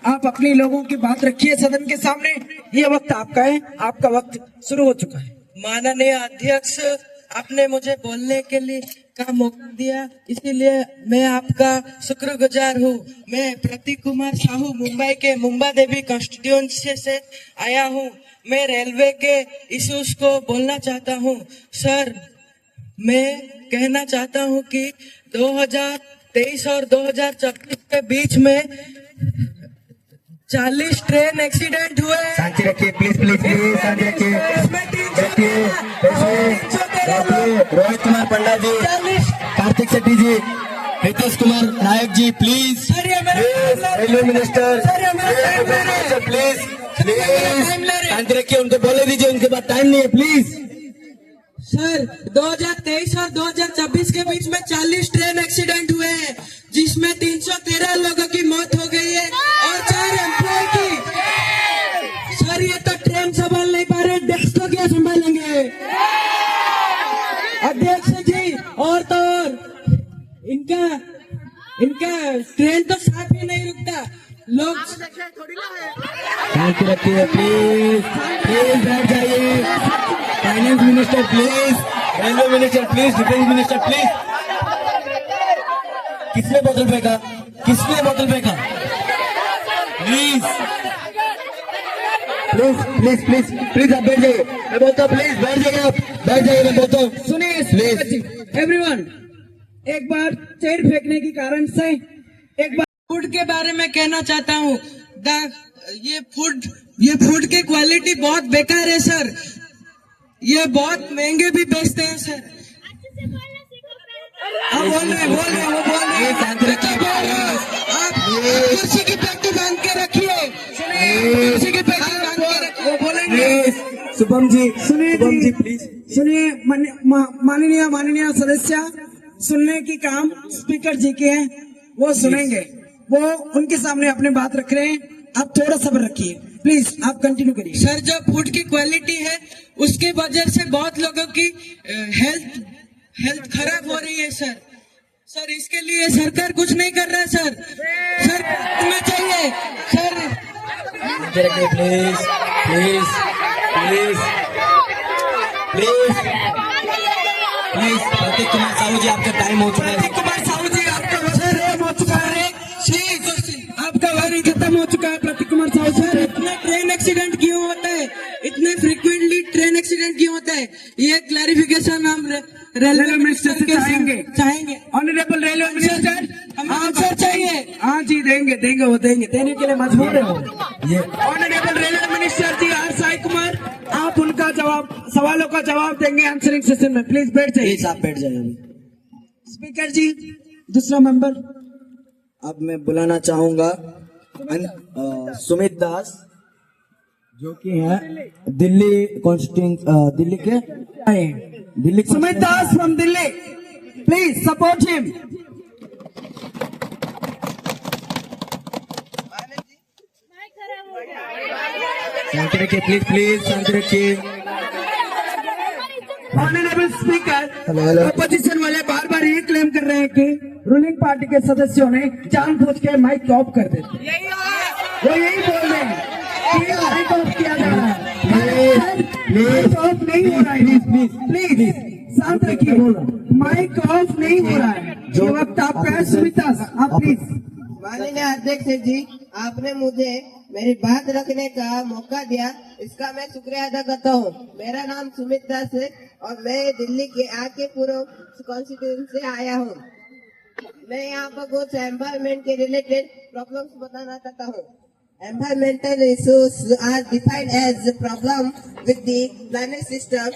आप अपनी लोगों की बात रखिए सदन के सामने। ये वक्त आपका है, आपका वक्त शुरू हो चुका है। माननीय अध्यक्ष, आपने मुझे बोलने के लिए का मौका दिया, इसीलिए मैं आपका शुक्रगुजार हूँ। मैं प्रतीक कुमार साहू मुंबई के मुंबा देवी कॉन्स्टिट्यूएंसी से आया हूँ। मैं रेलवे के इश्यूज को बोलना चाहता हूँ। सर, मैं कहना चाहता हूँ कि 2023 और 2024 के बीच में 40 ट्रेन एक्सीडेंट हुए। शांति रखिए, प्लीज शांति रखिए। रोहित कुमार पंडा जी, कार्तिक शेट्टी जी, नीतीश कुमार नायक जी, प्लीज। रेलवे मिनिस्टर प्लीज शांति रखिए, उनको बोले दीजिए, उनके बाद टाइम नहीं है, प्लीज। सर, 2023 और 2024 के बीच में 40 ट्रेन एक्सीडेंट हुए हैं, जिसमें 313 लोगों की मौत हो गई है और 4 एम्प्लॉय की। सर, ये तो ट्रेन संभाल नहीं पा रहे, डेस्क को क्या संभालेंगे? अध्यक्ष जी, और तो और इनका ट्रेन तो साथ ही नहीं रुकता। लोग शांति रखिए, प्लीज बैठ जाइए। Finance minister please, railway minister please, defence minister please. किसने बोतल फेंका? प्लीज आप बैठ जाइए। मैं बोलता हूँ, प्लीज बैठ जाइए, आप बैठ जाइए, मैं बोलता हूँ। सुनिए प्लीज एवरीवन, एक बार चेयर फेंकने के कारण से एक बार फूड के बारे में कहना चाहता हूँ। ये फूड की क्वालिटी बहुत बेकार है सर। ये बहुत महंगे भी बेचते हैं सर। आप बोल रहे हैं। आप कुर्सी की पेटी बांध के रखिए। कुर्सी की पेटी बांध के रखिए, वो बोलेंगे। शुभम जी प्लीज सुनिए। माननीय सदस्य, सुनने की काम स्पीकर जी के हैं, वो सुनेंगे। वो उनके सामने अपनी बात रख रहे हैं, आप थोड़ा सब्र रखिए। प्लीज आप कंटिन्यू करिए। सर, जो फूड की क्वालिटी है उसकी वजह से बहुत लोगों की हेल्थ खराब हो रही है सर। सर, इसके लिए सरकार कुछ नहीं कर रहा है सर। सर, तुम्हें चाहिए sir. Please please please please please Pratik Kumar Sahu ji, आपका टाइम हो चुका है। प्रतीक कुमार साहू जी, आपका वक्त हो चुका है। आपका वारी खत्म हो चुका है प्रतीक कुमार साहू सर। इतने ट्रेन एक्सीडेंट क्यों होता है? इतने फ्रीक्वेंटली ट्रेन एक्सीडेंट क्यों होता है? ये क्लैरिफिकेशन हम रेलवे मिनिस्टर से चाहेंगे। ऑनरेबल रेलवे मिनिस्टर, हमें आंसर चाहिए। हाँ जी, देंगे वो देने के लिए मजबूर है वो। ऑनरेबल रेलवे मिनिस्टर जी आर साई कुमार, आप उनका सवालों का जवाब देंगे आंसरिंग सेशन में। प्लीज बैठ जाइए। प्लीज आप बैठ जाइए। स्पीकर जी, दूसरा मेंबर। अब मैं बुलाना चाहूंगा सुमित दास, जो कि है Delhi constituency, Delhi Sumit Das from Delhi, please support him. शांति रखिए, प्लीज शांति रखिए। ऑनरेबल स्पीकर, अपोजिशन वाले बार बार ये क्लेम कर रहे हैं कि रूलिंग पार्टी के सदस्यों ने जानबूझ के माइक ऑफ कर देते। वो यही बोल रहे हैं कि माइक ऑफ किया जा रहा है। माइक ऑफ नहीं हो रहा है। प्लीज शांत रखिए। माइक ऑफ नहीं हो रहा है। जो वक्त आपका है सुमिता, आप प्लीज। माननीय अध्यक्ष जी, आपने मुझे मेरी बात रखने का मौका दिया, इसका मैं शुक्रिया अदा करता हूँ। मेरा नाम सुमित दास है और मैं दिल्ली के आके पूर्व कॉन्स्टिट्यूंसी से आया हूँ। मैं यहाँ पर कुछ एनवायरमेंट के रिलेटेड प्रॉब्लम्स बताना चाहता हूँ। Environmental issues are defined as a problem with the planet system,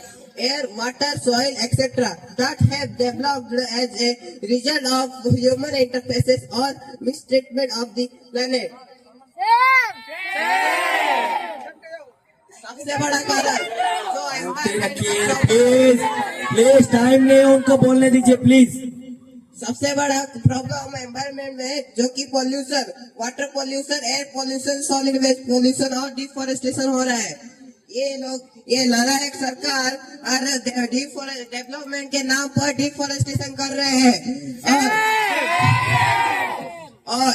air, water, soil, etc. that have developed as a result of human interfaces or mistreatment of the planet. सबसे बड़ा कारण please time नहीं है, उनको बोलने दीजिए please. सबसे बड़ा प्रॉब्लम एनवायरमेंट में जो कि pollution, water pollution, air pollution, solid waste pollution और डिफॉरेस्टेशन हो रहा है। ये नालायक सरकार और डेवलपमेंट के नाम पर डिफॉरेस्टेशन कर रहे हैं। और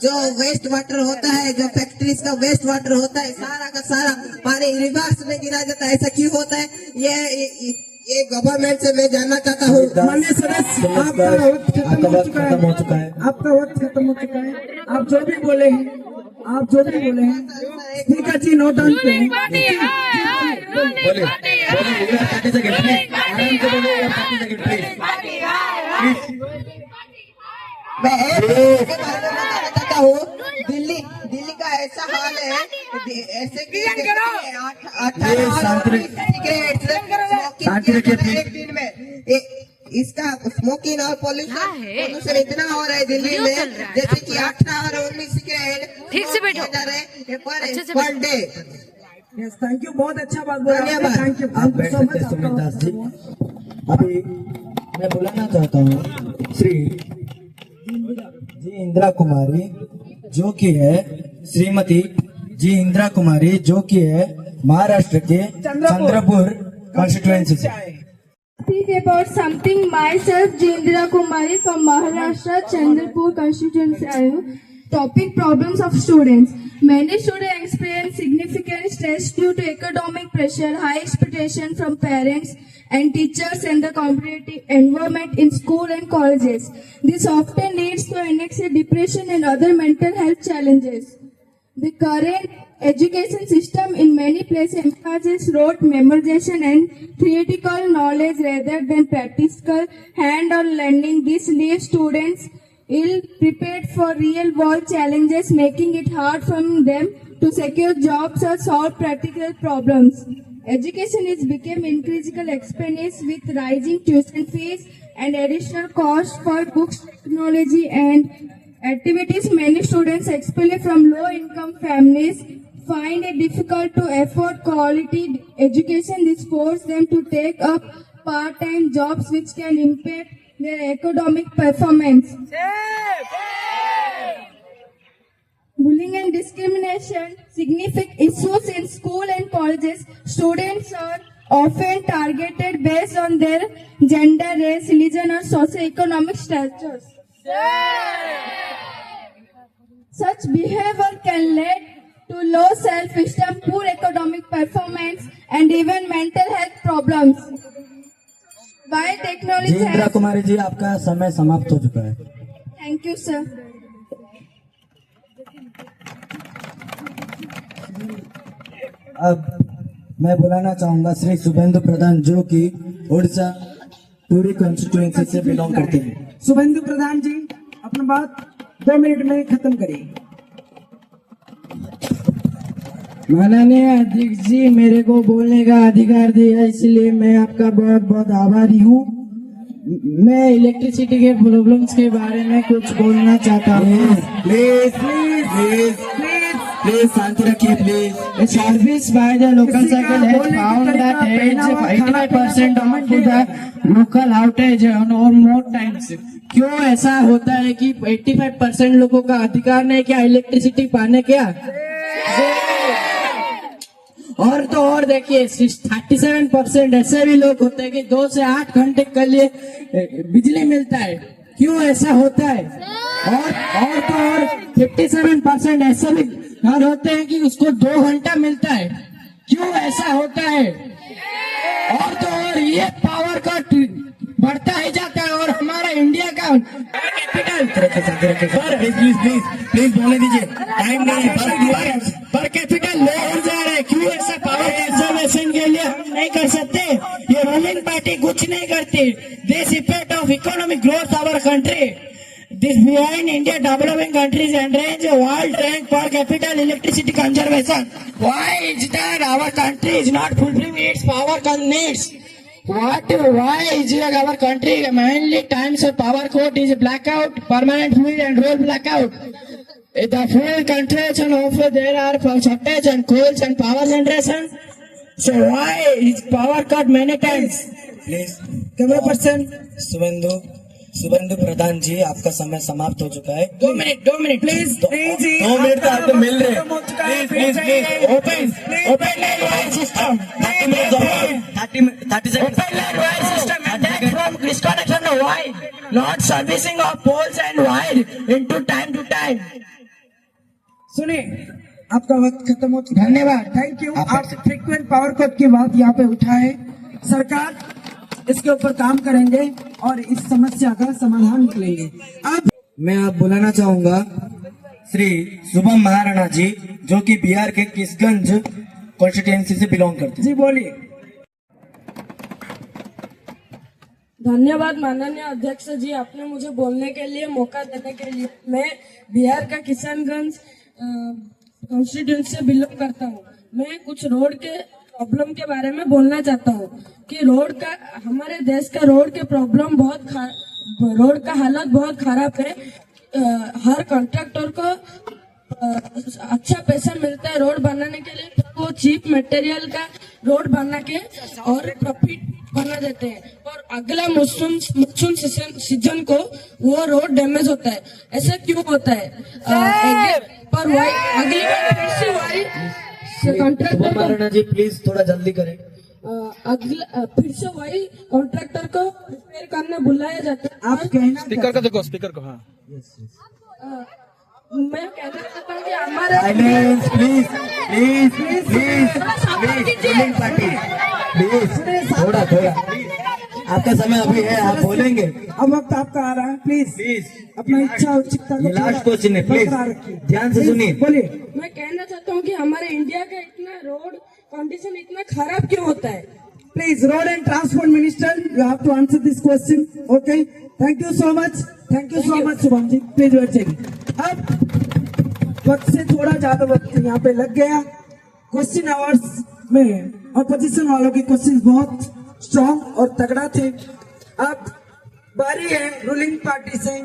जो वेस्ट वाटर होता है, जो फैक्ट्रीज का वेस्ट वाटर होता है, सारा का सारा पानी रिवर्स में गिरा जाता है। ऐसा क्यों होता है? ये गवर्नमेंट से मैं जानना चाहता हूँ। माननीय सदस्य, आपका वक्त खत्म हो चुका है। आपका वक्त खत्म हो चुका है। आप जो भी बोले हैं, स्पीकर जी नोट डाउन पे। मैं के बारे में बताना चाहता हूँ। दिल्ली का ऐसा हाल है, ऐसे कि 18 एक दिन में इसका स्मोकिंग और पॉल्यूशन इतना हो रहा है दिल्ली में, जैसे कि 18 और 19 सिगरेट ठीक से बैठो जा रहे per day. Yes, thank you, बहुत अच्छा बात बोला। धन्यवाद। आप बैठ सकते हैं सुमित दास जी। अभी मैं बुलाना चाहता हूँ श्री जी इंदिरा कुमारी, जो कि है श्रीमती जी इंदिरा कुमारी, जो कि है महाराष्ट्र के चंद्रपुर कॉन्स्टिट्यूएंसी से। Speak about something myself, Jindra Kumari from Maharashtra, Chandrapur constituency. I am. Topic: problems of students. Many students experience significant stress due to academic pressure, high expectation from parents and teachers, and the competitive environment in school and colleges. This often leads to anxiety, depression, and other mental health challenges. The current education system in many places emphasizes rote memorization and theoretical knowledge rather than practical hand-on learning. This leaves students ill-prepared for real-world challenges, making it hard for them to secure jobs or solve practical problems. Education is become increasingly expensive with rising tuition fees and additional costs for books, technology, and activities. Many students, especially from low-income families, find it difficult to afford quality education. This forces them to take up part-time jobs which can impact their academic performance. Bullying and discrimination, significant issues in school and colleges. Students are often targeted based on their gender, race, religion, or socio-economic status. Such behavior can lead to low self-esteem, poor academic performance, and even mental health problems. While जी technology Indira has... Kumari ji, आपका समय समाप्त हो चुका है। Thank you, sir. अब मैं बुलाना चाहूंगा श्री शुभेंदु प्रधान, जो कि उड़ीसा पूरी कॉन्स्टिट्यूएंसी से बिलोंग करते हैं। शुभेंदु प्रधान जी, अपना बात 2 मिनट में खत्म करिए। माननीय अध्यक्ष जी, मेरे को बोलने का अधिकार दिया, इसलिए मैं आपका बहुत बहुत आभारी हूँ। मैं इलेक्ट्रिसिटी के प्रॉब्लम्स के बारे में कुछ बोलना चाहता हूँ। Please please please please please शांति रखिए please. A service by the local circle has found that 85% of the local outage or more times. क्यों ऐसा होता है कि 85% लोगों का अधिकार नहीं क्या इलेक्ट्रिसिटी पाने क्या? और तो और देखिए 37% ऐसे भी लोग होते हैं कि 2 से 8 घंटे के लिए बिजली मिलता है। क्यों ऐसा होता है? और तो और 57% ऐसे भी घर होते हैं कि उसको 2 घंटा मिलता है। क्यों ऐसा होता है? और तो और ये पावर कट बढ़ता ही जाता है और हमारा इंडिया का कैपिटल प्लीज बोलने दीजिए, टाइम नहीं है। पर कैपिटल लो हो जा रहा है। क्यों ऐसा पावर कंजर्वेशन के लिए हम नहीं कर सकते? ये रूलिंग पार्टी कुछ नहीं करती। This effect of economic growth our country, this behind India developing countries and range world rank per capita electricity conservation. Why is that our country is not fulfilling its power needs? Why is our country mainly times of power cut is blackout, permanent fuel and roll blackout? The fuel concentration of there are shortage and coals and power generation. So why is power cut many times? Please camera person Shubhendu Pradhan ji, आपका समय समाप्त हो चुका है। 2 minute please. 2 minute तो आपको मिल रहे हैं। Please please open line wire system 30 seconds। open line wire system attack from disconnection of wire, not servicing of poles and wire into time to time. सुनिए, आपका वक्त खत्म हो चुका है। धन्यवाद। Thank you. आप फ्रीक्वेंट पावर कट की बात यहाँ पे उठाए, सरकार इसके ऊपर काम करेंगे और इस समस्या का समाधान निकलेंगे। अब मैं आप बुलाना चाहूंगा श्री शुभम महाराणा जी, जो कि बिहार के किशनगंज कॉन्स्टिट्यूएंसी से बिलोंग करते हैं। जी बोलिए। धन्यवाद माननीय अध्यक्ष जी, आपने मुझे बोलने के लिए मौका देने के लिए। मैं बिहार का किशनगंज कॉन्स्टिट्यूएंसी से बिलोंग करता हूँ। मैं कुछ रोड के प्रॉब्लम के बारे में बोलना चाहता हूँ कि हमारे देश का रोड के प्रॉब्लम रोड का हालत बहुत खराब है। हर कॉन्ट्रैक्टर को अच्छा पैसा मिलता है रोड बनाने के लिए, तो वो चीप मटेरियल का रोड बना के और प्रॉफिट बना देते हैं, और अगला मानसून सीजन को वो रोड डैमेज होता है। ऐसा क्यों होता है? पर अगली बार फिर से वही कॉन्ट्रैक्टर महाराणा जी प्लीज थोड़ा जल्दी करें। फिर से वही कॉन्ट्रैक्टर को रिपेयर करने बुलाया जाता है। आप कहना स्पीकर को देखो, स्पीकर को। हाँ, मैं कहना चाहता हूँ कि हमारे silence please please please please party please थोड़ा आपका समय अभी है, आप बोलेंगे। अब वक्त आपका आ रहा है। प्लीज अपना इच्छा उत्सुकता ये लास्ट क्वेश्चन है, प्लीज ध्यान से सुनिए। बोलिए। मैं कहना चाहता हूँ कि हमारे इंडिया का इतना रोड कंडीशन इतना खराब क्यों होता है? Please road and transport minister, you have to answer this question. Okay, thank you so much Shubham ji. Please बैठ जाइए। अब वक्त से थोड़ा ज्यादा वक्त यहाँ पे लग गया। क्वेश्चन आवर्स में ऑपोजिशन वालों के क्वेश्चन बहुत स्ट्रॉन्ग और तगड़ा थे। अब बारी है रूलिंग पार्टी से